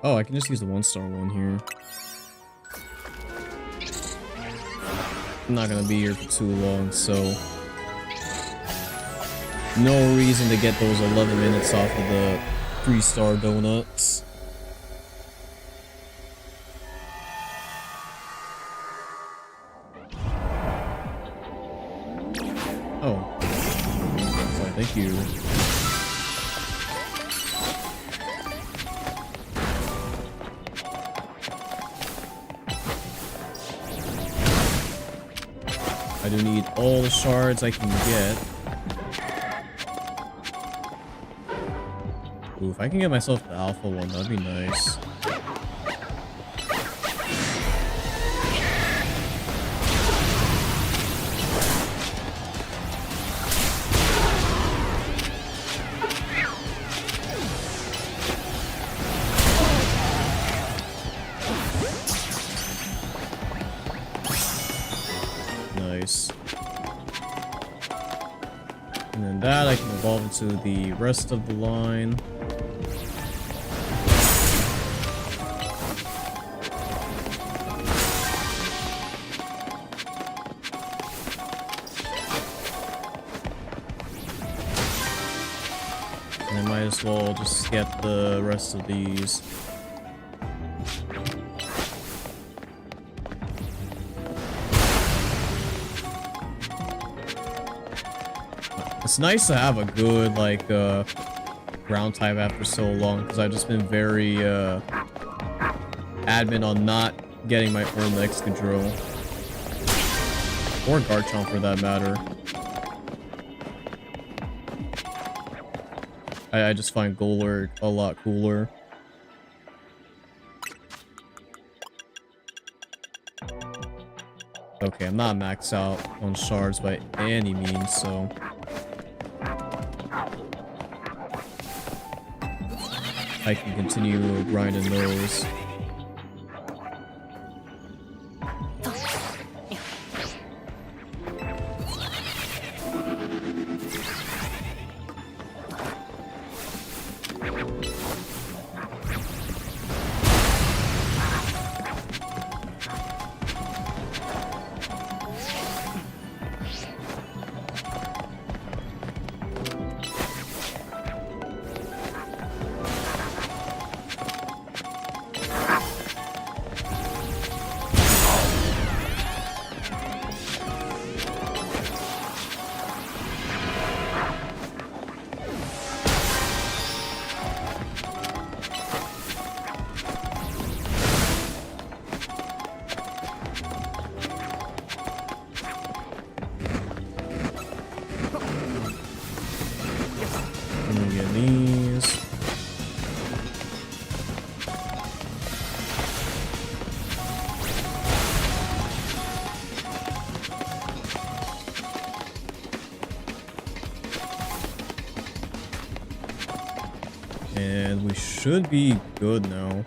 Oh, I can just use the 1-star one here. I'm not gonna be here for too long, so... no reason to get those 11 minutes off of the 3-star donuts. Oh. Sorry, thank you. I do need all the shards I can get. Ooh, if I can get myself the alpha one, that'd be nice. Nice. And then that I can evolve into the rest of the line. And I might as well just get the rest of these. It's nice to have a good, like, ground type after so long, because I've just been very, adamant on not getting my own Excadrill. Or Garchomp, for that matter. I just find GALORE a lot cooler. Okay, I'm not maxed out on shards by any means, so... I can continue grinding those. these. And we should be good now.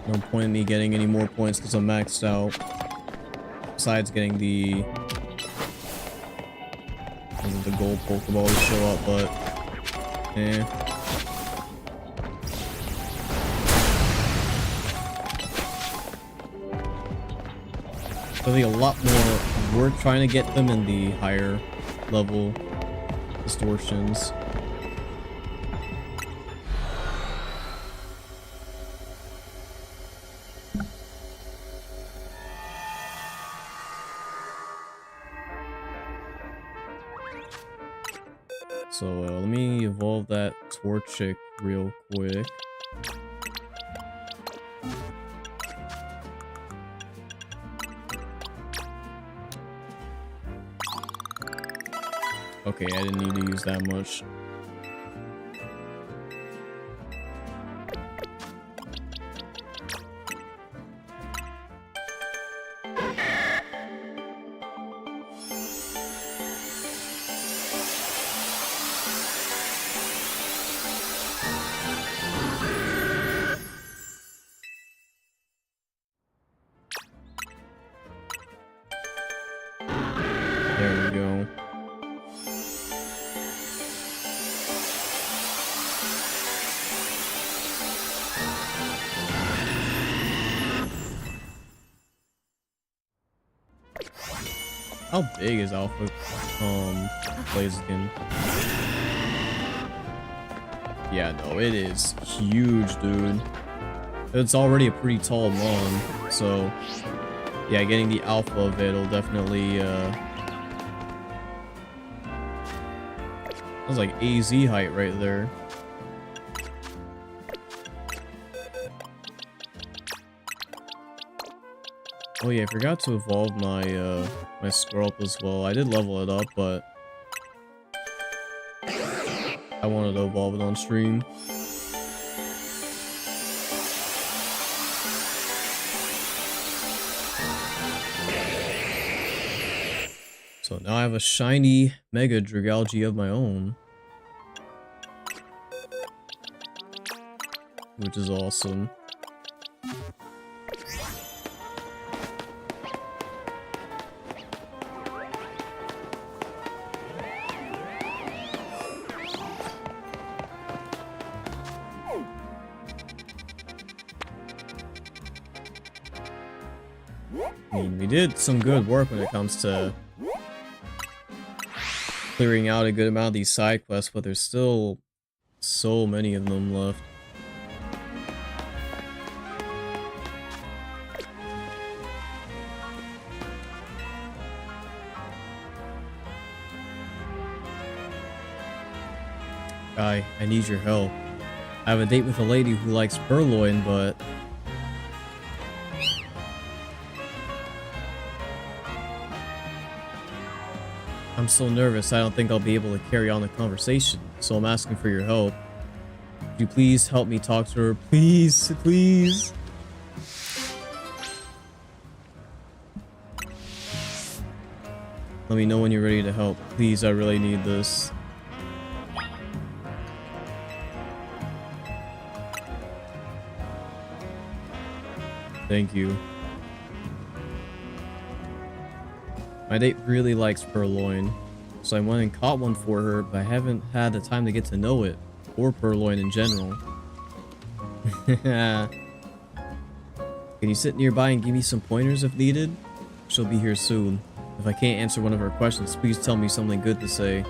No point in me getting any more points because I'm maxed out. Besides getting the gold Pokeball to show up, but eh. Probably a lot more. We're trying to get them in the higher level distortions. So let me evolve that Torchic real quick. Okay, I didn't need to use that much. There we go. How big is Alpha Blaziken? Yeah, no, it is huge, dude. It's already a pretty tall Mon, so yeah, getting the alpha of it will definitely that's like AZ height right there. Oh yeah, I forgot to evolve my my Squirtle as well. I did level it up, but I wanted to evolve it on stream. So now I have a shiny Mega Dragalge of my own, which is awesome. I mean, we did some good work when it comes to clearing out a good amount of these side quests, but there's still so many of them left. Guy, I need your help. I have a date with a lady who likes Purloin, but I'm so nervous I don't think I'll be able to carry on the conversation, so I'm asking for your help. Could you please help me talk to her? Please, please. Let me know when you're ready to help. Please, I really need this. Thank you. My date really likes Purloin, so I went and caught one for her, but I haven't had the time to get to know it, or Purloin in general. Can you sit nearby and give me some pointers if needed? She'll be here soon. If I can't answer one of her questions, please tell me something good to say.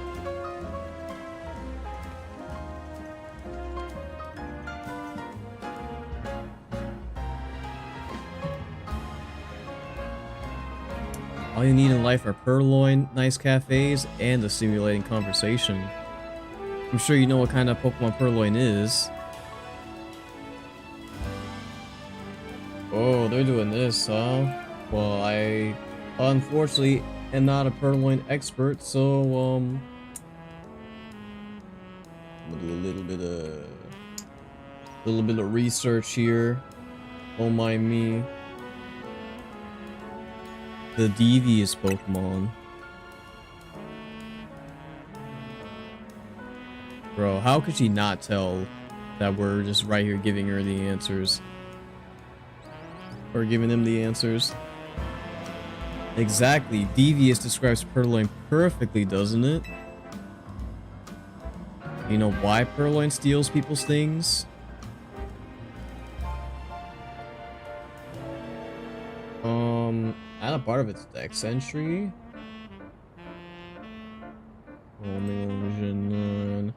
All you need in life are Purloin, nice cafes, and a stimulating conversation. I'm sure you know what kind of Pokemon Purloin is. Oh, they're doing this, huh? Well, I unfortunately am not a Purloin expert, so I'm gonna do a little bit of research here. Don't mind me. The devious Pokemon. Bro, how could she not tell that we're just right here giving her the answers? Or giving him the answers? Exactly. Devious describes Purloin perfectly, doesn't it? You know why Purloin steals people's things? Not a part of its dex entry. Version 9.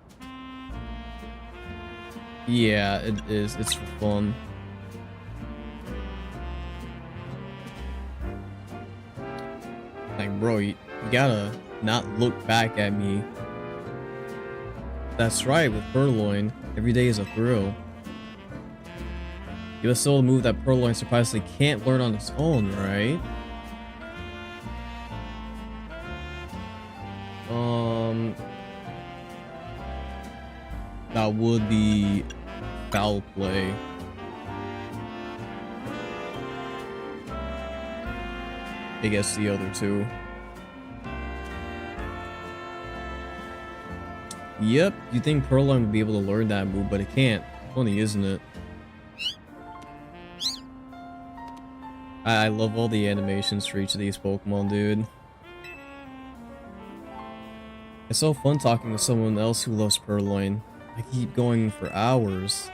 Yeah, it is. It's for fun. Like, bro, you gotta not look back at me. That's right, with Purloin, every day is a thrill. You have still a move that Purloin surprisingly can't learn on its own, right? That would be foul play. I guess the other two. Yep, you think Purloin would be able to learn that move, but it can't. Funny, isn't it? I love all the animations for each of these Pokemon, dude. It's so fun talking to someone else who loves Purloin. I keep going for hours.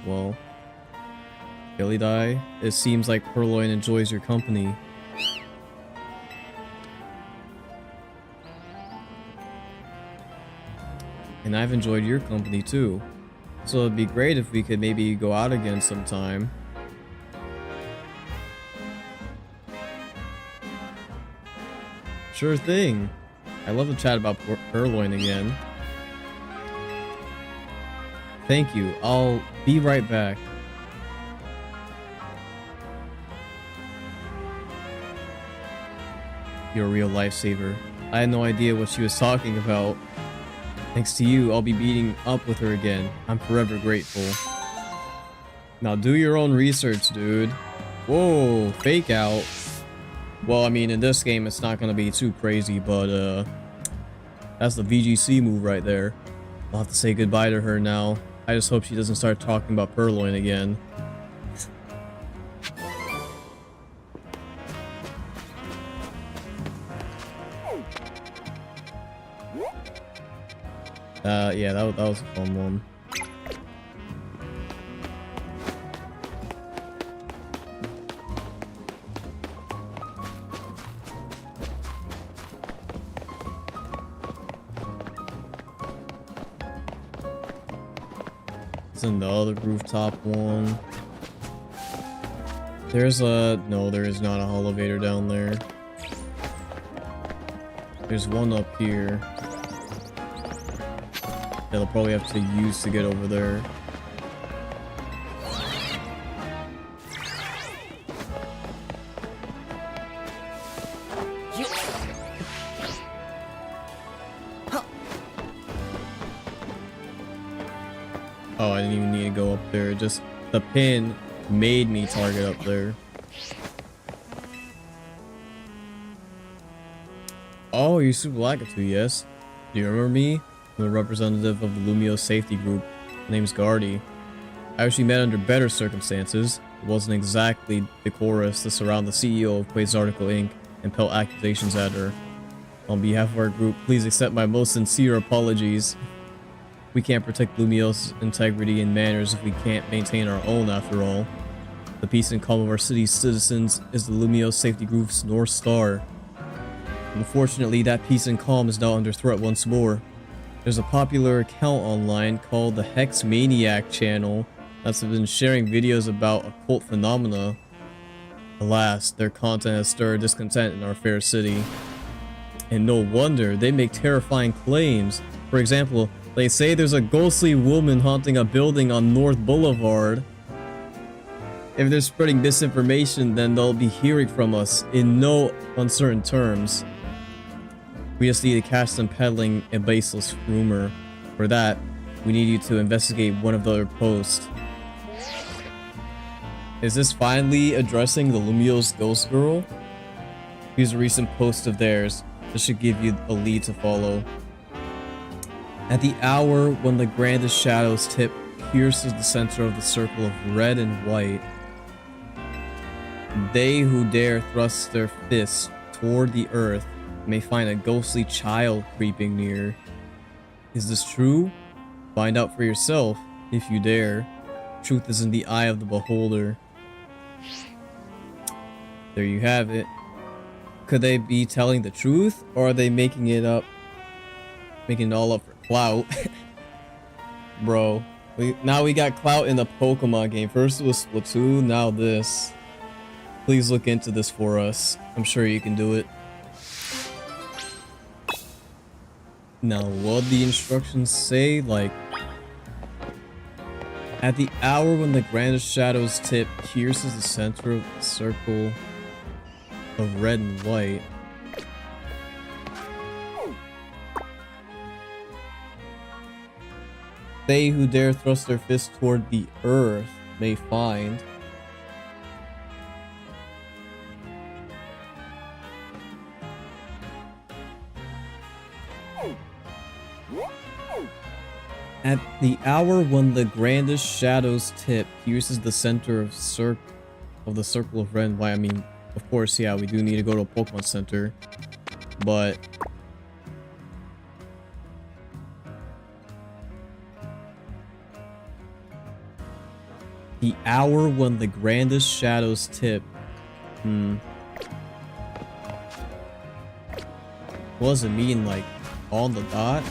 Well, Billy Die, it seems like Purloin enjoys your company. And I've enjoyed your company too. So it'd be great if we could maybe go out again sometime. Sure thing. I love to chat about Purloin again. Thank you. I'll be right back. You're a real lifesaver. I had no idea what she was talking about. Thanks to you, I'll be meeting up with her again. I'm forever grateful. Now do your own research, dude. Whoa, fake out. Well, I mean, in this game, it's not gonna be too crazy, but that's the VGC move right there. I'll have to say goodbye to her now. I just hope she doesn't start talking about Purloin again. Yeah, that was a fun one. It's another rooftop one. There's a... No, there is not a elevator down there. There's one up here. That I'll probably have to use to get over there. Oh, I didn't even need to go up there. Just the pin made me target up there. Oh, you're Super Lakitu, yes. Do you remember me? I'm the representative of the Lumio safety group. My name's Gardy. I actually met under better circumstances. It wasn't exactly decorous to surround the CEO of Quasarticle Inc. and pelt accusations at her. On behalf of our group, please accept my most sincere apologies. We can't protect Lumio's integrity and manners if we can't maintain our own, after all. The peace and calm of our city's citizens is the Lumio safety group's North Star. Unfortunately, that peace and calm is now under threat once more. There's a popular account online called the Hex Maniac channel that's been sharing videos about occult phenomena. Alas, their content has stirred discontent in our fair city. And no wonder, they make terrifying claims. For example, they say there's a ghostly woman haunting a building on North Boulevard. If they're spreading misinformation, then they'll be hearing from us in no uncertain terms. We just need to catch them peddling a baseless rumor. For that, we need you to investigate one of their posts. Is this finally addressing the Lumio's ghost girl? Here's a recent post of theirs. This should give you a lead to follow. At the hour when the grandest shadow's tip pierces the center of the circle of red and white, they who dare thrust their fists toward the earth may find a ghostly child creeping near. Is this true? Find out for yourself, if you dare. Truth is in the eye of the beholder. There you have it. Could they be telling the truth, or are they making it up? Making it all up for clout? Bro, now we got clout in the Pokemon game. First it was Splatoon, now this. Please look into this for us. I'm sure you can do it. Now, what the instructions say? Like, at the hour when the grandest shadow's tip pierces the center of the circle of red and white, they who dare thrust their fist toward the earth may find. At the hour when the grandest shadow's tip pierces the center of the circle of red and white. I mean, of course, yeah, we do need to go to a Pokemon Center, but the hour when the grandest shadow's tip. What does it mean, like, on the dot?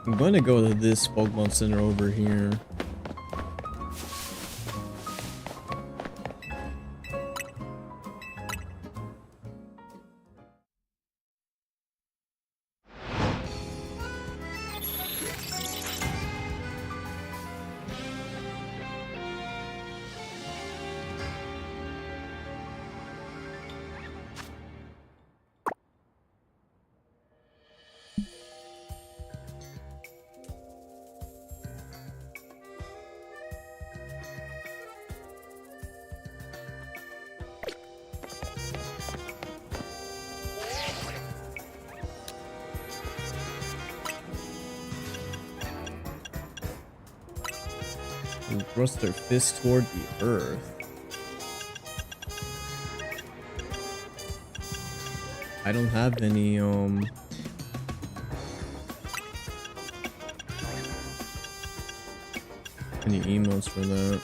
I'm going to go to this Pokemon Center over here. And thrust their fist toward the earth. I don't have any emotes for that.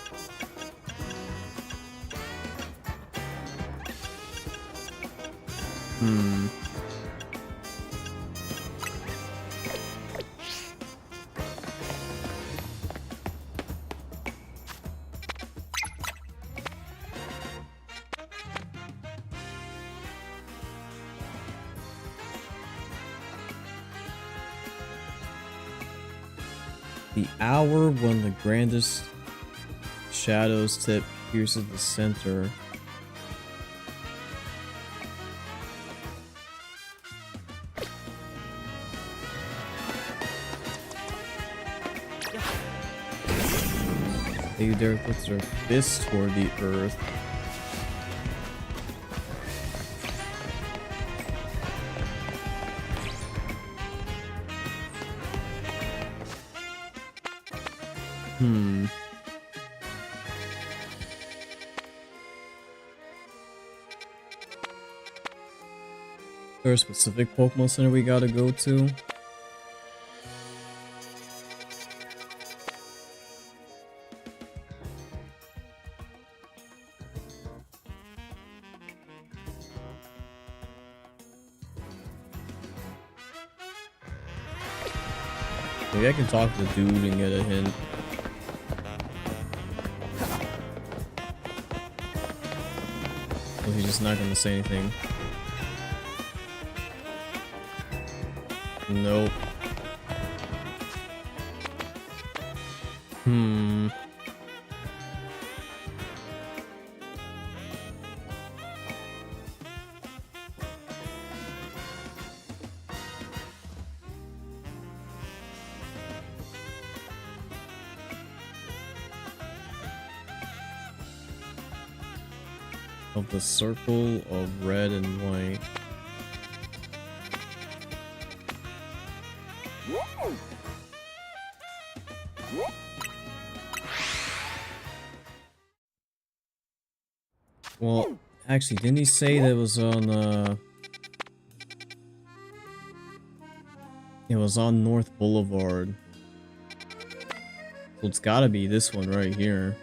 The hour when the grandest shadow's tip pierces the center. They dare put their fist toward the earth. Is there a specific Pokemon Center we gotta go to? Maybe I can talk to the dude and get a hint. Or he's just not gonna say anything. Nope. of the circle of red and white. Well, actually, didn't he say that it was on North Boulevard? So it's gotta be this one right here.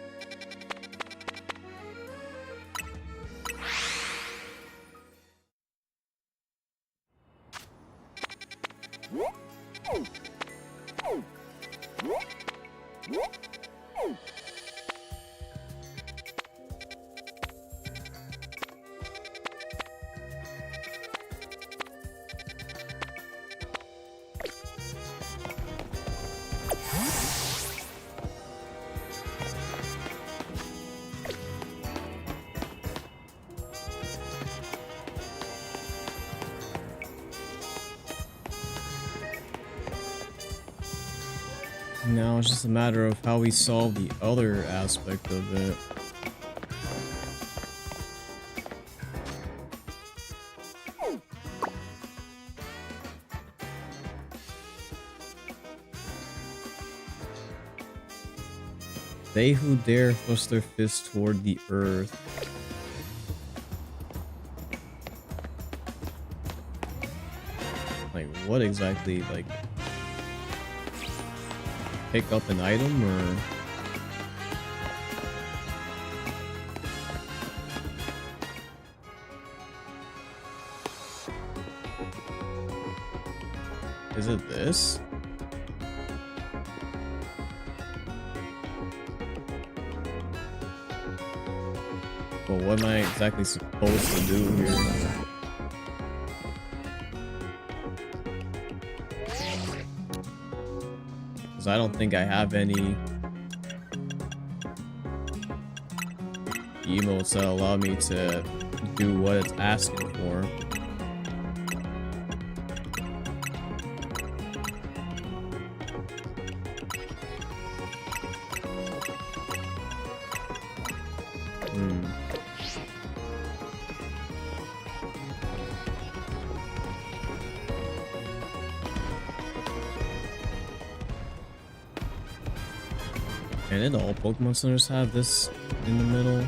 Now it's just a matter of how we solve the other aspect of it. They who dare thrust their fists toward the earth. Like, what exactly? Like, pick up an item, or is it this? Well, what am I exactly supposed to do here? Because I don't think I have any emotes that allow me to do what it's asking for. And did all Pokemon centers have this in the middle?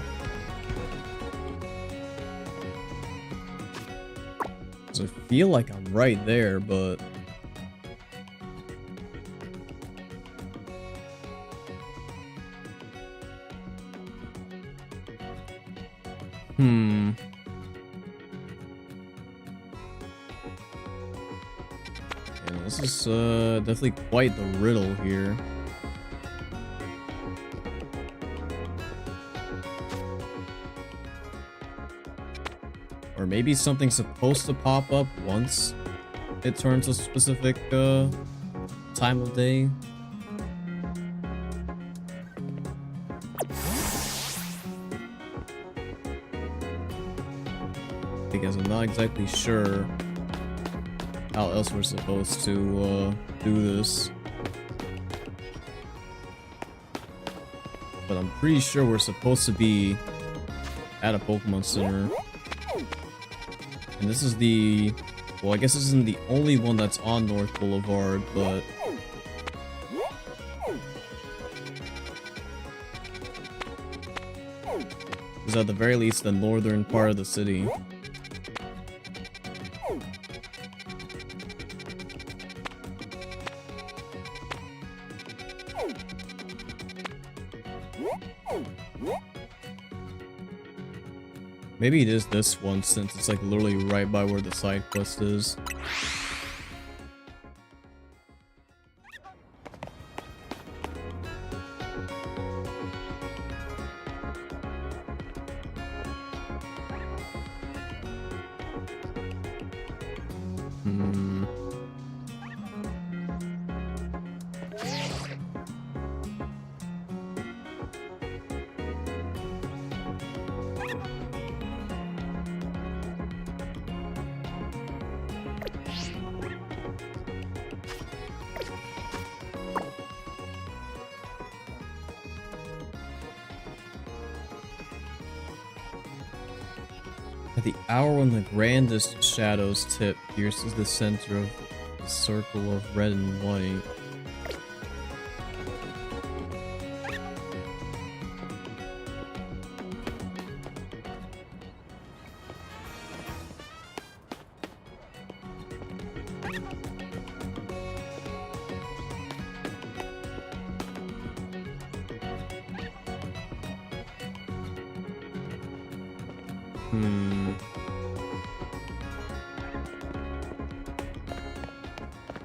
Because I feel like I'm right there, but yeah, this is definitely quite the riddle here. Or maybe something's supposed to pop up once it turns a specific time of day. Because I'm not exactly sure how else we're supposed to do this. But I'm pretty sure we're supposed to be at a Pokemon Center. And this is the... well, I guess this isn't the only one that's on North Boulevard, but... it's at the very least the northern part of the city. Maybe it is this one, since it's like literally right by where the side quest is. At the hour when the grandest shadow's tip pierces the center of the circle of red and white.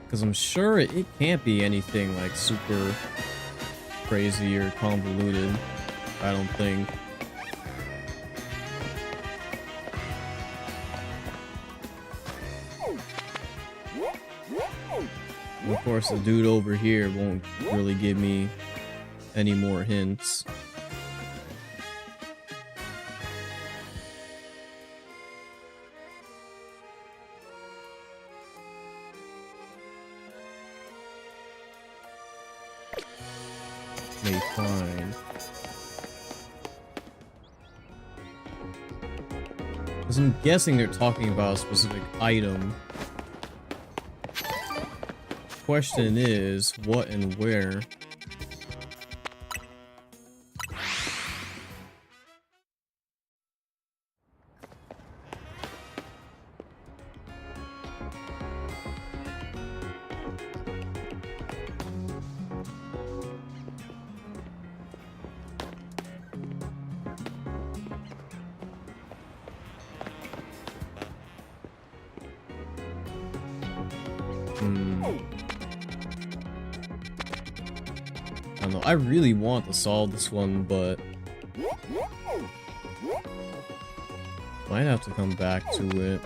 Because I'm sure it can't be anything like super crazy or convoluted. I don't think. And of course, the dude over here won't really give me any more hints. May find. Because I'm guessing they're talking about a specific item. Question is, what and where? I don't know. I really want to solve this one, but might have to come back to it.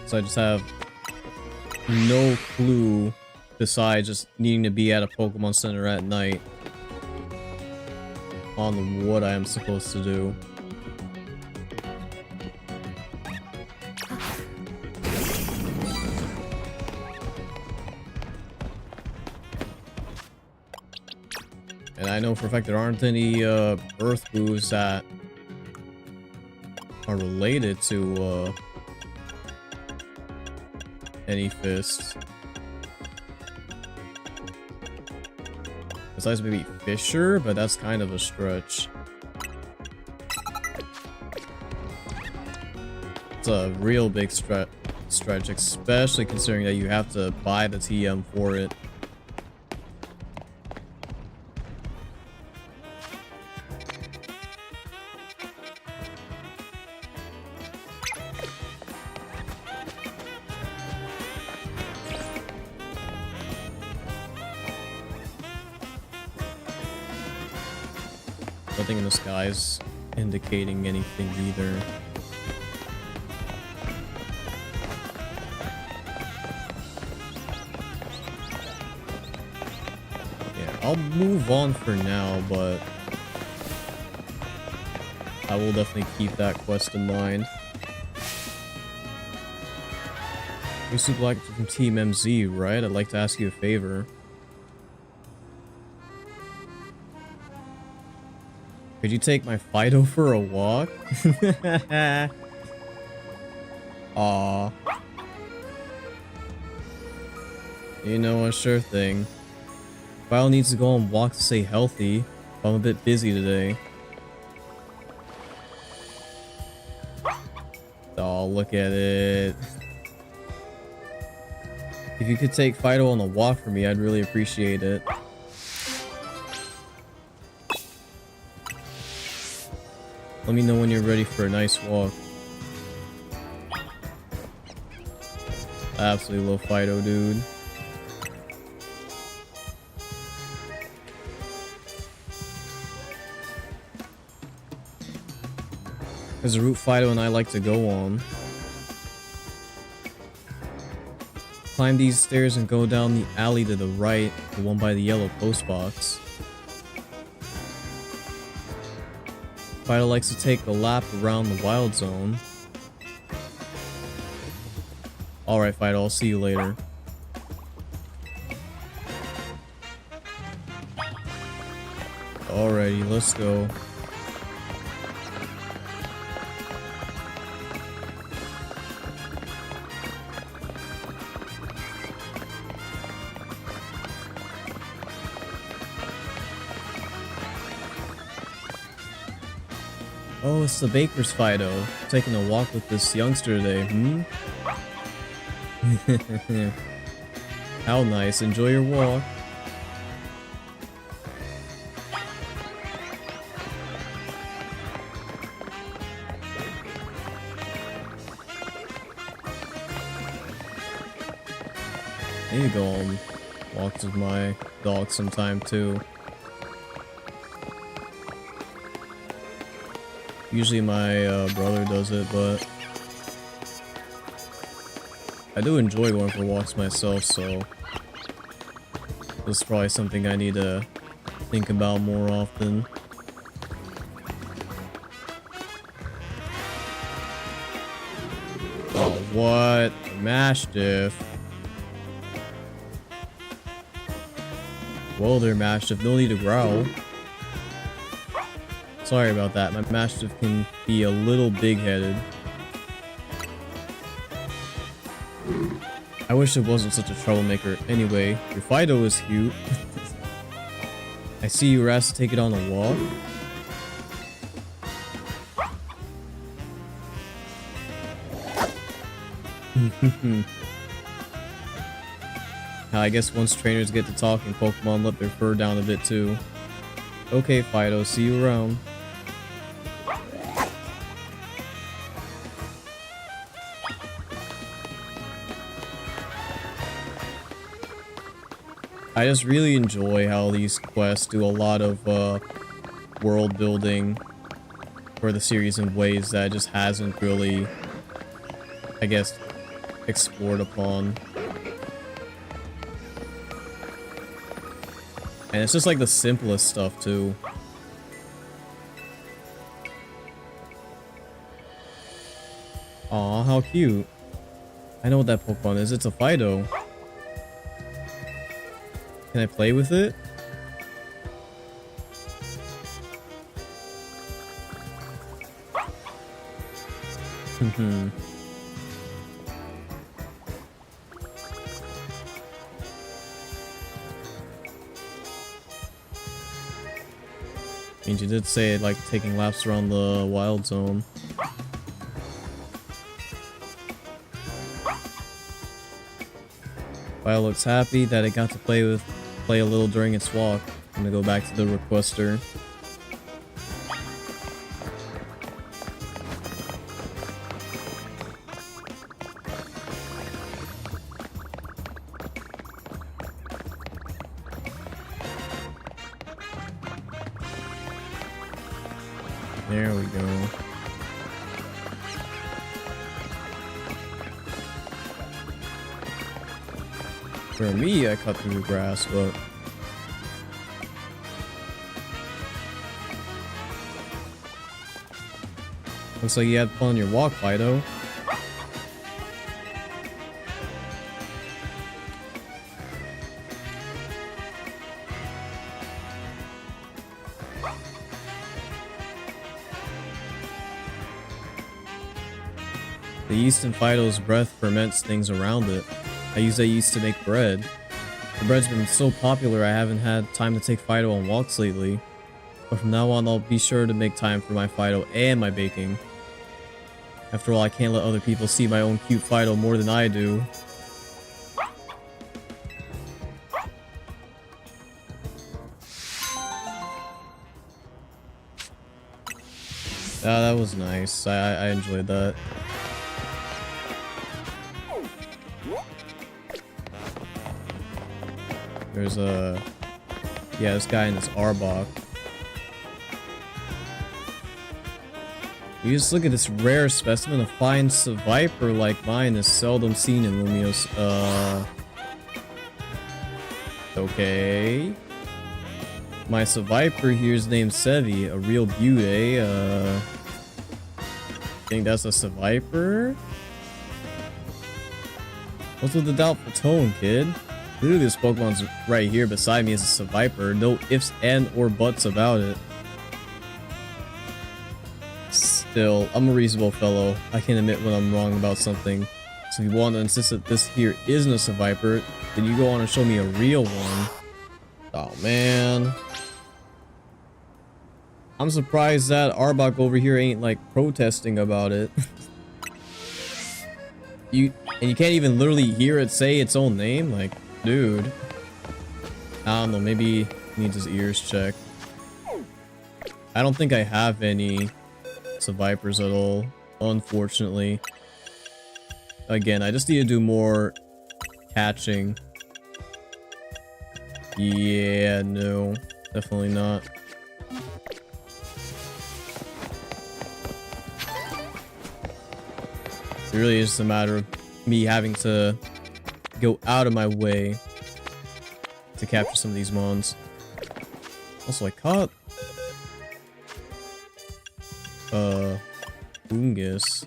So I just have no clue besides just needing to be at a Pokemon Center at night on what I am supposed to do. And I know for a fact there aren't any Earth moves that are related to any fists. Besides maybe Fisher, but that's kind of a stretch. It's a real big stretch, especially considering that you have to buy the TM for it. Nothing in the sky's indicating anything either. Yeah, I'll move on for now, but I will definitely keep that quest in mind. You're super like from Team MZ, right? I'd like to ask you a favor. Could you take my Fido for a walk? Aw. You know what, sure thing. Fido needs to go on a walk to stay healthy. I'm a bit busy today. Oh, look at it. If you could take Fido on a walk for me, I'd really appreciate it. Let me know when you're ready for a nice walk. I absolutely love Fido, dude. There's a route Fido and I like to go on. Climb these stairs and go down the alley to the right, the one by the yellow post box. Fido likes to take a lap around the wild zone. Alright, Fido, I'll see you later. Alrighty, let's go. Oh, it's the baker's Fido. Taking a walk with this youngster today, How nice. Enjoy your walk. I need to go on walks with my dog sometime too. Usually my brother does it, but I do enjoy going for walks myself, so this is probably something I need to think about more often. Oh, what? Mastiff. Well there, Mastiff, no need to growl. Sorry about that, my Mastiff can be a little big-headed. I wish it wasn't such a troublemaker. Anyway, your Fido is cute. I see you were asked to take it on a walk. I guess once trainers get to talking, Pokemon let their fur down a bit too. Okay, Fido, see you around. I just really enjoy how these quests do a lot of world building for the series in ways that it just hasn't really, I guess, explored upon. And it's just like the simplest stuff too. Aw, how cute. I know what that Pokemon is. It's a Fido. Can I play with it? I mean, you did say it like taking laps around the wild zone. Fido looks happy that it got to play a little during its walk. I'm gonna go back to the requester. There we go. For me, I cut through the grass, but looks like you had fun on your walk, Fido. The yeast in Fido's breath ferments things around it. I use that yeast to make bread. The bread's been so popular I haven't had time to take Fido on walks lately. But from now on I'll be sure to make time for my Fido and my baking. After all, I can't let other people see my own cute Fido more than I do. That was nice. I enjoyed that. There's this guy in this Arbok. You just look at this rare specimen. A fine Seviper like mine is seldom seen in Lumios. Okay. My Seviper here is named Sevi, a real beauty. Think that's a Seviper? What's with the doubtful tone, kid? Literally, this Pokemon's right here beside me is a Seviper. No ifs and or buts about it. Still, I'm a reasonable fellow. I can admit when I'm wrong about something. So if you want to insist that this here isn't a Seviper, then you go on and show me a real one. Oh, man. I'm surprised that Arbok over here ain't, like, protesting about it. You can't even literally hear it say its own name? Like, dude. I don't know, maybe he needs his ears checked. I don't think I have any Sevipers at all, unfortunately. Again, I just need to do more catching. Yeah, no, definitely not. It really is just a matter of me having to go out of my way to capture some of these mons. Also, I caught Fungus.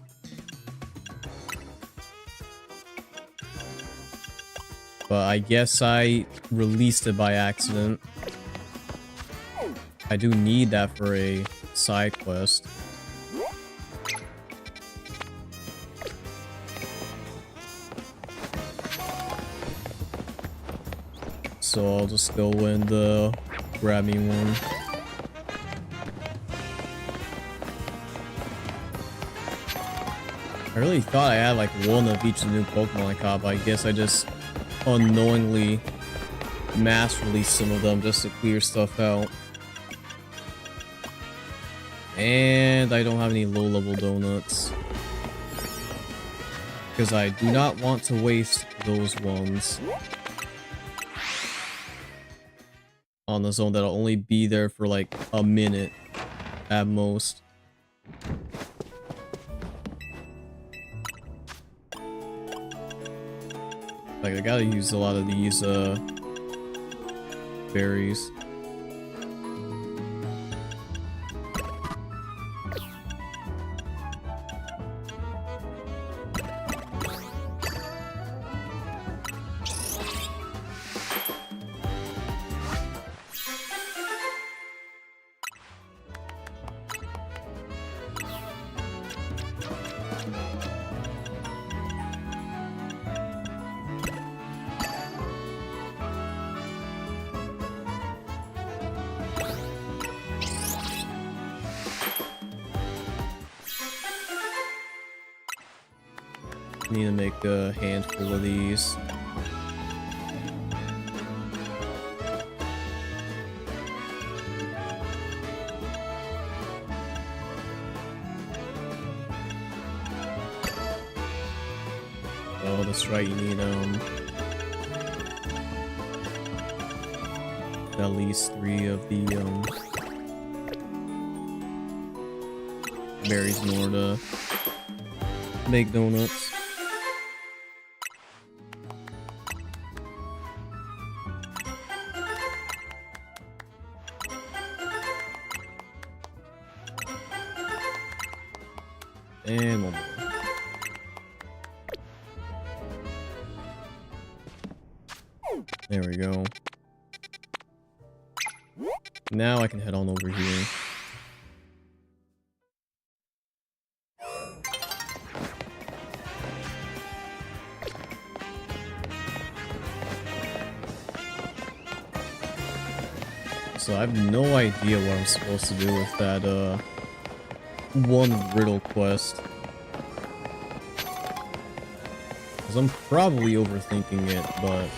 But I guess I released it by accident. I do need that for a side quest. So I'll just go and grab me one. I really thought I had like one of each of the new Pokemon I caught, but I guess I just unknowingly mass released some of them just to clear stuff out. And I don't have any low level donuts, because I do not want to waste those ones on the zone that'll only be there for like a minute at most. Like, I gotta use a lot of these berries. Need to make a handful of these. Oh, that's right, you need at least 3 of the berries in order to make donuts. And one more. There we go. Now I can head on over here. So I have no idea what I'm supposed to do with that one riddle quest, because I'm probably overthinking it, but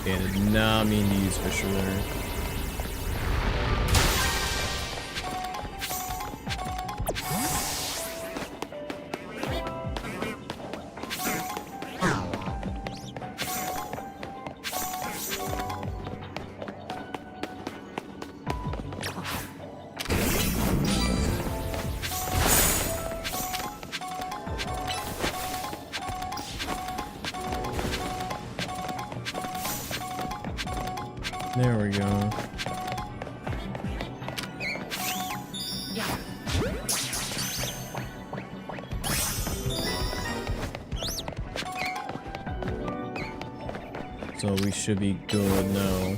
yeah, I did not mean to use Fisher there. There we go. So we should be good now.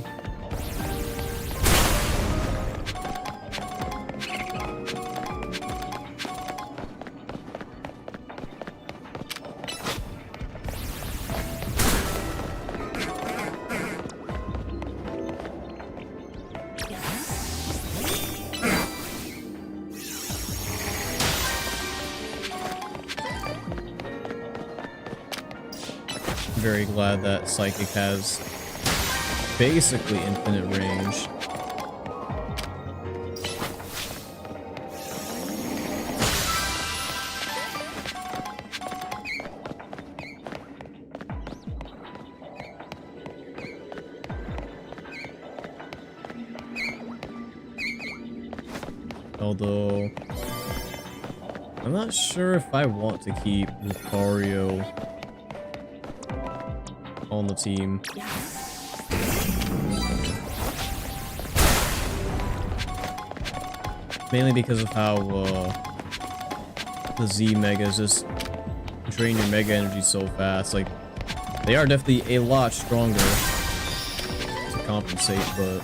Very glad that Psychic has basically infinite range. Although, I'm not sure if I want to keep Lucario on the team. Mainly because of how the Z Megas just drain your Mega Energy so fast. Like, they are definitely a lot stronger to compensate, but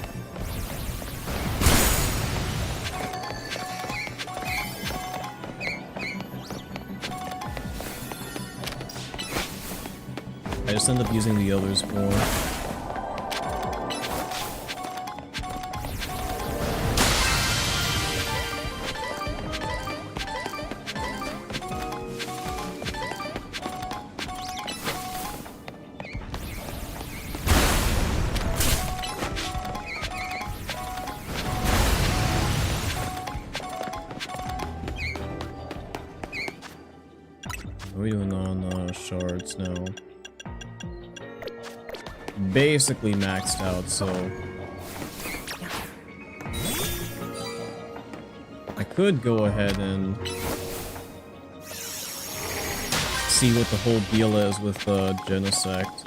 I just end up using the others more. What are we doing on shards now? Basically maxed out, so I could go ahead and see what the whole deal is with Genesect.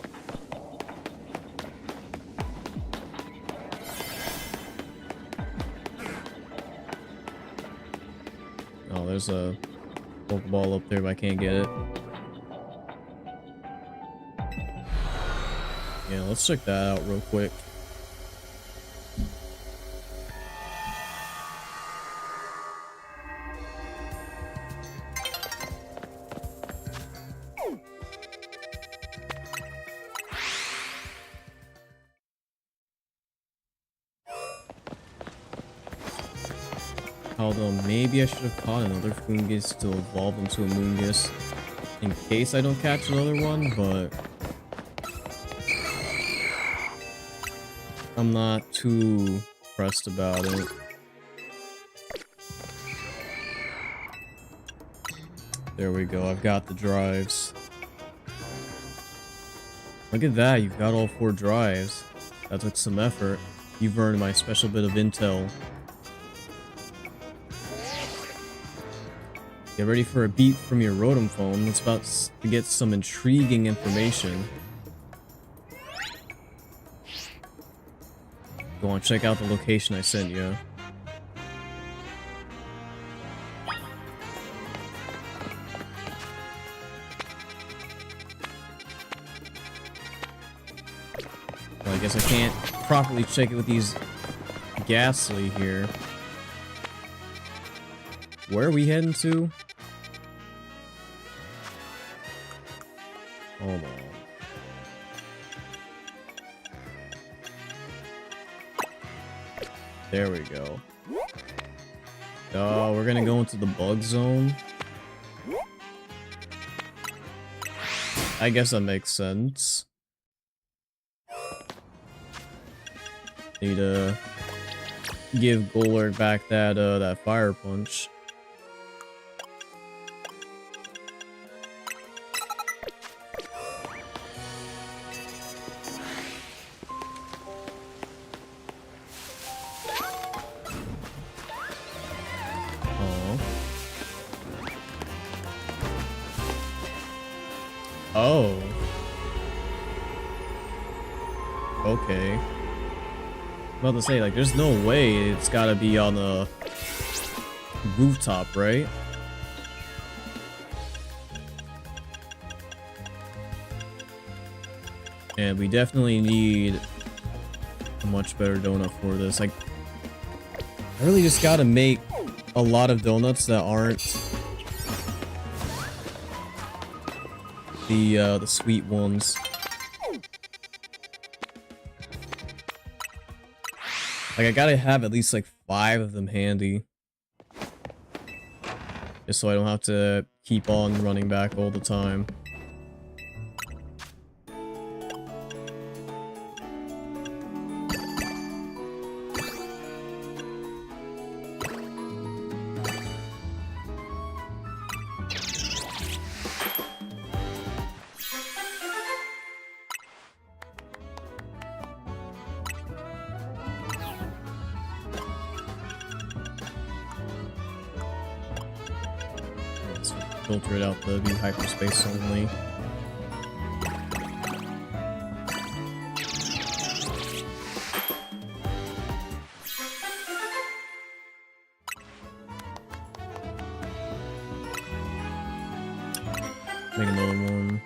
Oh, there's a Pokeball up there, but I can't get it. Yeah, let's check that out real quick. Although maybe I should have caught another Fungus to evolve into a Moongus in case I don't catch another one, but I'm not too pressed about it. There we go, I've got the drives. Look at that, you've got all 4 drives. That took some effort. You've earned my special bit of intel. Get ready for a beat from your Rotom phone. It's about to get some intriguing information. Go on, check out the location I sent you. Well, I guess I can't properly check it with these Ghastly here. Where are we heading to? Hold on. There we go. Oh, we're gonna go into the bug zone. I guess that makes sense. Need to give Golurk back that that fire punch. Oh. Oh. Okay. about to say, like, there's no way it's gotta be on a rooftop, right? And we definitely need a much better donut for this. Like, I really just gotta make a lot of donuts that aren't the sweet ones. Like, I gotta have at least like 5 of them handy, just so I don't have to keep on running back all the time. Filter it out to be hyperspace only. Make another one.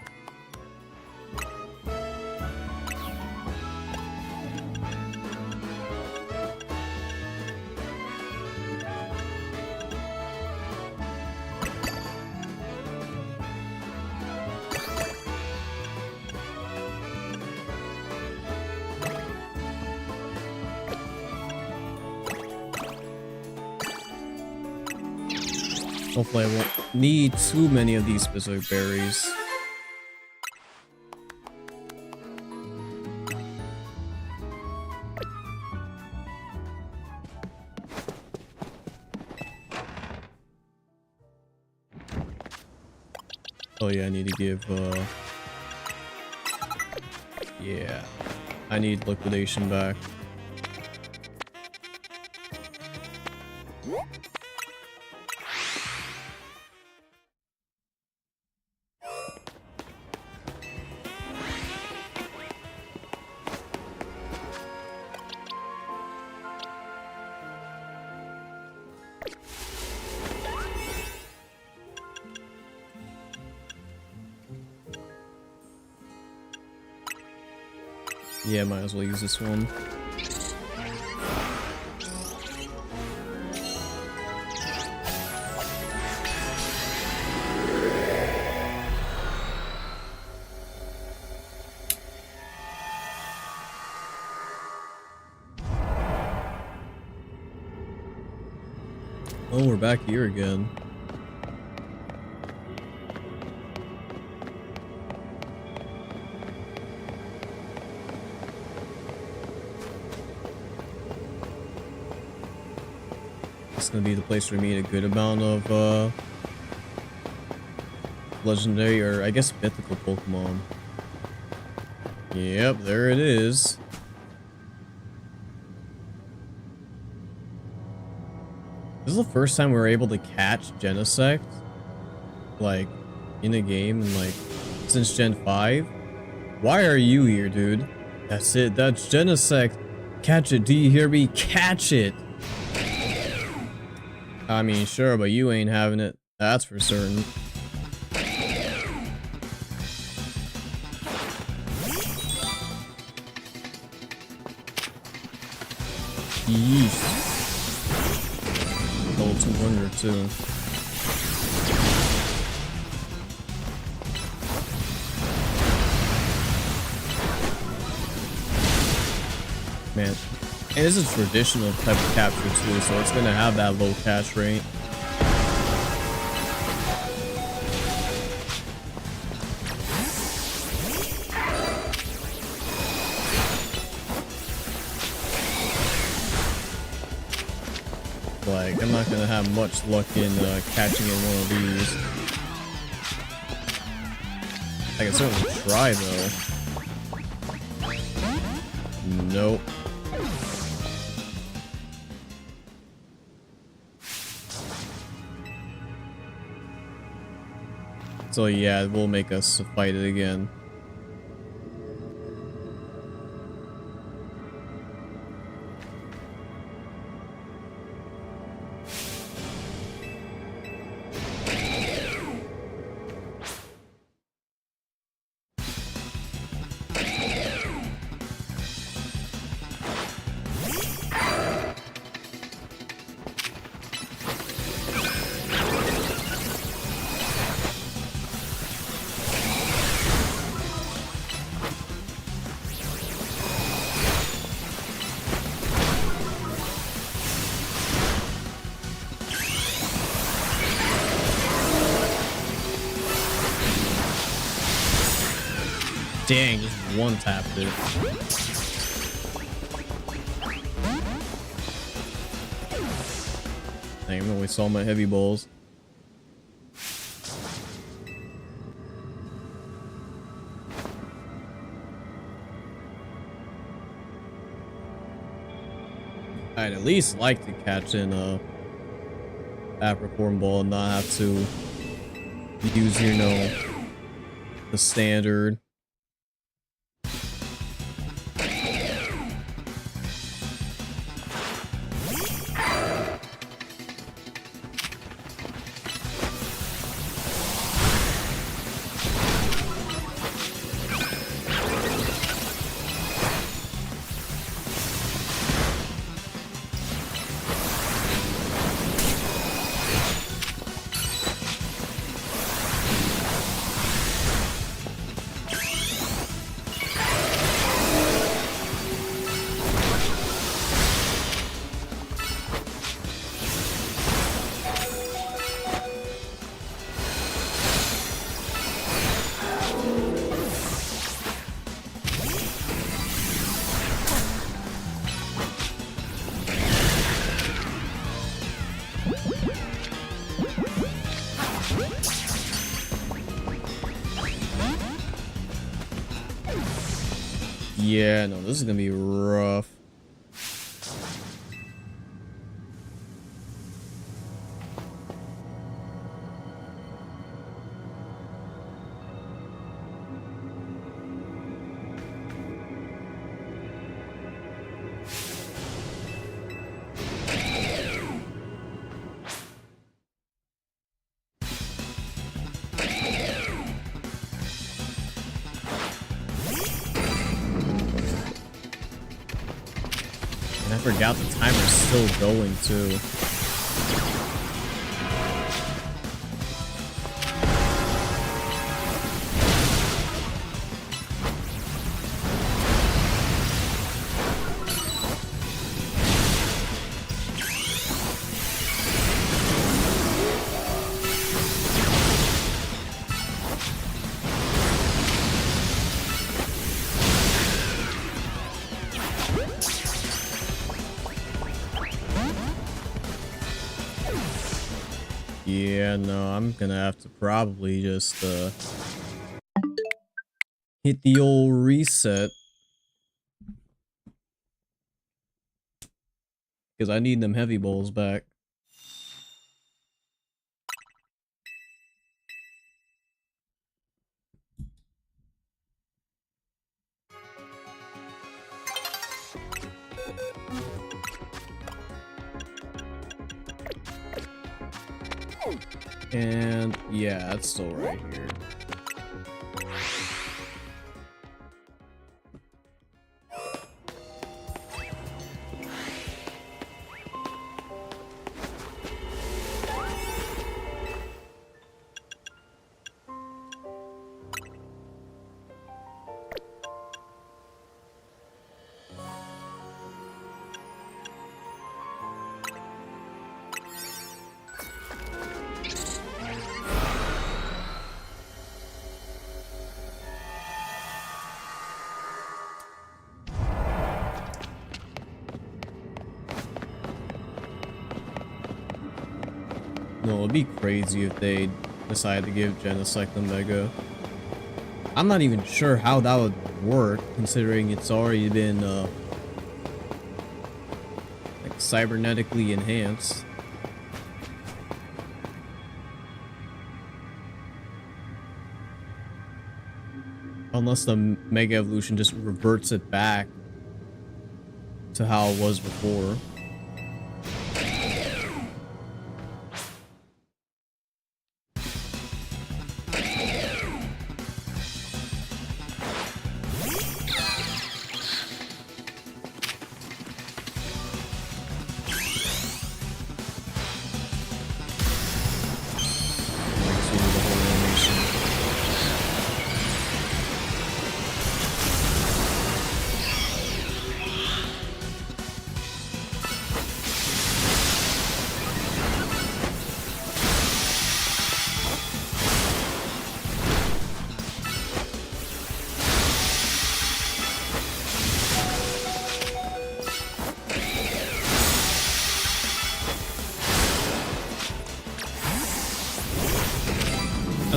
Hopefully I won't need too many of these specific berries. Oh yeah, I need to give, yeah, I need liquidation back. Yeah, might as well use this one. Oh, we're back here again. It's gonna be the place where we meet a good amount of legendary, or I guess mythical Pokemon. Yep, there it is. This is the first time we were able to catch Genesect, like, in a game, and like, since Gen 5. Why are you here, dude? That's it, that's Genesect. Catch it, do you hear me? Catch it! I mean, sure, but you ain't having it. That's for certain. Yeesh. Level 200 too. Man. And this is a traditional type of capture too, so it's gonna have that low catch rate. Like, I'm not gonna have much luck in catching in one of these. I can certainly try though. Nope. So yeah, it will make us fight it again. Dang, just one tapped it. Dang, I'm gonna waste all my heavy balls. I'd at least like to catch in a Apricorn ball and not have to use, you know, the standard. Yeah, no, this is gonna be rough. And I forgot the timer's still going too. Yeah, no, I'm gonna have to probably just hit the old reset. Because I need them heavy bowls back. And yeah, it's still right here. No, it'd be crazy if they decided to give Genesect the Mega. I'm not even sure how that would work, considering it's already been like cybernetically enhanced. Unless the Mega Evolution just reverts it back to how it was before.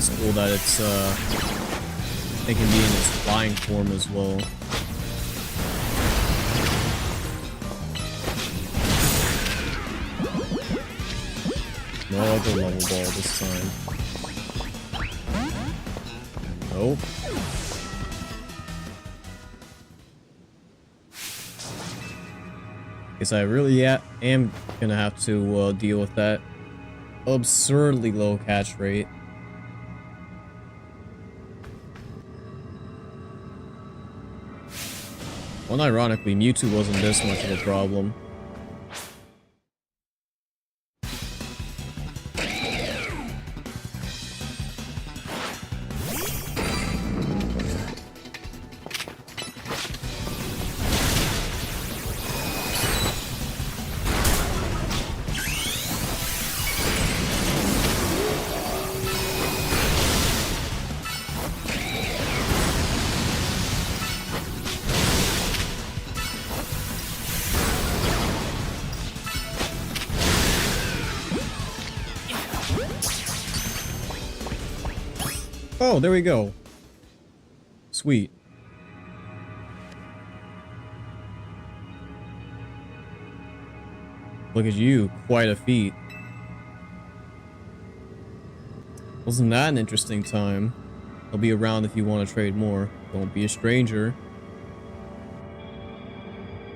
That's cool that it can be in its flying form as well. No other level ball this time. Nope. Guess I really am gonna have to deal with that absurdly low catch rate. Well, ironically, Mewtwo wasn't this much of a problem. Oh, there we go. Sweet. Look at you, quite a feat. Wasn't that an interesting time? I'll be around if you want to trade more. Don't be a stranger.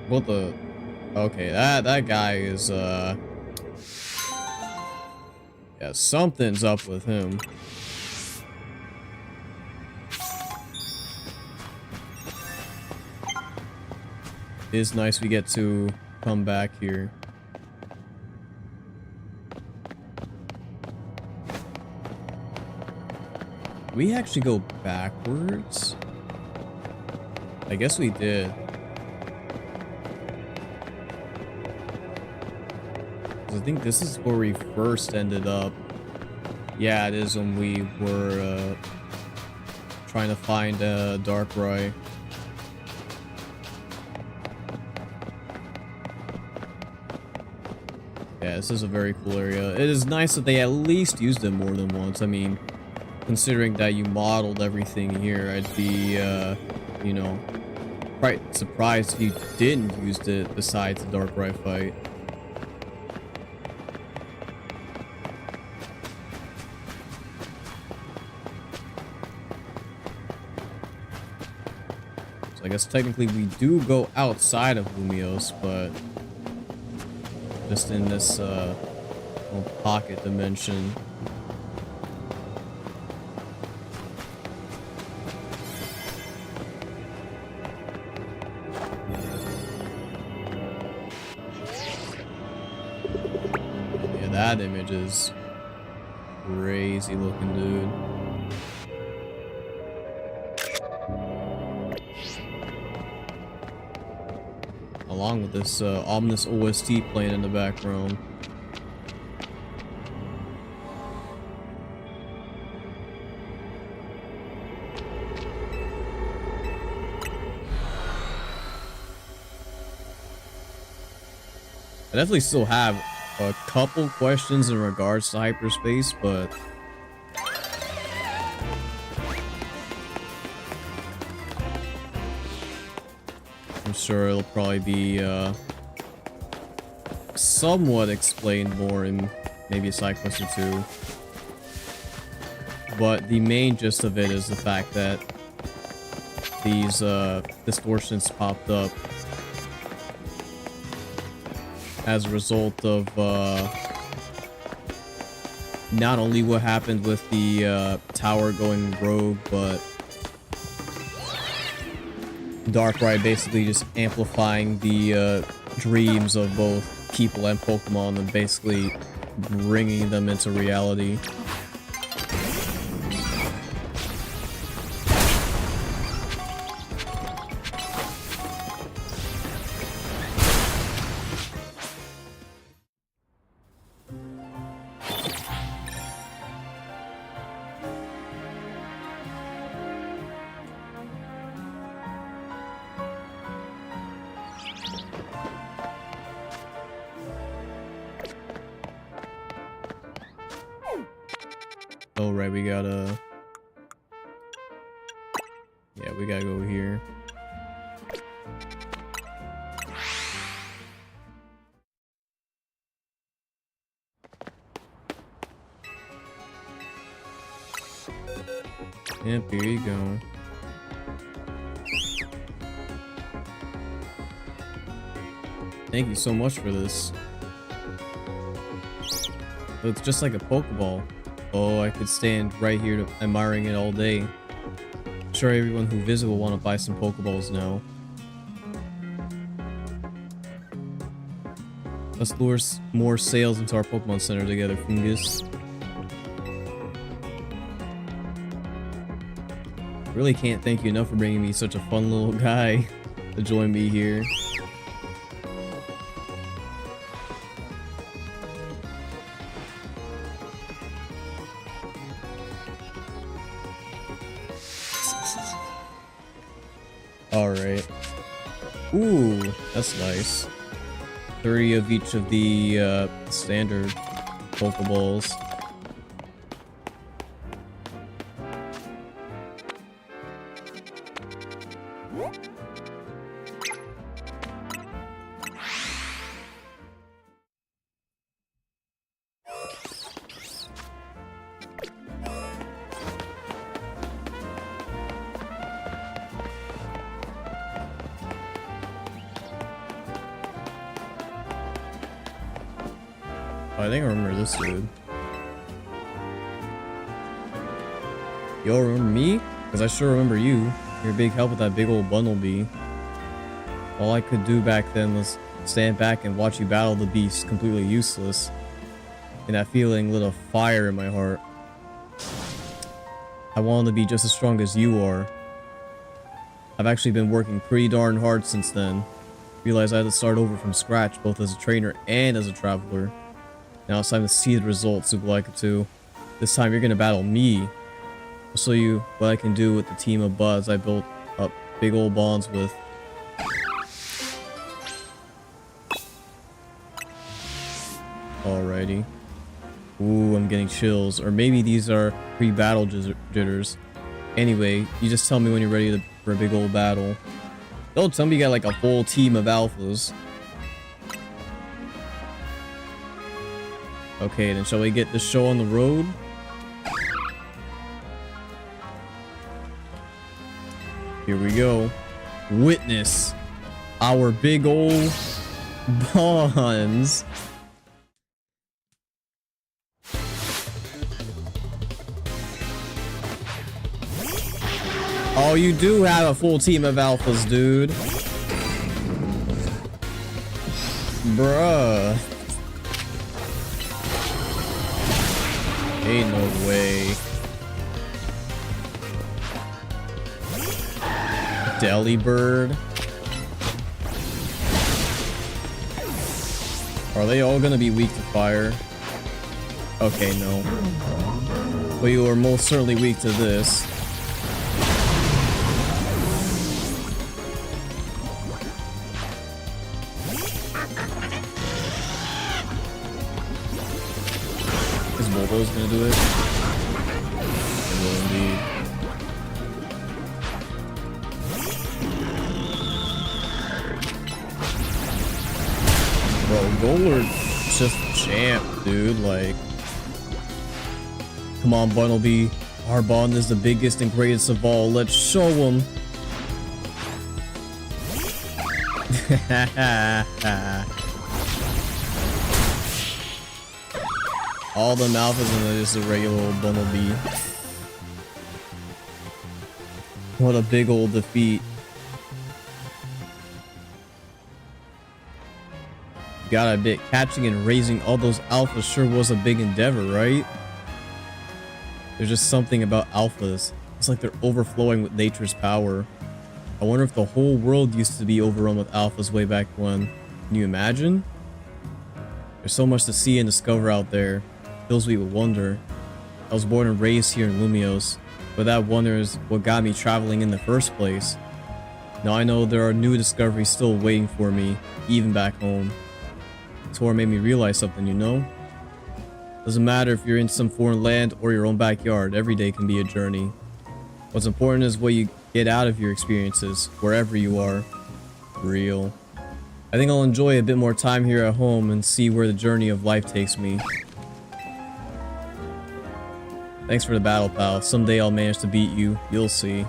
What the? Okay, that guy is, yeah, something's up with him. It is nice we get to come back here. We actually go backwards? I guess we did. I think this is where we first ended up. Yeah, it is when we were trying to find Darkrai. Yeah, this is a very cool area. It is nice that they at least used it more than once. I mean, considering that you modeled everything here, I'd be, you know, quite surprised if you didn't use it besides the Darkrai fight. So I guess technically we do go outside of Lumios, but just in this little pocket dimension. Yeah, that image is crazy looking, dude. Along with this ominous OST playing in the background. I definitely still have a couple questions in regards to hyperspace, but I'm sure it'll probably be somewhat explained more in maybe a side quest or two. But the main gist of it is the fact that these distortions popped up as a result of not only what happened with the tower going rogue, but Darkrai basically just amplifying the dreams of both people and Pokemon and basically bringing them into reality. Oh, right, we gotta... Yeah, we gotta go here. Yep, here you go. Thank you so much for this. So it's just like a Pokeball. Oh, I could stand right here admiring it all day. I'm sure everyone who visits will want to buy some Pokeballs now. Let's lure more sales into our Pokemon Center together, Fungus. Really can't thank you enough for bringing me such a fun little guy to join me here. Alright. Ooh, that's nice. 30 of each of the standard Pokeballs. I think I remember this dude. Y'all remember me? Because I sure remember you. You're a big help with that big old Bumblebee. All I could do back then was stand back and watch you battle the beast, completely useless. And that feeling lit a fire in my heart. I wanted to be just as strong as you are. I've actually been working pretty darn hard since then. Realized I had to start over from scratch, both as a trainer and as a traveler. Now it's time to see the results of what I could do. This time you're gonna battle me. I'll show you what I can do with the team of buds I built up big old bonds with. Alrighty. Ooh, I'm getting chills. Or maybe these are pre-battle jitters. Anyway, you just tell me when you're ready for a big old battle. Don't tell me you got like a full team of alphas. Okay, then shall we get this show on the road? Here we go. Witness our big old bonds. Oh, you do have a full team of alphas, dude. Bruh. Ain't no way. Delibird. Are they all gonna be weak to fire? Okay, no. But you are most certainly weak to this. Is Volvo's gonna do it? It will indeed. Bro, Golur's just a champ, dude. Like, come on, Bumblebee. Our bond is the biggest and greatest of all. Let's show him. All them alphas and then just a regular old Bumblebee. What a big old defeat. Gotta admit, catching and raising all those alphas sure was a big endeavor, right? There's just something about alphas. It's like they're overflowing with nature's power. I wonder if the whole world used to be overrun with alphas way back when. Can you imagine? There's so much to see and discover out there. Fills me with wonder. I was born and raised here in Lumios, but that wonder is what got me traveling in the first place. Now I know there are new discoveries still waiting for me, even back home. Tour made me realize something, you know? Doesn't matter if you're in some foreign land or your own backyard, every day can be a journey. What's important is what you get out of your experiences, wherever you are. Real. I think I'll enjoy a bit more time here at home and see where the journey of life takes me. Thanks for the battle, pal. Someday I'll manage to beat you. You'll see.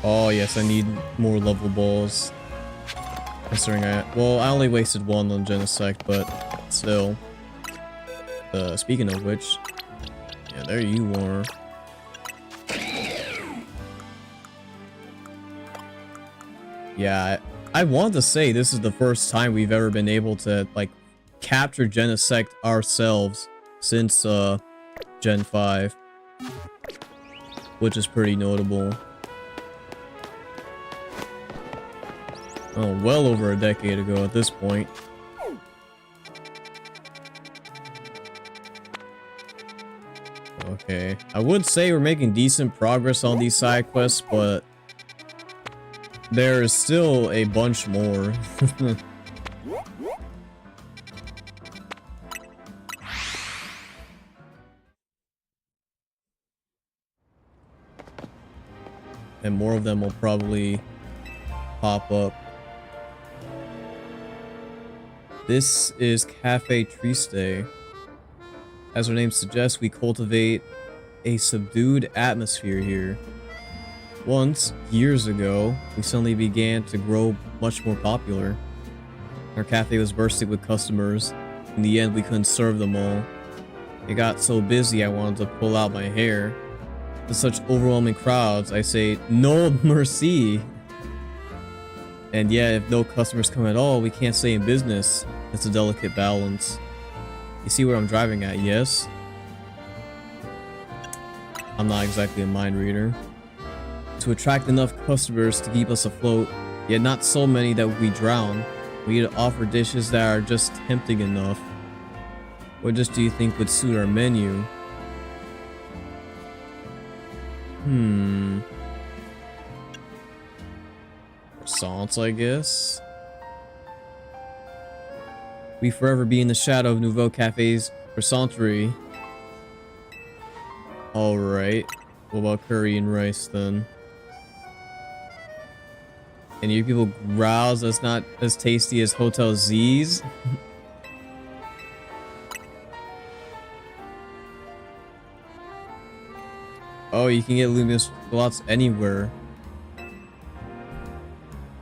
Oh yes, I need more level balls. Considering I only wasted one on Genesect, but still. Speaking of which, yeah, there you are. Yeah, I want to say this is the first time we've ever been able to like capture Genesect ourselves since Gen 5, which is pretty notable. Oh, well over a decade ago at this point. Okay, I would say we're making decent progress on these side quests, but there is still a bunch more. And more of them will probably pop up. This is Cafe Triste. As our name suggests, we cultivate a subdued atmosphere here. Once, years ago, we suddenly began to grow much more popular. Our cafe was bursting with customers. In the end, we couldn't serve them all. It got so busy I wanted to pull out my hair. With such overwhelming crowds, I say, no mercy. And yeah, if no customers come at all, we can't stay in business. It's a delicate balance. You see where I'm driving at, yes? I'm not exactly a mind reader. To attract enough customers to keep us afloat, yet not so many that we drown, we need to offer dishes that are just tempting enough. What dish do you think would suit our menu? Croissants, I guess? We forever be in the shadow of Nouveau Cafe's croissanterie. Alright. What about curry and rice then? And you people growls that's not as tasty as Hotel Z's? Oh, you can get luminous slots anywhere.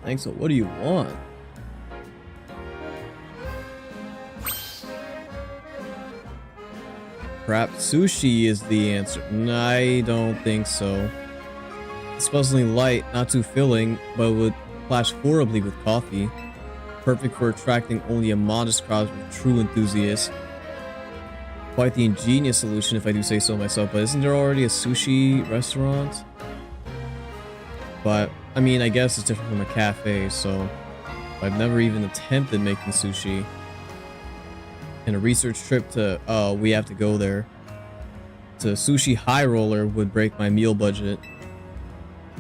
Thanks, so what do you want? Perhaps sushi is the answer. No, I don't think so. It's supposedly light, not too filling, but would clash horribly with coffee. Perfect for attracting only a modest crowd of true enthusiasts. Quite the ingenious solution if I do say so myself, but isn't there already a sushi restaurant? But, I mean, I guess it's different from a cafe, so I've never even attempted making sushi. And a research trip to, we have to go there. To Sushi High Roller would break my meal budget.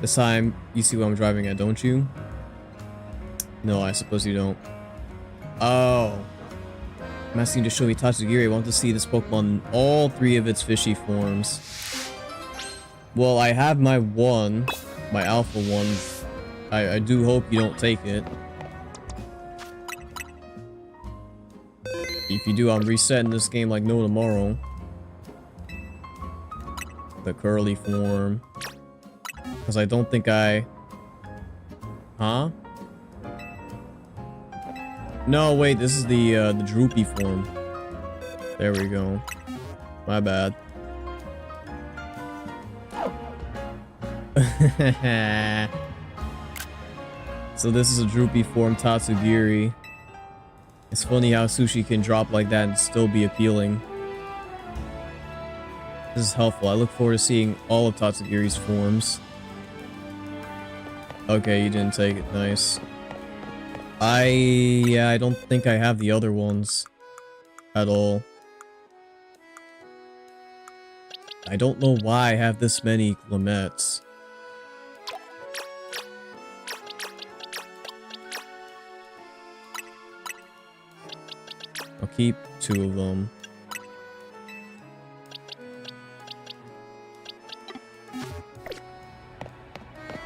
This time, you see what I'm driving at, don't you? No, I suppose you don't. Oh. I'm asking you to show me Tatsugiri. I want to see this Pokemon in all three of its fishy forms. Well, I have my one, my alpha one. I do hope you don't take it. If you do, I'm resetting this game like no tomorrow. The curly form. Because I don't think I... Huh? No, wait, this is the droopy form. There we go. My bad. So this is a droopy form Tatsugiri. It's funny how sushi can drop like that and still be appealing. This is helpful. I look forward to seeing all of Tatsugiri's forms. Okay, you didn't take it. Nice. Yeah, I don't think I have the other ones at all. I don't know why I have this many Clemets. keep 2 of them.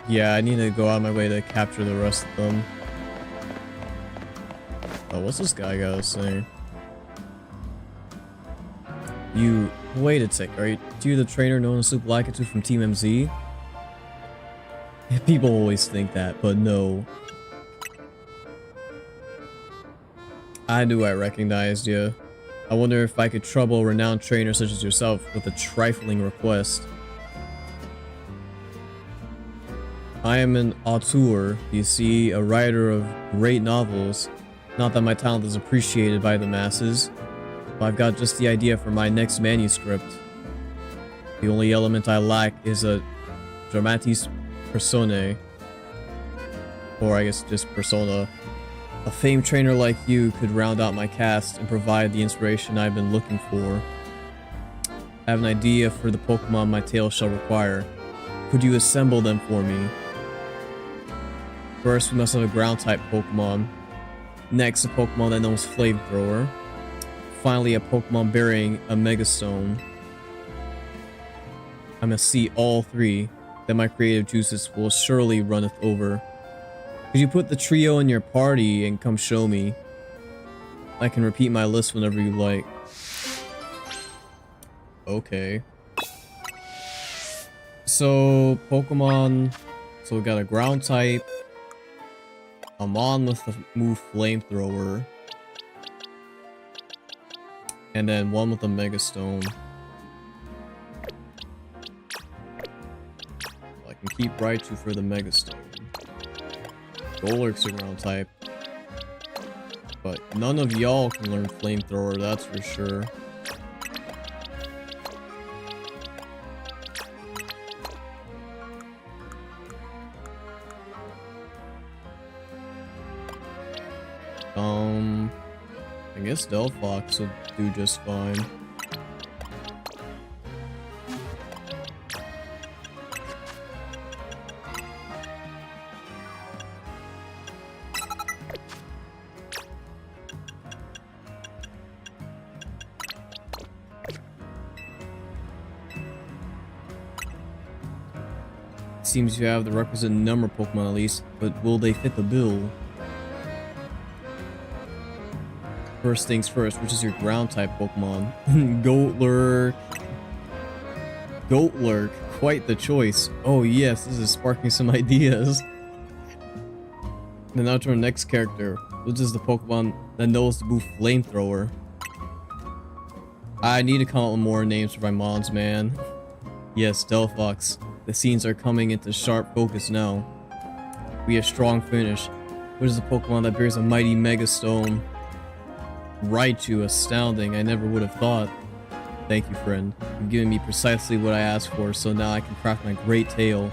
Yeah, I need to go out of my way to capture the rest of them. Oh, what's this guy gotta say? You... Wait a sec, are you the trainer known as Super Lakitu from Team MZ? People always think that, but no. I knew I recognized you. I wonder if I could trouble a renowned trainer such as yourself with a trifling request. I am an auteur, you see, a writer of great novels. Not that my talent is appreciated by the masses, but I've got just the idea for my next manuscript. The only element I lack is a dramatis personae, or I guess just persona. A famed trainer like you could round out my cast and provide the inspiration I've been looking for. I have an idea for the Pokemon my tale shall require. Could you assemble them for me? First, we must have a ground-type Pokemon. Next, a Pokemon that knows Flamethrower. Finally, a Pokemon bearing a Megastone. I must see all 3, then my creative juices will surely runneth over. Could you put the trio in your party and come show me? I can repeat my list whenever you like. Okay. So, Pokemon... So we got a ground type. A Mon with the move Flamethrower. And then one with a Megastone. I can keep Raichu for the Megastone. Golurk's a ground type. But none of y'all can learn Flamethrower, that's for sure. I guess Delphox would do just fine. Seems you have the requisite number of Pokemon at least, but will they fit the bill? First things first, which is your ground type Pokemon? Goatlurk. Goatlurk, quite the choice. Oh yes, this is sparking some ideas. Then now to our next character, which is the Pokemon that knows the move Flamethrower. I need to come up with more names for my mons, man. Yes, Delphox. The scenes are coming into sharp focus now. We have strong finish. What is the Pokemon that bears a mighty Megastone? Raichu, astounding. I never would have thought. Thank you, friend. You've given me precisely what I asked for, so now I can craft my great tale.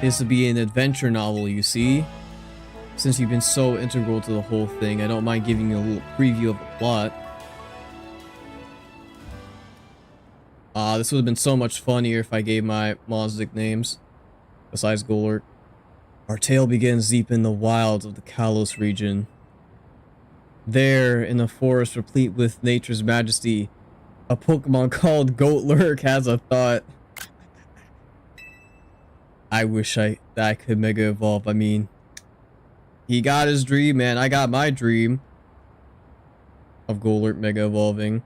This will be an adventure novel, you see? Since you've been so integral to the whole thing, I don't mind giving you a little preview of the plot. This would have been so much funnier if I gave my mons nicknames. Besides Golurk. Our tale begins deep in the wilds of the Kalos region. There, in a forest replete with nature's majesty, a Pokemon called Goatlurk has a thought. I wish that I could Mega Evolve. I mean, he got his dream, man. I got my dream of Golurk Mega Evolving.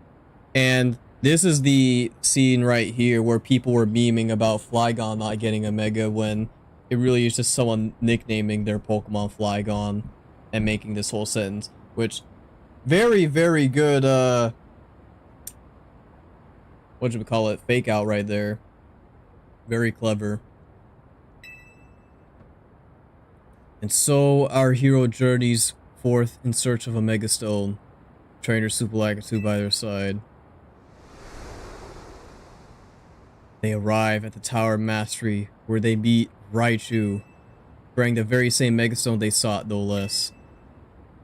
And this is the scene right here where people were memeing about Flygon not getting a Mega when it really is just someone nicknaming their Pokemon Flygon and making this whole sentence, which very, very good, what should we call it? Fake out right there. Very clever. And so our hero journeys forth in search of a Megastone. Trainer Super Lakitu by their side. They arrive at the Tower of Mastery, where they meet Raichu, bearing the very same Megastone they sought, no less.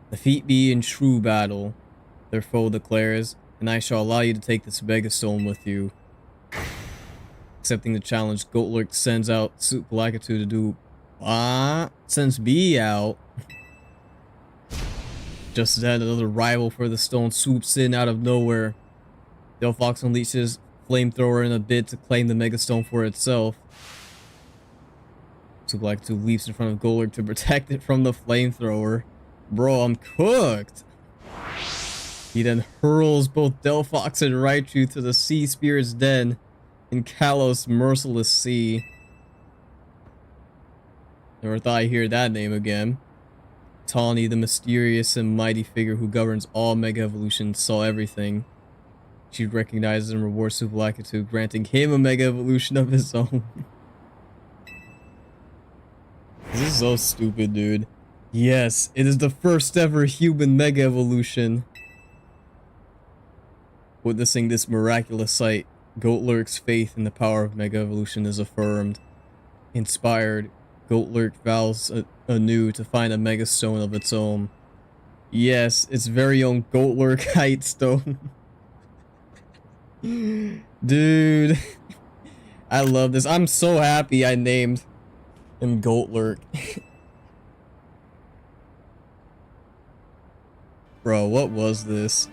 The feat be in true battle, their foe declares, and I shall allow you to take this Megastone with you. Accepting the challenge, Goatlurk sends out Super Lakitu to do... sends B out. Just then, another rival for the stone swoops in out of nowhere. Delphox unleashes flamethrower in a bid to claim the Mega Stone for itself. Sublactu leaps in front of Golurk to protect it from the flamethrower. Bro, I'm cooked. He then hurls both Delphox and Raichu to the Sea Spirit's den in Kalos' merciless sea. Never thought I'd hear that name again. Tawny, the mysterious and mighty figure who governs all Mega Evolutions, saw everything. She recognizes and rewards Sublactu, granting him a Mega Evolution of his own. This is so stupid, dude. Yes, it is the first ever human Mega Evolution. Witnessing this miraculous sight, Golurk's faith in the power of Mega Evolution is affirmed. Inspired, Golurk vows anew to find a Mega Stone of its own. Yes, its very own Golurkite Stone. Dude, I love this. I'm so happy I named him Golurk. Bro, what was this?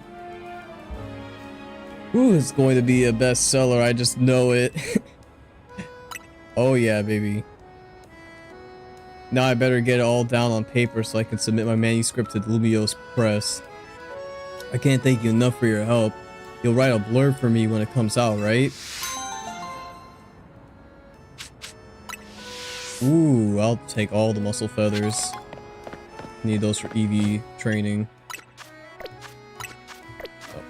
Ooh, it's going to be a bestseller. I just know it. Oh yeah, baby. Now I better get it all down on paper so I can submit my manuscript to Lumiose Press. I can't thank you enough for your help. You'll write a blurb for me when it comes out, right? Ooh, I'll take all the muscle feathers. Need those for EV training. Oh,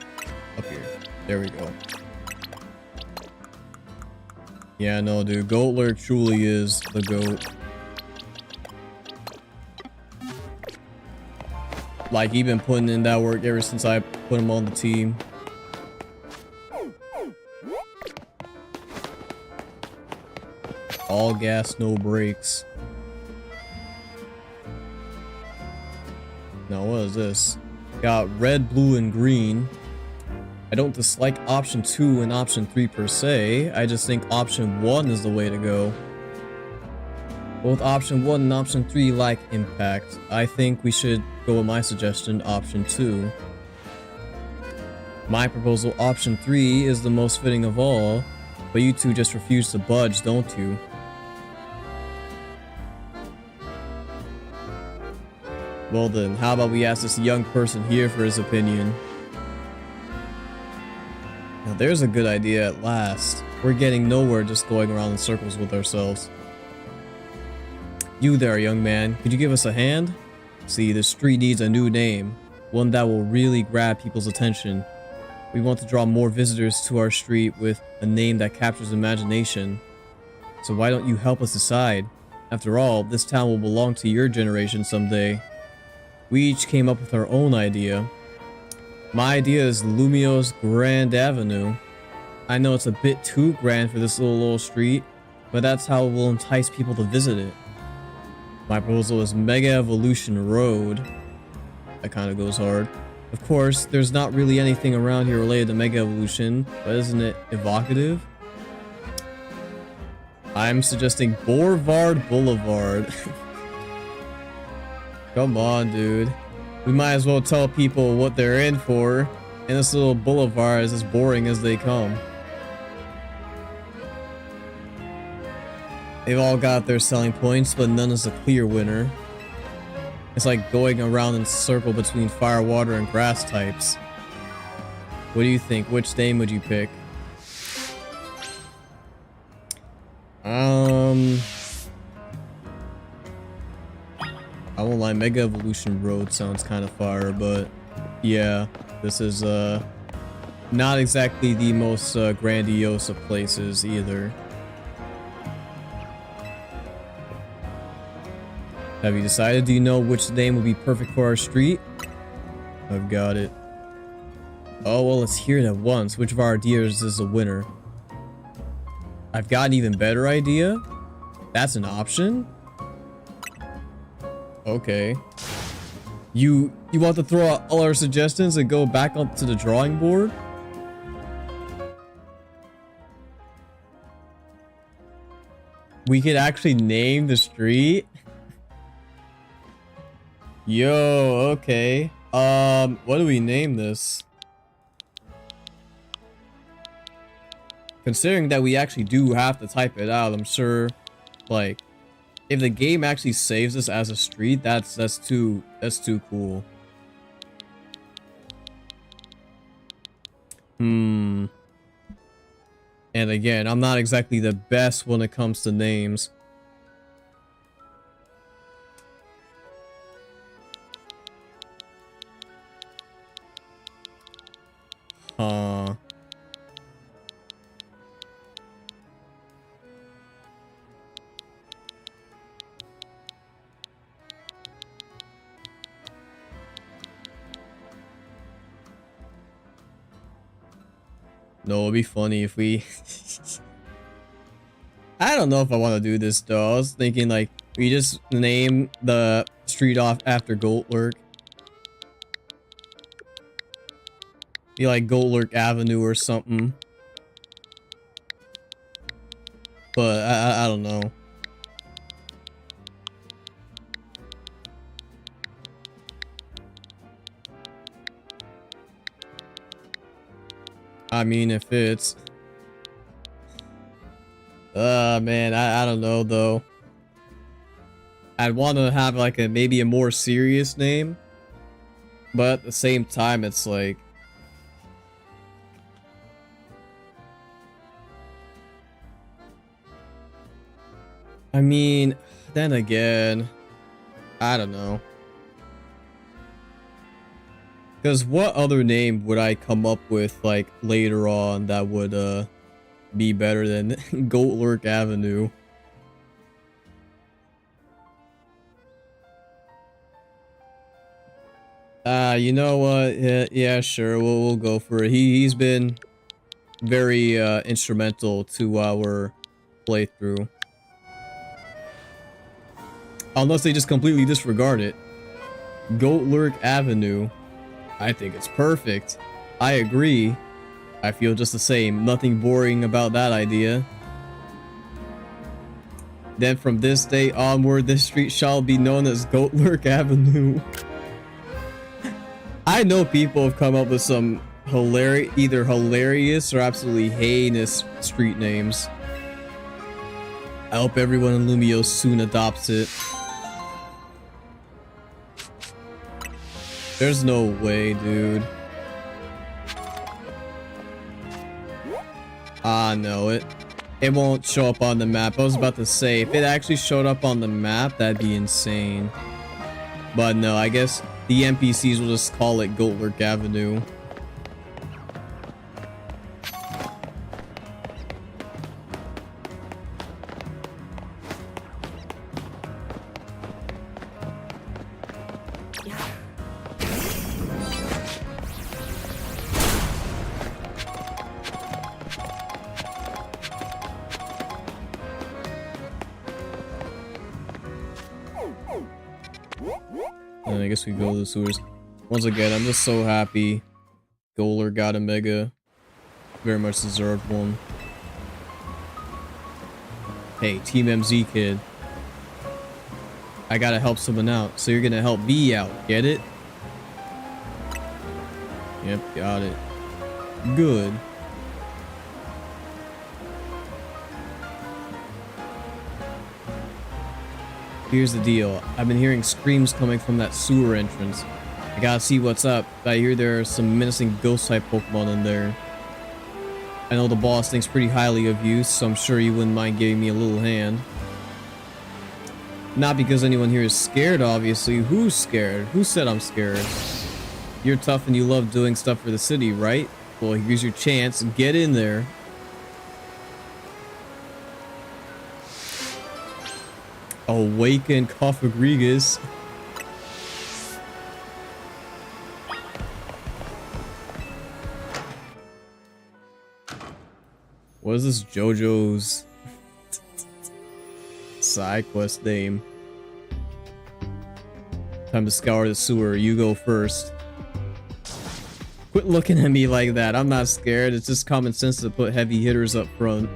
up here. There we go. Yeah, no, dude. Golurk truly is the GOAT. Like, he been putting in that work ever since I put him on the team. All gas, no brakes. Now, what is this? Got red, blue, and green. I don't dislike option 2 and option 3 per se. I just think option 1 is the way to go. Both option 1 and option 3 lack impact. I think we should go with my suggestion, option 2. My proposal, option 3, is the most fitting of all, but you two just refuse to budge, don't you? Well then, how about we ask this young person here for his opinion? Now there's a good idea at last. We're getting nowhere just going around in circles with ourselves. You there, young man, could you give us a hand? See, the street needs a new name, one that will really grab people's attention. We want to draw more visitors to our street with a name that captures imagination. So why don't you help us decide? After all, this town will belong to your generation someday. We each came up with our own idea. My idea is Lumiose Grand Avenue. I know it's a bit too grand for this little old street, but that's how it will entice people to visit it. My proposal is Mega Evolution Road. That kind of goes hard. Of course, there's not really anything around here related to Mega Evolution, but isn't it evocative? I'm suggesting Boulevard Boulevard. Come on, dude. We might as well tell people what they're in for, and this little boulevard is as boring as they come. They've all got their selling points, but none is a clear winner. It's like going around in a circle between fire, water, and grass types. What do you think? Which name would you pick? I won't lie, Mega Evolution Road sounds kind of fire, but yeah, this is not exactly the most grandiose of places either. Have you decided? Do you know which name would be perfect for our street? I've got it. Oh, well, let's hear it at once. Which of our ideas is the winner? I've got an even better idea? That's an option? Okay. You want to throw out all our suggestions and go back onto the drawing board? We could actually name the street? Yo, okay. What do we name this? Considering that we actually do have to type it out, I'm sure, like, if the game actually saves us as a street, that's too cool. And again, I'm not exactly the best when it comes to names. No, it'd be funny if we... I don't know if I want to do this though. I was thinking like, we just name the street off after Goldlurk. Be like Goldlurk Avenue or something. But I don't know. I mean, if it's... man, I don't know, though. I'd want to have, like, maybe a more serious name. But at the same time, it's like... I mean, then again... I don't know. Because what other name would I come up with, like, later on that would, be better than Goldlurk Avenue? You know what? Yeah, sure, we'll go for it. He's been very, instrumental to our playthrough. Unless they just completely disregard it. Goldlurk Avenue. I think it's perfect. I agree. I feel just the same. Nothing boring about that idea. Then from this day onward, this street shall be known as Goldlurk Avenue. I know people have come up with some either hilarious or absolutely heinous street names. I hope everyone in Lumio soon adopts it. There's no way, dude. No, it won't show up on the map. I was about to say, if it actually showed up on the map, that'd be insane. But no, I guess the NPCs will just call it Goldlurk Avenue. And I guess we go to the sewers. Once again, I'm just so happy Goldlurk got a mega. Very much deserved one. Hey, Team MZ kid. I gotta help someone out, so you're gonna help me out. Get it? Yep, got it. Good. Here's the deal. I've been hearing screams coming from that sewer entrance. I gotta see what's up. I hear there are some menacing ghost-type Pokemon in there. I know the boss thinks pretty highly of you, so I'm sure you wouldn't mind giving me a little hand. Not because anyone here is scared, obviously. Who's scared? Who said I'm scared? You're tough and you love doing stuff for the city, right? Well, here's your chance. Get in there. Awaken Cofagrigus. What is this JoJo's side quest name? Time to scour the sewer. You go first. Quit looking at me like that. I'm not scared. It's just common sense to put heavy hitters up front.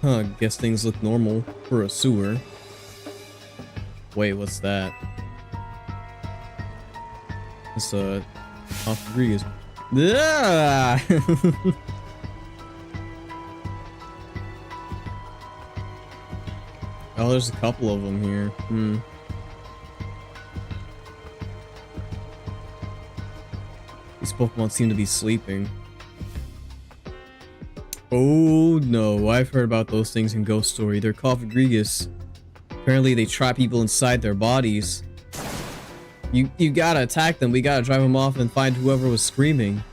Huh, guess things look normal for a sewer. Wait, what's that? It's Rodriguez. Yeah. Oh, there's a couple of them here. These Pokemon seem to be sleeping. Oh no, I've heard about those things in Ghost Story. They're called Rodriguez. Apparently they trap people inside their bodies. You gotta attack them. We gotta drive them off and find whoever was screaming.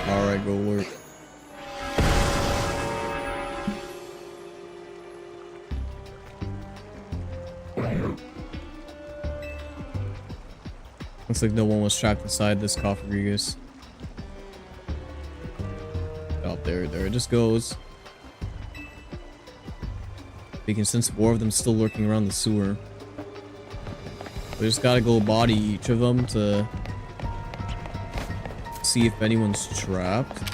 Alright, go work. Looks like no one was trapped inside this Rodriguez. Oh, there it just goes. We can sense more of them still lurking around the sewer. We just gotta go body each of them to see if anyone's trapped.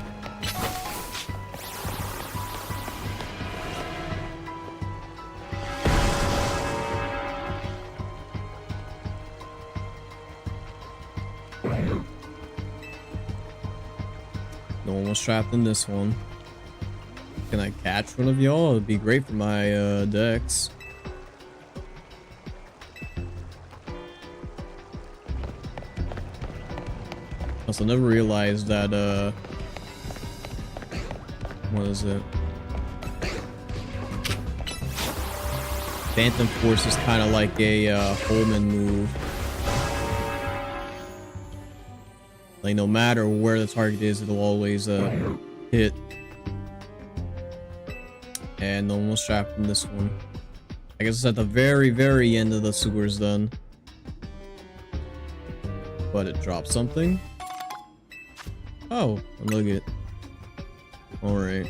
No one was trapped in this one. Can I catch one of y'all? It'd be great for my dex. Also, never realized that what is it? Phantom Force is kind of like a Holman move. Like, no matter where the target is, it'll always hit. And no one was trapped in this one. I guess it's at the very, very end of the sewers then. But it dropped something. Oh, a nugget. Alright.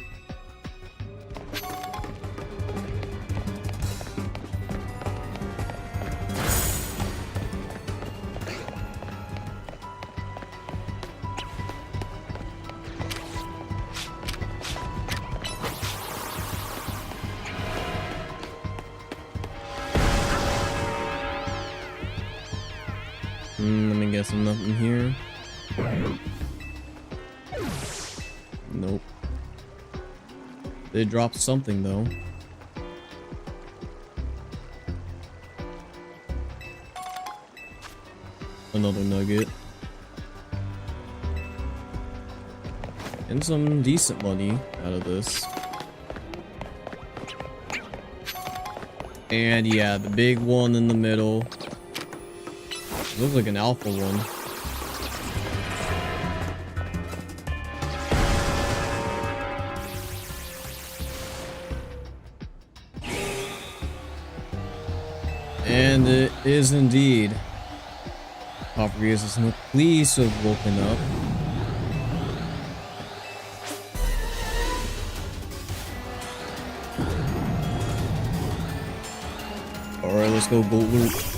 Let me guess, nothing here. Nope. They dropped something though. Another nugget. And some decent money out of this. And yeah, the big one in the middle. Looks like an alpha one. And it is indeed. Rodriguez is not pleased to have woken up. Alright, let's go loot.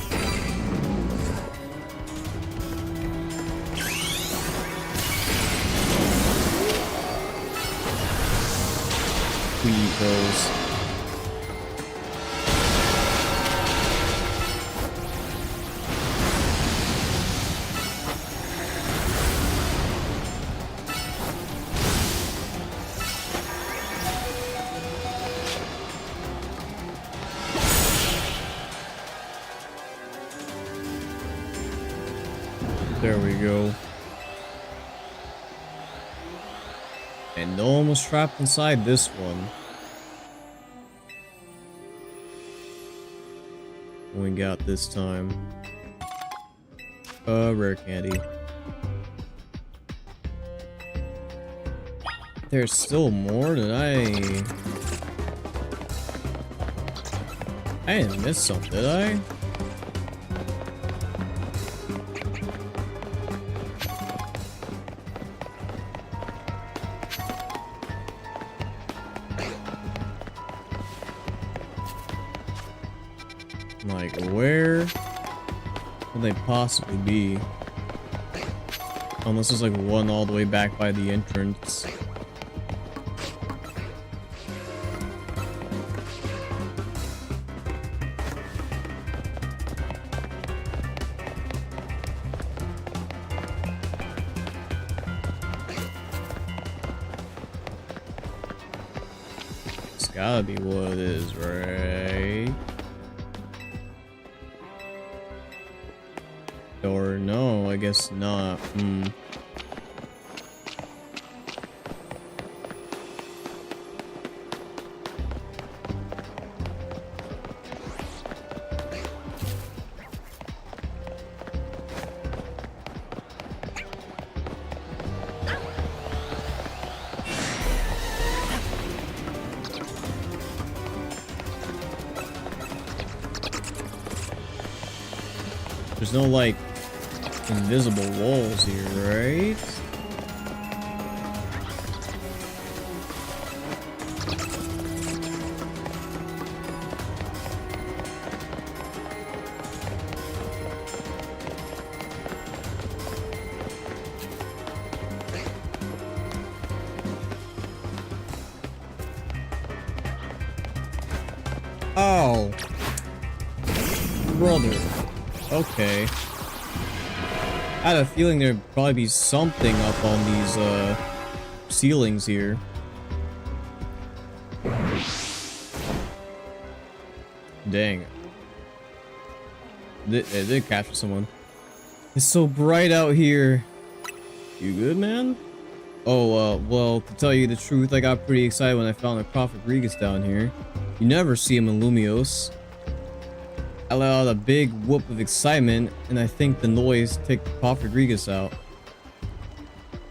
Those. There we go. And no one was trapped inside this one. We got this time. Rare candy. There's still more? Did I didn't miss something, did I? Like, where could they possibly be? Unless there's like one all the way back by the entrance. It's gotta be what it is, right? Or no, I guess not. There's no like invisible walls here, right? Oh, brother. Okay. I had a feeling there'd probably be something up on these ceilings here. Dang. It did capture someone. It's so bright out here. You good, man? Oh, well, to tell you the truth, I got pretty excited when I found a Prophet Regus down here. You never see him in Lumios. I let out a big whoop of excitement, and I think the noise took Prophet Regus out.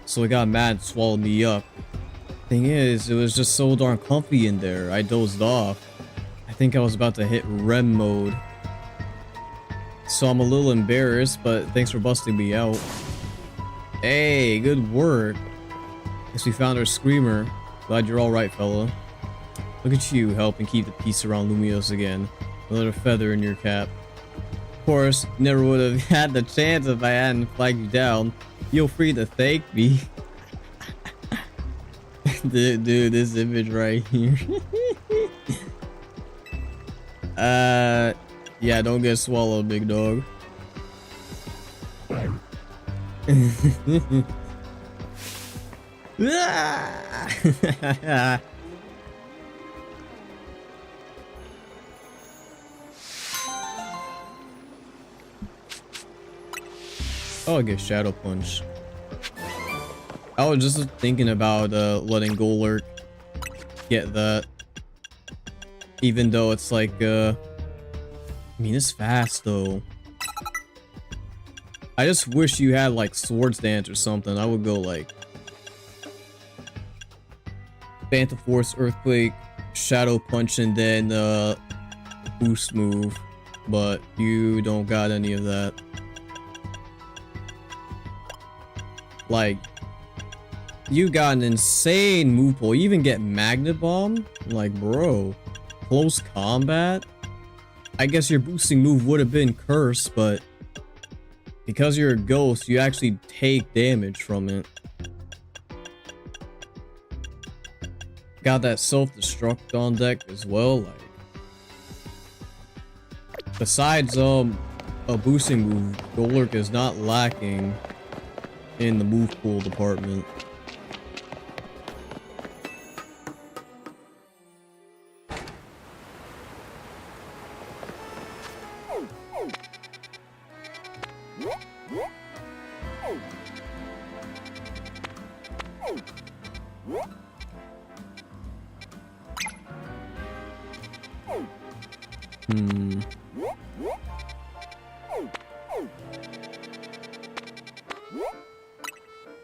So he got mad and swallowed me up. Thing is, it was just so darn comfy in there, I dozed off. I think I was about to hit REM mode. So I'm a little embarrassed, but thanks for busting me out. Hey, good work. Guess we found our screamer. Glad you're alright, fella. Look at you helping keep the peace around Lumios again. Another feather in your cap. Of course, never would have had the chance if I hadn't flagged you down. Feel free to thank me. Dude, this image right here. Yeah, don't get swallowed, big dog. Oh, I get Shadow Punch. I was just thinking about letting GALORE get that. Even though it's like, I mean, it's fast though. I just wish you had like Swords Dance or something. I would go like Phantom Force, Earthquake, Shadow Punch, and then boost move. But you don't got any of that. Like, you got an insane move pool. You even get Magnet Bomb? Like, bro, close combat? I guess your boosting move would have been Curse, but because you're a ghost, you actually take damage from it. Got that self-destruct on deck as well. Like, besides a boosting move, GALORE is not lacking in the move pool department.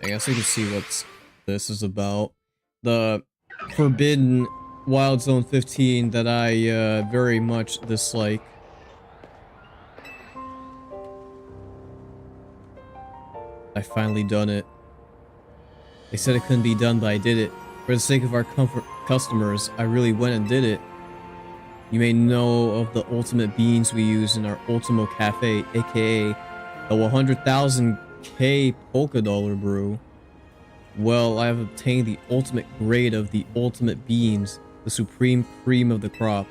I guess we can see what this is about. The forbidden Wild Zone 15 that I very much dislike. I finally done it. They said it couldn't be done, but I did it. For the sake of our customers, I really went and did it. You may know of the ultimate beans we use in our Ultimo Cafe, aka the 100,000 Okay, Polka Dollar Brew. Well, I have obtained the ultimate grade of the ultimate beans, the supreme cream of the crop.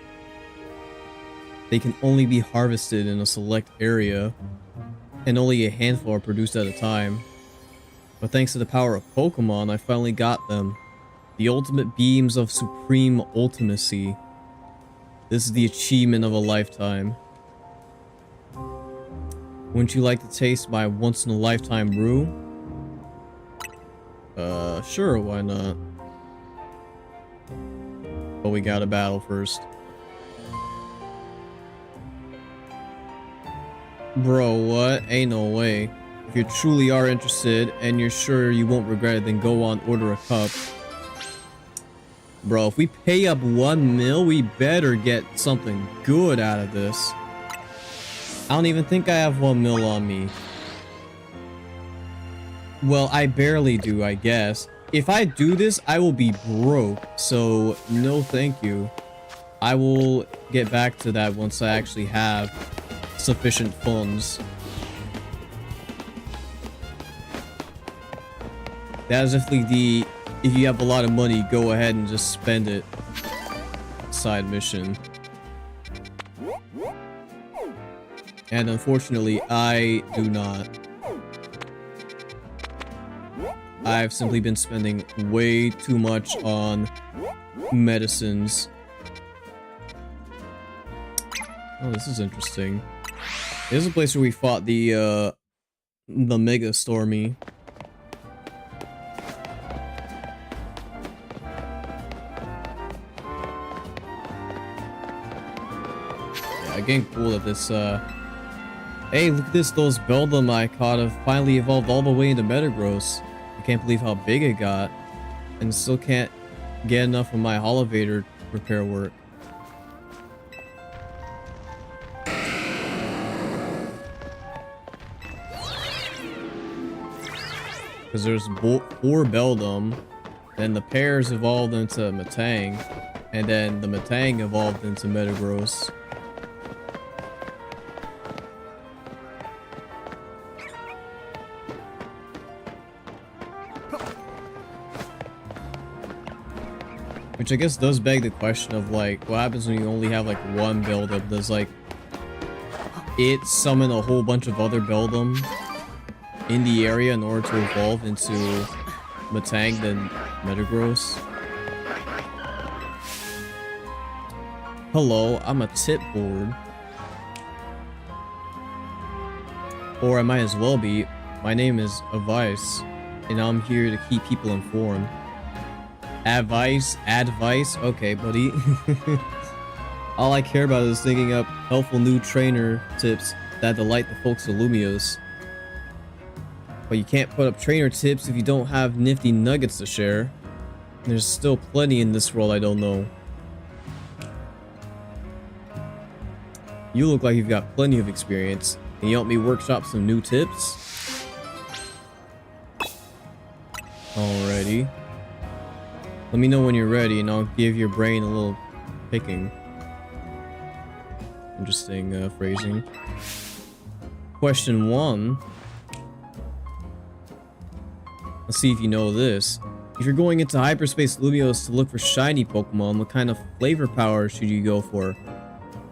They can only be harvested in a select area, and only a handful are produced at a time. But thanks to the power of Pokemon, I finally got them. The ultimate beams of supreme ultimacy. This is the achievement of a lifetime. Wouldn't you like to taste my once-in-a-lifetime brew? Sure, why not? But we gotta battle first. Bro, what? Ain't no way. If you truly are interested and you're sure you won't regret it, then go on, order a cup. Bro, if we pay up 1 mil, we better get something good out of this. I don't even think I have 1 mil on me. Well, I barely do, I guess. If I do this, I will be broke. So, no thank you. I will get back to that once I actually have sufficient funds. That is definitely the, if you have a lot of money, go ahead and just spend it side mission. And unfortunately, I do not. I've simply been spending way too much on medicines. Oh, this is interesting. This is a place where we fought the Mega Stormy. Yeah, getting cool at this, Hey, look at this, those Beldum I caught have finally evolved all the way into Metagross. I can't believe how big it got, and still can't get enough of my Holovator repair work. Because there's 4 Beldum, then the pairs evolved into Metang, and then the Metang evolved into Metagross. Which I guess does beg the question of, like, what happens when you only have, like, 1 Beldum? Does, like, it summon a whole bunch of other Beldum in the area in order to evolve into Metang then Metagross? Hello, I'm a tip board. Or I might as well be. My name is Advice, and I'm here to keep people informed. Advice? Okay, buddy. All I care about is thinking up helpful new trainer tips that delight the folks of Lumios. But you can't put up trainer tips if you don't have nifty nuggets to share. There's still plenty in this world I don't know. You look like you've got plenty of experience. Can you help me workshop some new tips? Alrighty. Let me know when you're ready and I'll give your brain a little picking. Interesting phrasing. Question 1. Let's see if you know this. If you're going into hyperspace Lumios to look for shiny Pokemon, what kind of flavor power should you go for?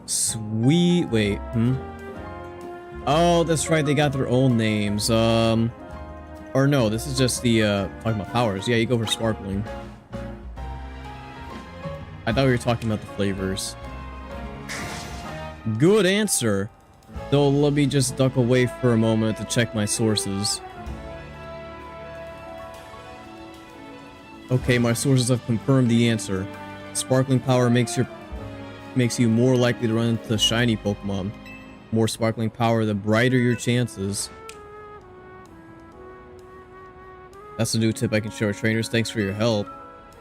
Sweet. Wait. Oh, that's right. They got their own names. Or no, this is just the talking about powers. Yeah, you go for Sparkling. I thought we were talking about the flavors. Good answer. Though let me just duck away for a moment to check my sources. Okay, my sources have confirmed the answer. Sparkling power makes you more likely to run into shiny Pokemon. More sparkling power, the brighter your chances. That's a new tip I can share with trainers. Thanks for your help.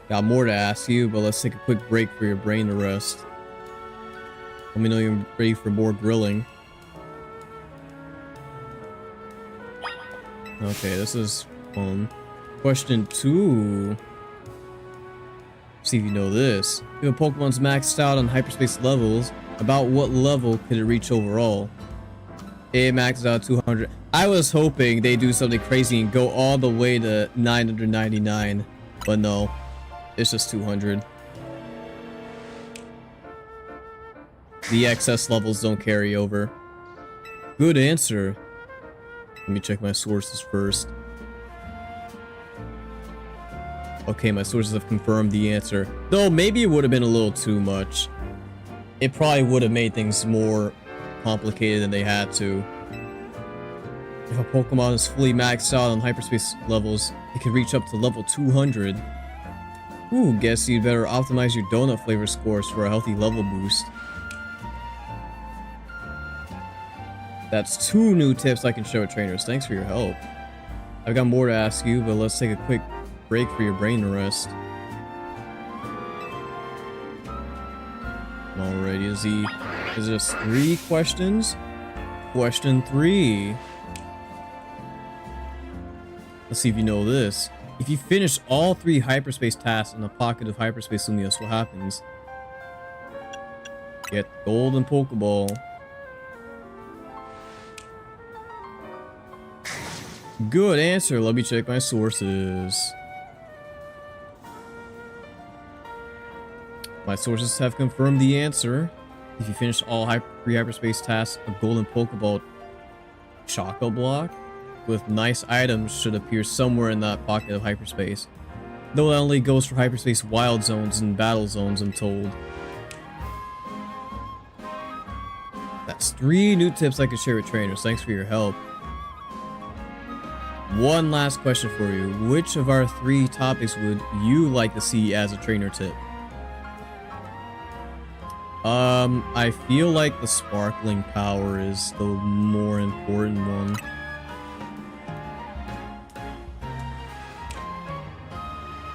Got more to ask you, but let's take a quick break for your brain to rest. Let me know you're ready for more grilling. Okay, this is fun. Question 2. See if you know this. If a Pokemon's maxed out on hyperspace levels, about what level could it reach overall? It maxes out 200. I was hoping they do something crazy and go all the way to 999, but no, it's just 200. The excess levels don't carry over. Good answer. Let me check my sources first. Okay, my sources have confirmed the answer. Though maybe it would have been a little too much. It probably would have made things more complicated than they had to. If a Pokemon is fully maxed out on hyperspace levels, it can reach up to level 200. Ooh, guess you'd better optimize your donut flavor scores for a healthy level boost. That's 2 new tips I can share with trainers. Thanks for your help. I've got more to ask you, but let's take a quick break for your brain to rest. Alrighty, is it just 3 questions? Question 3. Let's see if you know this. If you finish all 3 hyperspace tasks in a pocket of hyperspace Lumios, what happens? Get golden Pokeball. Good answer. Let me check my sources. My sources have confirmed the answer. If you finish all 3 hyperspace tasks, a golden Pokeball Choco Block with nice items should appear somewhere in that pocket of hyperspace. Though that only goes for hyperspace wild zones and battle zones, I'm told. That's 3 new tips I could share with trainers. Thanks for your help. One last question for you. Which of our 3 topics would you like to see as a trainer tip? I feel like the sparkling power is the more important one.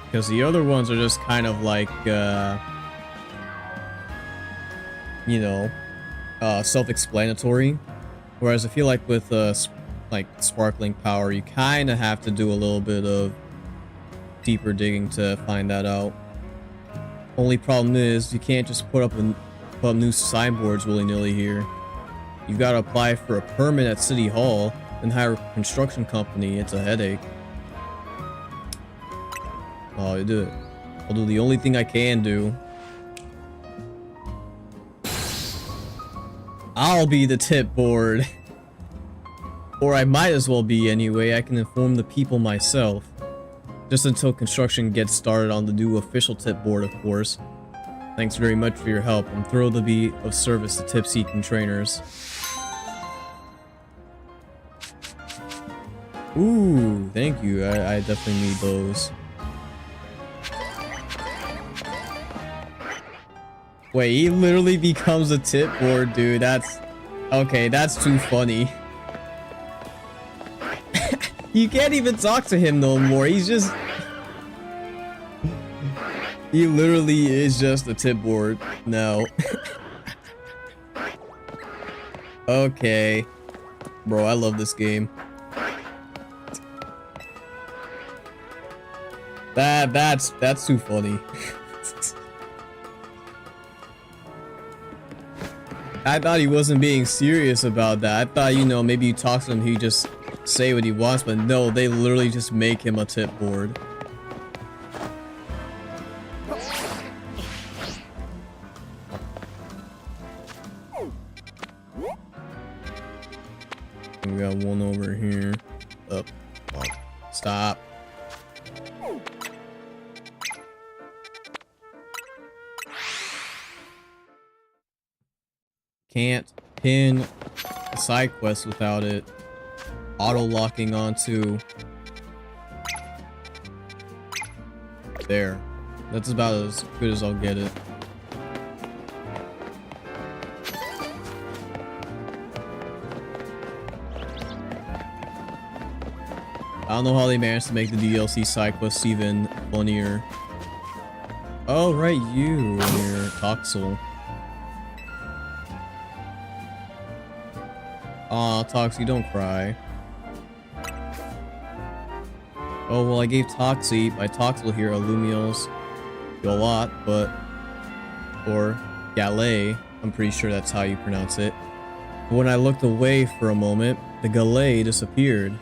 Because the other ones are just kind of like, you know, self-explanatory. Whereas I feel like with, like, sparkling power, you kind of have to do a little bit of deeper digging to find that out. Only problem is, you can't just put up new signboards willy-nilly here. You've got to apply for a permit at City Hall and hire a construction company. It's a headache. Oh, you do it. I'll do the only thing I can do. I'll be the tip board. Or I might as well be anyway. I can inform the people myself. Just until construction gets started on the new official tip board, of course. Thanks very much for your help. I'm thrilled to be of service to tip-seeking trainers. Ooh, thank you. I definitely need those. Wait, he literally becomes a tip board, dude. That's... okay, that's too funny. You can't even talk to him no more. He's just... he literally is just a tip board now. Okay. Bro, I love this game. That's too funny. I thought he wasn't being serious about that. I thought, you know, maybe you talk to him, he just say what he wants, but no, they literally just make him a tip board. We got one over here. Up. Oh, stop. Can't pin a side quest without it auto-locking onto... there. That's about as good as I'll get it. I don't know how they managed to make the DLC side quests even funnier. Oh, right, you and your Toxel. Aw, Toxie, don't cry. Oh, well, I gave Toxie, my Toxel here, a Lumios. A lot, but... or GALORE. I'm pretty sure that's how you pronounce it. When I looked away for a moment, the GALORE disappeared.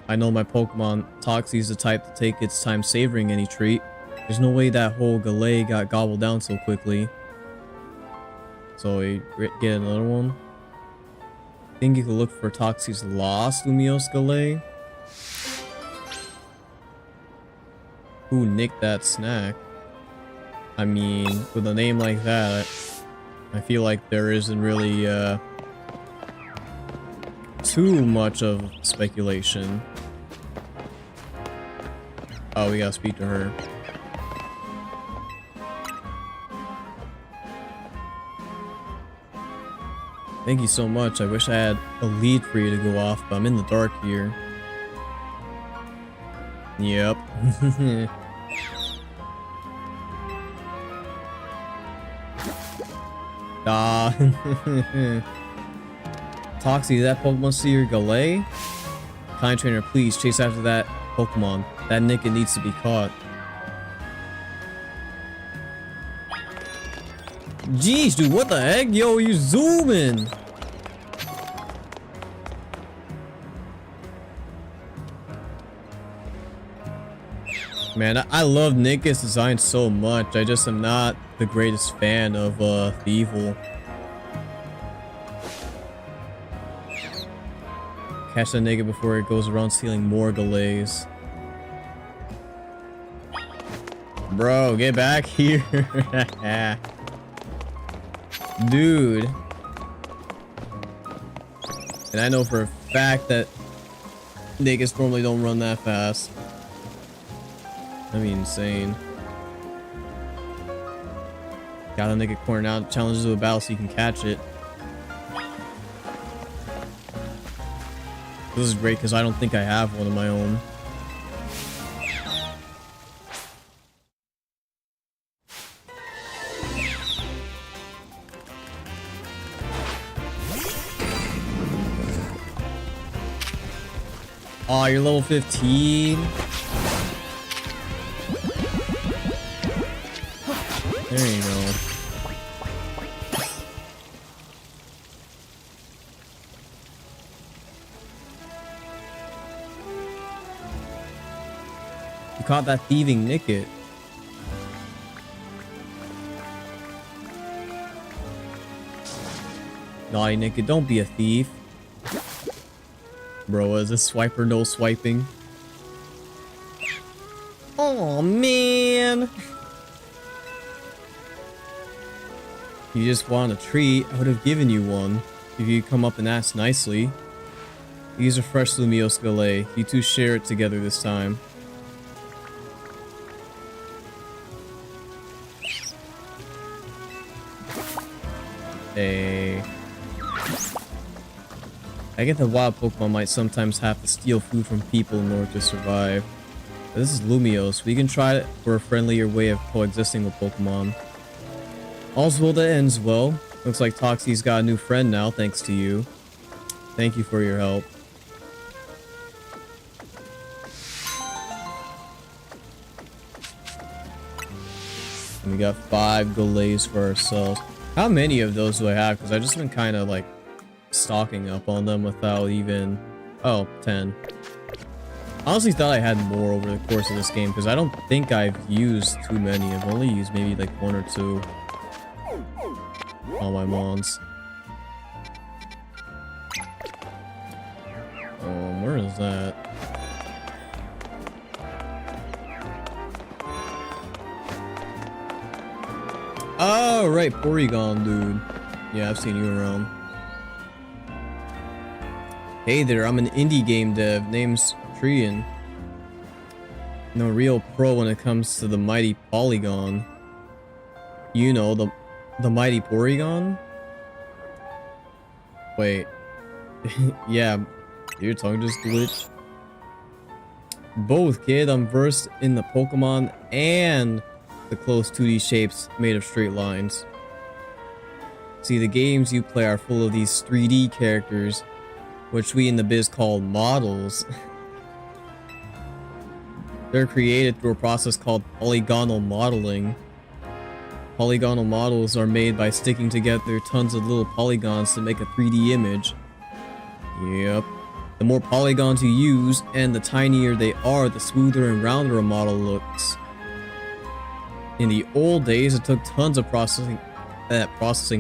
I know my Pokemon Toxie's the type to take its time savoring any treat. There's no way that whole GALORE got gobbled down so quickly. So we get another one. Think you could look for Toxie's lost Lumiose GALORE? Who nicked that snack? I mean, with a name like that, I feel like there isn't really too much of speculation. Oh, we gotta speak to her. Thank you so much. I wish I had a lead for you to go off, but I'm in the dark here. Yep. Ah. Toxie, did that Pokemon see your GALORE? Kind trainer, please chase after that Pokemon. That Nickit needs to be caught. Jeez, dude, what the heck? Yo, you zooming? Man, I love Nickit's design so much. I just am not the greatest fan of Thievul. Catch that Nickit before it goes around stealing more GALOREs. Bro, get back here. Dude. And I know for a fact that Nickits normally don't run that fast. That'd be insane. Gotta Nickit corner out, challenges to a battle so you can catch it. This is great because I don't think I have one of my own. Oh, you're level 15. There you go. You caught that thieving Nickit. Naughty Nickit, don't be a thief. Bro, is this swiper no swiping? Oh man. You just want a treat. I would have given you one if you come up and ask nicely. Use a fresh Lumiose GALORE. You two share it together this time. Hey. I get that wild Pokemon might sometimes have to steal food from people in order to survive. But this is Lumiose. We can try it for a friendlier way of coexisting with Pokemon. All's well that ends well. Looks like Toxie's got a new friend now, thanks to you. Thank you for your help. And we got 5 GALOREs for ourselves. How many of those do I have? Because I've just been kind of like stocking up on them without even... Oh, 10. Honestly thought I had more over the course of this game because I don't think I've used too many. I've only used maybe like 1 or 2. All my mons. Where is that? Oh, right, Porygon, dude. Yeah, I've seen you around. Hey there, I'm an indie game dev. Name's Trian. No real pro when it comes to the mighty Polygon. You know, the mighty Porygon? Wait. Yeah, your tongue just glitched. Both, kid. I'm versed in the Pokemon and the close 2D shapes made of straight lines. See, the games you play are full of these 3D characters, which we in the biz call models. They're created through a process called polygonal modeling. polygonal models are made by sticking together tons of little polygons to make a 3D image. Yep. The more polygons you use, and the tinier they are, the smoother and rounder a model looks. In the old days, it took tons of processing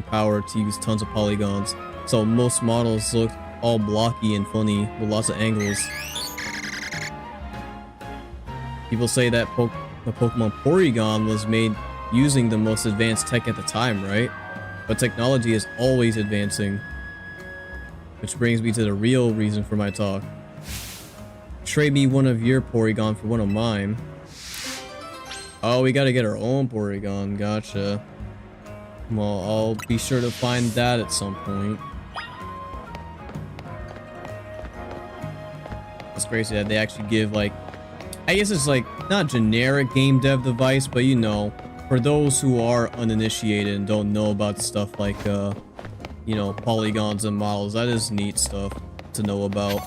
power to use tons of polygons, so most models looked all blocky and funny with lots of angles. People say that the Pokemon Porygon was made using the most advanced tech at the time, right? But technology is always advancing. Which brings me to the real reason for my talk. Trade me one of your Porygon for one of mine. Oh, we gotta get our own Porygon. Gotcha. Well, I'll be sure to find that at some point. It's crazy that they actually give, like, I guess it's like not generic game dev device, but you know, for those who are uninitiated and don't know about stuff like you know, polygons and models, that is neat stuff to know about.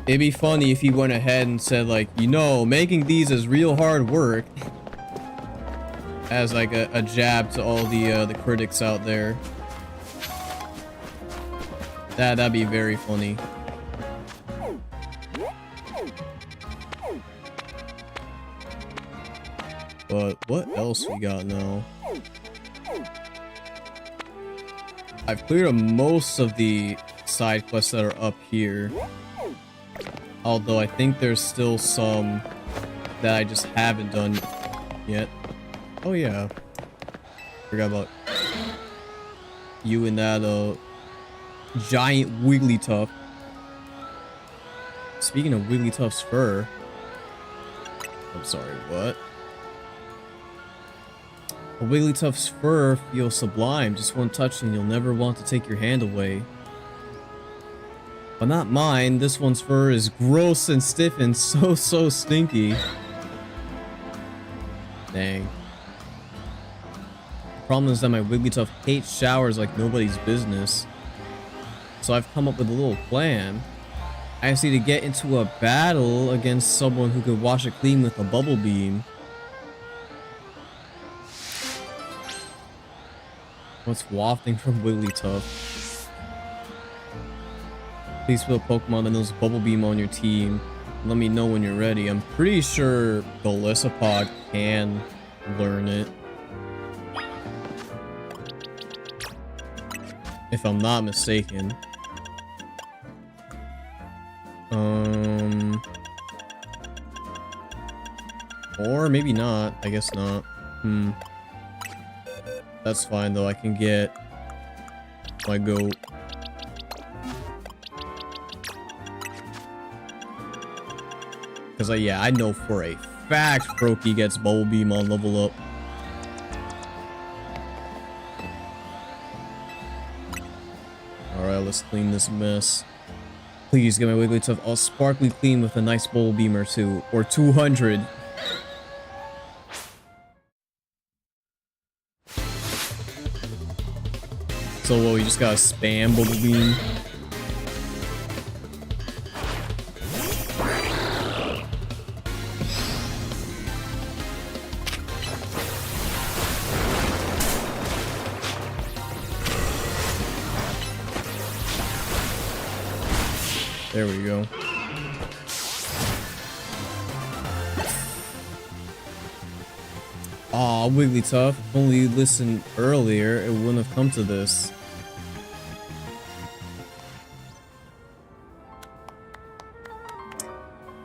It'd be funny if he went ahead and said, like, you know, making these is real hard work, as like a jab to all the critics out there. That'd be very funny. But what else we got now? I've cleared up most of the side quests that are up here. Although I think there's still some that I just haven't done yet. Oh yeah. Forgot about you and that giant Wigglytuff. Speaking of Wigglytuff's fur. I'm sorry, what? A Wigglytuff's fur feels sublime. Just one touch and you'll never want to take your hand away. But not mine. This one's fur is gross and stiff and so stinky. Dang. The problem is that my Wigglytuff hates showers like nobody's business. So I've come up with a little plan. I just need to get into a battle against someone who could wash it clean with a bubble beam. What's wafting from Wigglytuff? Please put a Pokemon that knows Bubble Beam on your team. Let me know when you're ready. I'm pretty sure Golisopod can learn it. If I'm not mistaken. Or maybe not. I guess not. That's fine though, I can get my goat. Cause yeah, I know for a fact Froakie gets Bubble Beam on level up. Alright, let's clean this mess. Please get my Wigglytuff all sparkly clean with a nice Bubble Beam or two. Or 200. So what, we just gotta spam Bubble Beam? There we go. Aw, Wigglytuff. If only you listened earlier, it wouldn't have come to this.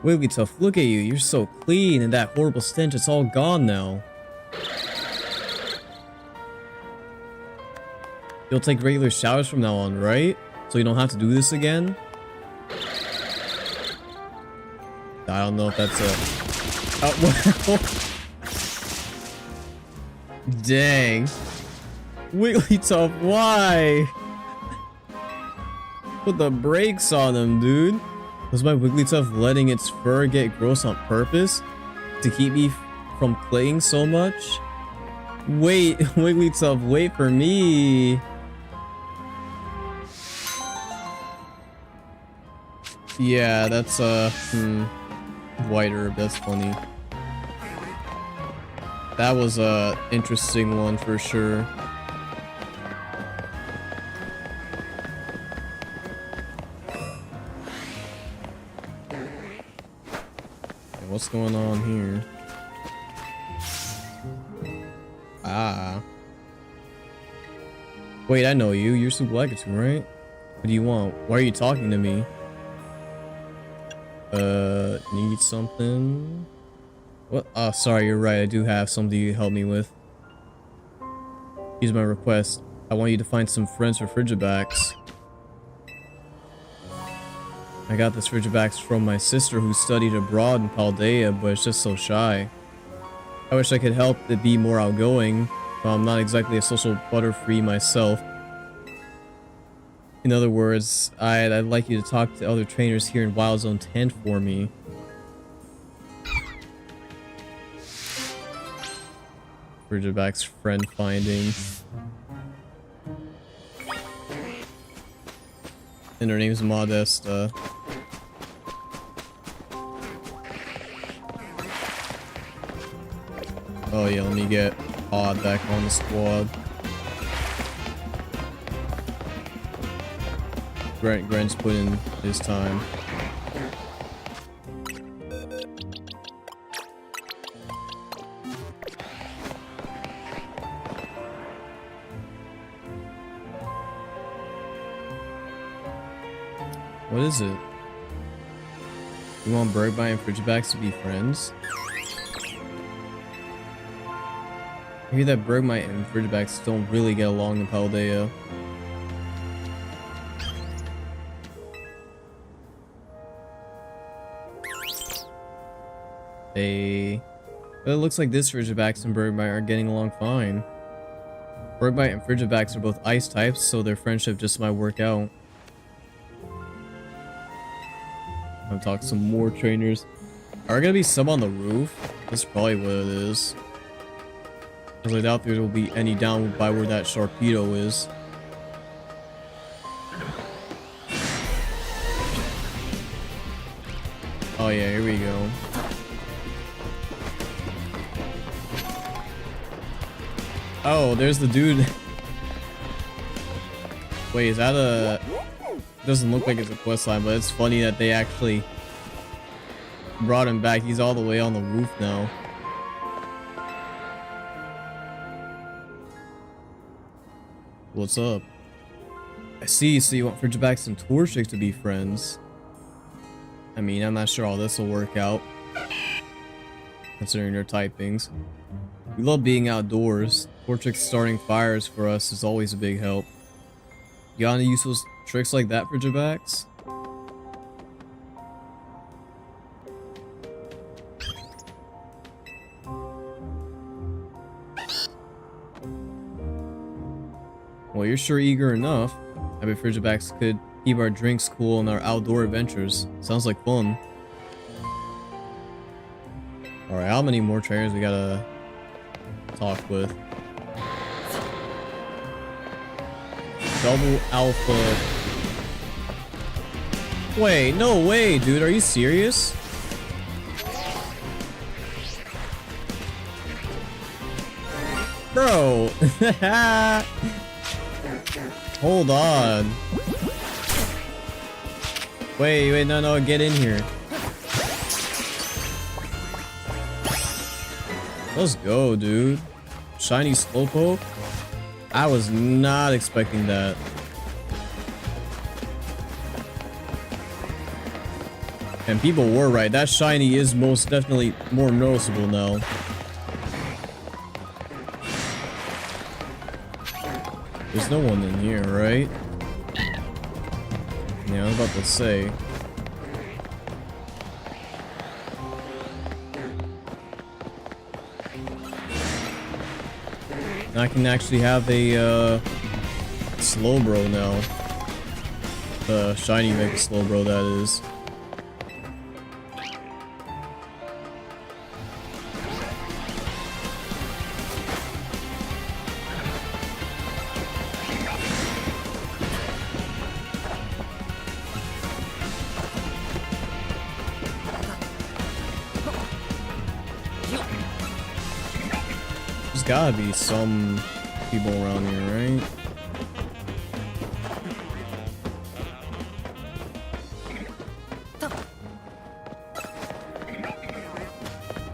Wigglytuff, look at you. You're so clean, and that horrible stench, it's all gone now. You'll take regular showers from now on, right? So you don't have to do this again? I don't know if that's a... Oh, well... Dang. Wigglytuff, why? Put the brakes on him, dude. Was my Wigglytuff letting its fur get gross on purpose? To keep me from playing so much? Wait, Wigglytuff, wait for me. Yeah, that's white herb, that's funny. That was a interesting one for sure. Okay, what's going on here? Ah. Wait, I know you. You're Super Legacy, right? What do you want? Why are you talking to me? Need something? What? Oh, sorry, you're right. I do have something you help me with. Here's my request. I want you to find some friends for Frigibacks. I got this Frigibacks from my sister who studied abroad in Paldea, but it's just so shy. I wish I could help it be more outgoing, but I'm not exactly a social butterfree myself. In other words, I'd like you to talk to other trainers here in Wild Zone 10 for me. Frigibacks friend finding. And her name's Modesta. Oh yeah, let me get Odd back on the squad. Grant's put in his time. What is it? You want Bergmite and Frigibacks to be friends? I hear that Bergmite and Frigibacks don't really get along in Paldea. But it looks like this Frigibacks and Bergmite are getting along fine. Bergmite and Frigibacks are both ice types, so their friendship just might work out. I'll talk to some more trainers. Are there gonna be some on the roof? That's probably what it is. Because I doubt there will be any down by where that Sharpedo is. Oh yeah, here we go. Oh, there's the dude. Wait, is that a... Doesn't look like it's a quest line, but it's funny that they actually brought him back. He's all the way on the roof now. What's up? I see, so you want Frigibacks and Torchic to be friends. I mean, I'm not sure how this will work out, considering their typings. We love being outdoors. Torchic starting fires for us is always a big help. You got any useful tricks like that, Frigibacks? Well, you're sure eager enough. I bet Frigibacks could keep our drinks cool in our outdoor adventures. Sounds like fun. Alright, how many more trainers we gotta talk with? Double Alpha. Wait, no way, dude. Are you serious? Bro. Hold on. Wait, no, get in here. Let's go, dude. Shiny Slowpoke? I was not expecting that. And people were right. That shiny is most definitely more noticeable now. There's no one in here, right? Yeah, I was about to say. I can actually have a Slowbro now. The shiny Mega Slowbro, that is. There's gotta be some people around here, right?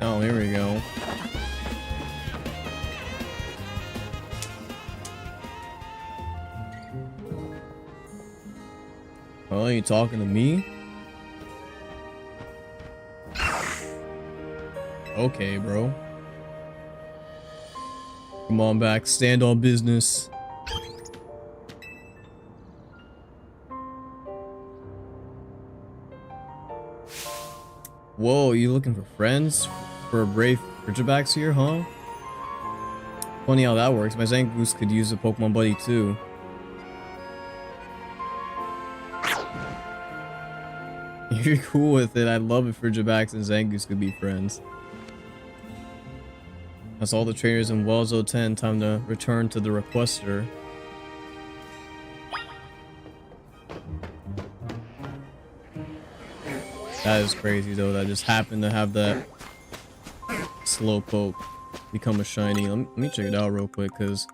Oh, here we go. Oh, are you talking to me? Okay, bro. Come on back, stand on business. Whoa, you looking for friends? For brave Ridgebacks here, huh? Funny how that works. My Zangoose could use a Pokemon buddy too. You're cool with it. I'd love if Ridgebacks and Zangoose could be friends. That's all the trainers in Wells 010. Time to return to the requester. That is crazy though. That just happened to have that Slowpoke become a shiny. Let me check it out real quick, cause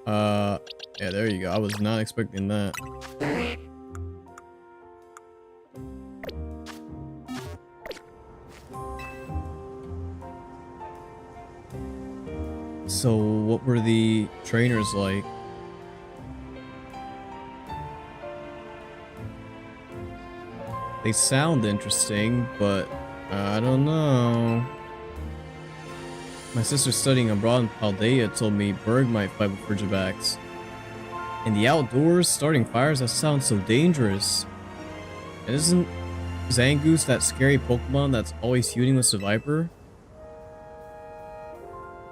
yeah, there you go. I was not expecting that. So what were the trainers like? They sound interesting, but I don't know. My sister studying abroad in Paldea told me Berg might fight with Ridgebacks. In the outdoors, starting fires, that sounds so dangerous. And isn't Zangoose that scary Pokemon that's always feuding with Seviper?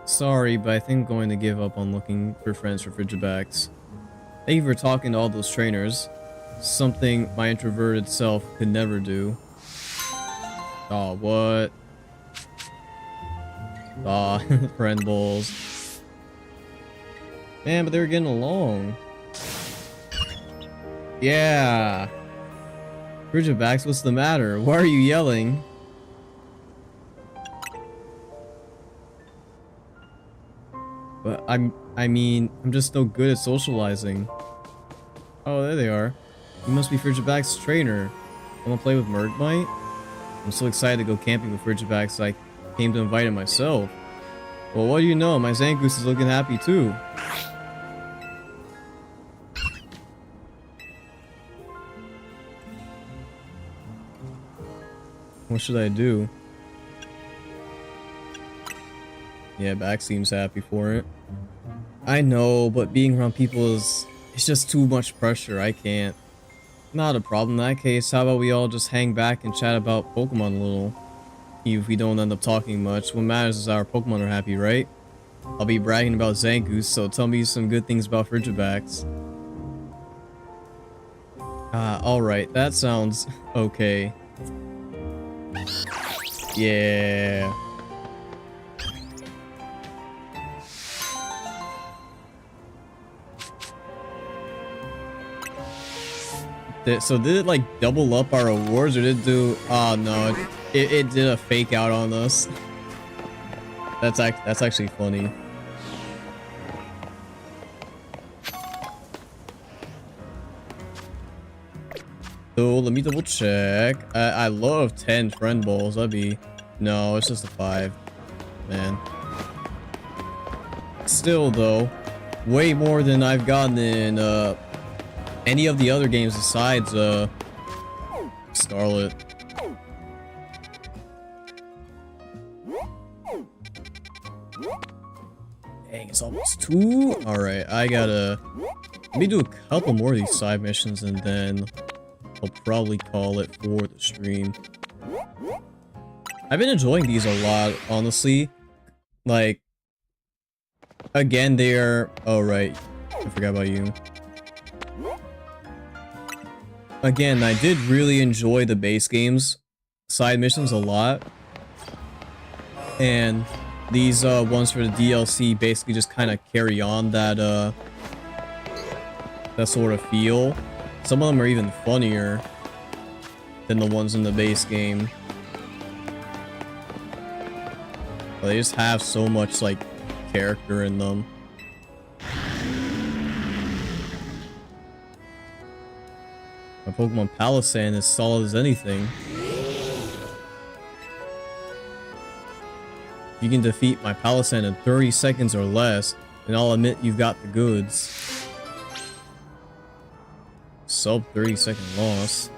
Sorry, but I think I'm going to give up on looking for friends for Ridgebacks. Thank you for talking to all those trainers. Something my introverted self could never do. Oh, what? Aw, friend bowls. Man, but they were getting along. Yeah. Ridgebacks, what's the matter? Why are you yelling? But I mean, I'm just no good at socializing. Oh, there they are. You must be Ridgeback's trainer. Wanna play with Murkmite? I'm so excited to go camping with Ridgebacks, I came to invite him myself. Well, what do you know? My Zangoose is looking happy too. What should I do? Yeah, Back seems happy for it. I know, but being around people it's just too much pressure. I can't. Not a problem in that case. How about we all just hang back and chat about Pokemon a little? If we don't end up talking much, what matters is our Pokemon are happy, right? I'll be bragging about Zangoose, so tell me some good things about Ridgebacks. Alright, that sounds okay. Yeah. So did it like double up our rewards, or did it do? Oh no, it did a fake out on us. That's actually funny. So let me double check. I love 10 friend bowls. That'd be no, it's just a 5, man. Still though, way more than I've gotten in any of the other games besides Scarlet. Dang, it's almost 2. Alright, I gotta let me do a couple more of these side missions and then I'll probably call it for the stream. I've been enjoying these a lot, honestly. Like, again, they're... Oh, right. I forgot about you. Again, I did really enjoy the base games side missions a lot. And these ones for the DLC basically just kind of carry on that that sort of feel. Some of them are even funnier than the ones in the base game. But they just have so much like character in them. My Pokemon Palisand is solid as anything. If you can defeat my Palisand in 30 seconds or less, then I'll admit you've got the goods. Sub 30-second loss.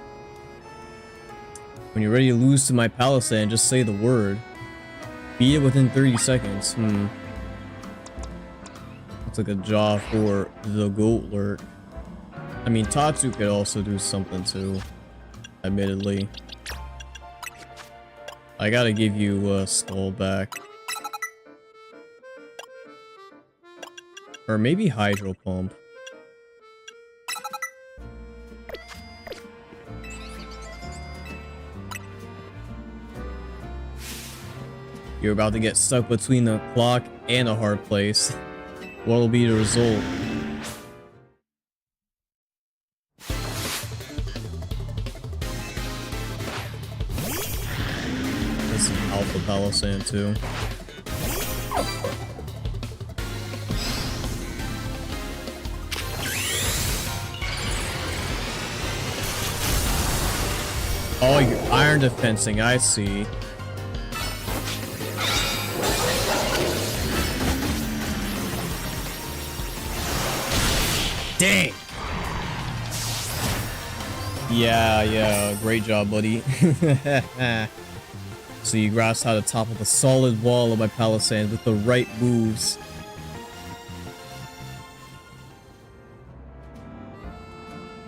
When you're ready to lose to my Palisand, just say the word. Beat it within 30 seconds. Looks like a job for the GALORE. I mean, Tatsu could also do something too, admittedly. I gotta give you Skull back. Or maybe Hydro Pump. You're about to get stuck between the clock and a hard place. What'll be the result? This is Alpha Palisand too. Oh, you're iron defensing, I see. Dang! Yeah, great job, buddy. So you grasped how to topple the solid wall of my Palisand with the right moves.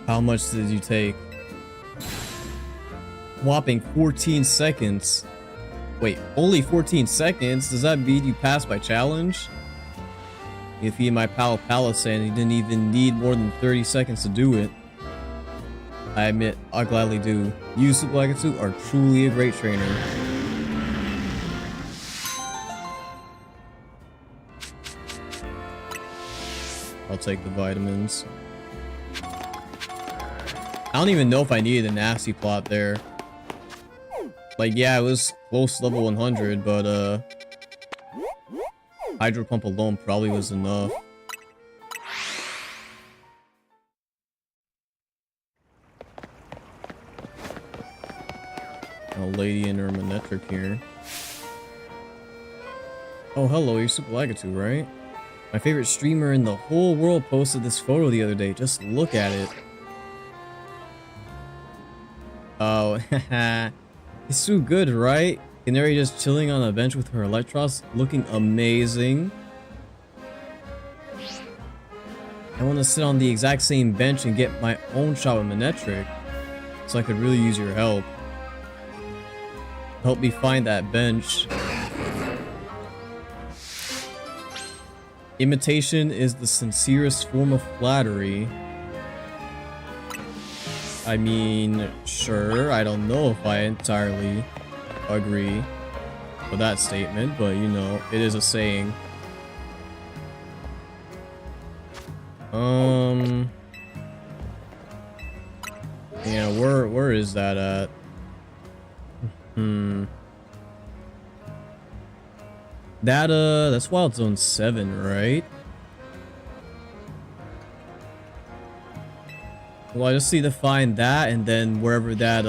How much did you take? Whopping 14 seconds. Wait, only 14 seconds? Does that mean you passed my challenge? You defeated my pal Palisand, you didn't even need more than 30 seconds to do it. I admit, I'll gladly do. You, Supelakatu, are truly a great trainer. I'll take the vitamins. I don't even know if I needed a nasty plot there. Like, yeah, it was close to level 100, but, Hydro Pump alone probably was enough. A lady in her Manectric here. Oh, hello, you're Supelakatu, right? My favorite streamer in the whole world posted this photo the other day. Just look at it. Oh, haha. It's so good, right? Canary just chilling on a bench with her Electros, looking amazing. I want to sit on the exact same bench and get my own shot with Manectric, so I could really use your help. Help me find that bench. Imitation is the sincerest form of flattery. I mean, sure, I don't know if I entirely agree with that statement, but you know, it is a saying. Yeah, where is that at? That's Wild Zone 7, right? Well, I just need to find that, and then wherever that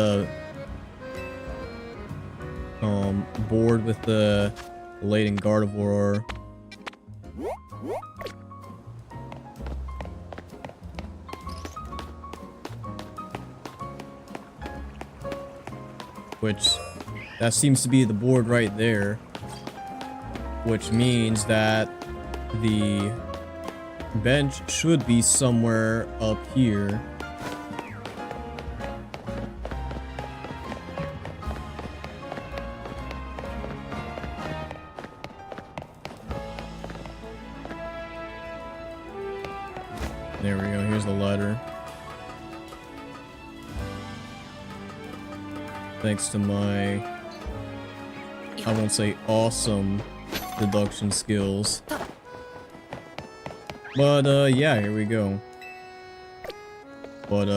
board with the Laden Gardevoir. Which, that seems to be the board right there. Which means that the bench should be somewhere up here. There we go, here's the ladder. Thanks to my, I won't say awesome deduction skills. But, yeah, here we go. But,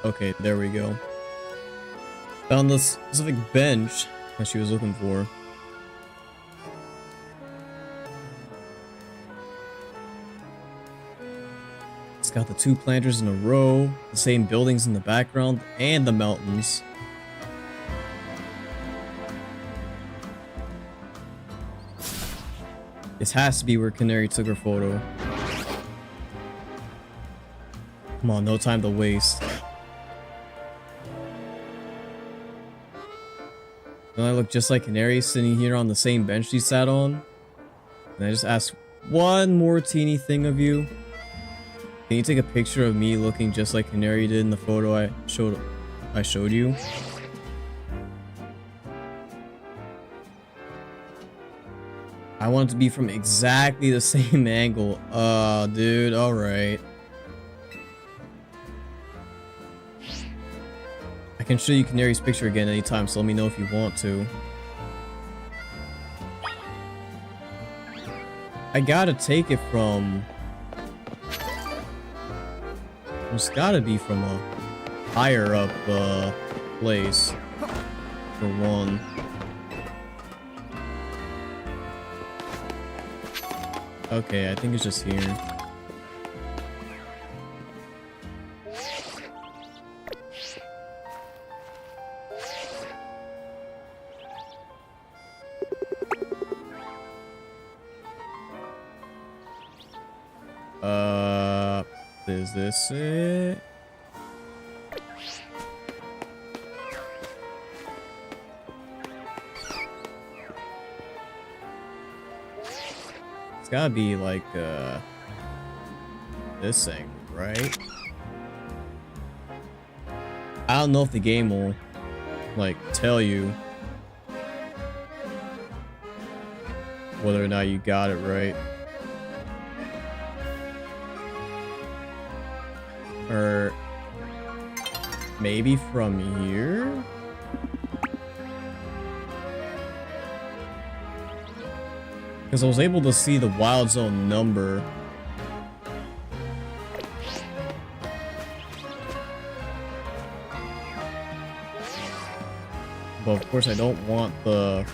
okay, there we go. Found the specific bench that she was looking for. got the 2 planters in a row, the same buildings in the background, and the mountains. This has to be where Canary took her photo. Come on, no time to waste. Don't I look just like Canary sitting here on the same bench she sat on? And I just ask one more teeny thing of you. Can you take a picture of me looking just like Canary did in the photo I showed you? I want it to be from exactly the same angle. Dude, alright. I can show you Canary's picture again anytime, so let me know if you want to. I gotta take it from... It's gotta be from a higher up place, for one. Okay, I think it's just here. Is this it? It's gotta be like this angle, right? I don't know if the game will like tell you whether or not you got it right. Or maybe from here? Because I was able to see the wild zone number. But of course I don't want the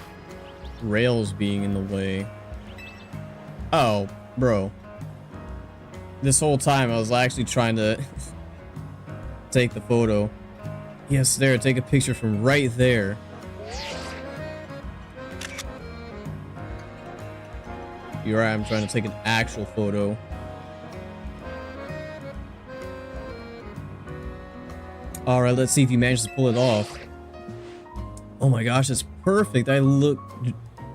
rails being in the way. Oh, bro. This whole time I was actually trying to take the photo. Yes, there, take a picture from right there. You're right, I'm trying to take an actual photo. Alright, let's see if you manage to pull it off. Oh my gosh, it's perfect. I look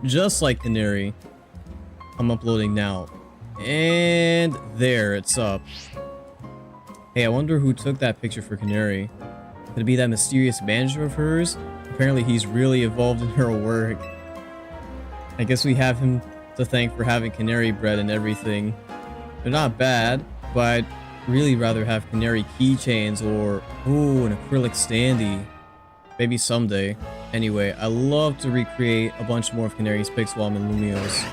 just like Canary. I'm uploading now. And there, it's up. Hey, I wonder who took that picture for Canary. Could it be that mysterious manager of hers? Apparently he's really involved in her work. I guess we have him to thank for having canary bread and everything. They're not bad, but I'd really rather have canary keychains or, ooh, an acrylic standee. Maybe someday. Anyway, I love to recreate a bunch more of Canary's pics while I'm in Lumios.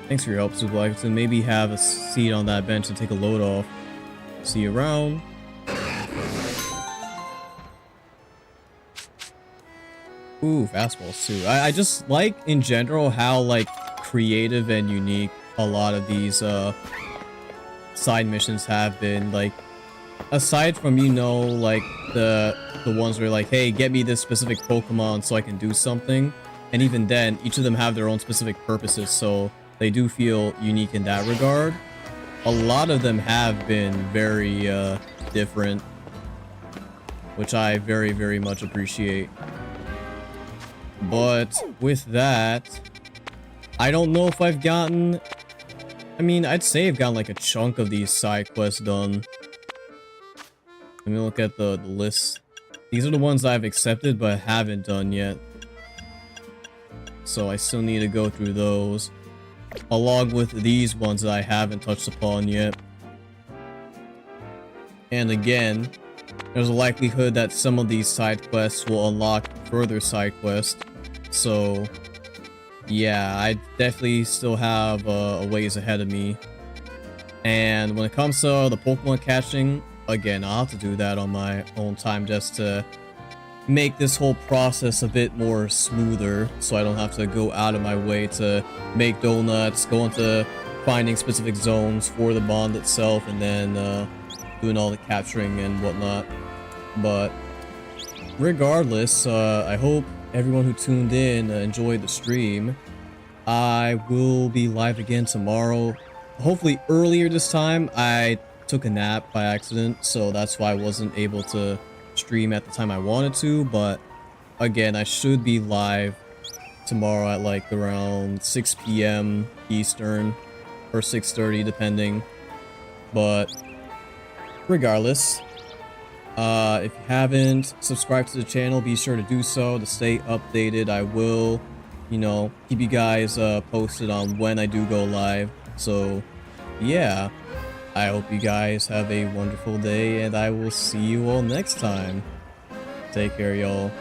Thanks for your help, Superlife, and maybe have a seat on that bench and take a load off. See you around. Ooh, fastballs too. I just like, in general, how, like, creative and unique a lot of these, side missions have been. Like, aside from, you know, like, the ones where, like, hey, get me this specific Pokemon so I can do something. And even then, each of them have their own specific purposes, so they do feel unique in that regard. A lot of them have been very different, which I very, very much appreciate. But with that, I don't know if I've gotten... I mean, I'd say I've gotten like a chunk of these side quests done. Let me look at the list. These are the ones I've accepted but haven't done yet. So I still need to go through those, along with these ones that I haven't touched upon yet. And again, there's a likelihood that some of these side quests will unlock further side quests. So yeah, I definitely still have a ways ahead of me. And when it comes to the Pokemon catching, again, I'll have to do that on my own time just to make this whole process a bit more smoother, so I don't have to go out of my way to make donuts, go into finding specific zones for the bond itself, and then doing all the capturing and whatnot. But regardless, I hope everyone who tuned in enjoyed the stream. I will be live again tomorrow, hopefully earlier this time. I took a nap by accident, so that's why I wasn't able to stream at the time I wanted to, but again, I should be live tomorrow at like around 6 p.m. Eastern or 6:30 depending. But regardless, if you haven't subscribed to the channel, be sure to do so to stay updated. I will, you know, keep you guys posted on when I do go live. So yeah, I hope you guys have a wonderful day, and I will see you all next time. Take care, y'all.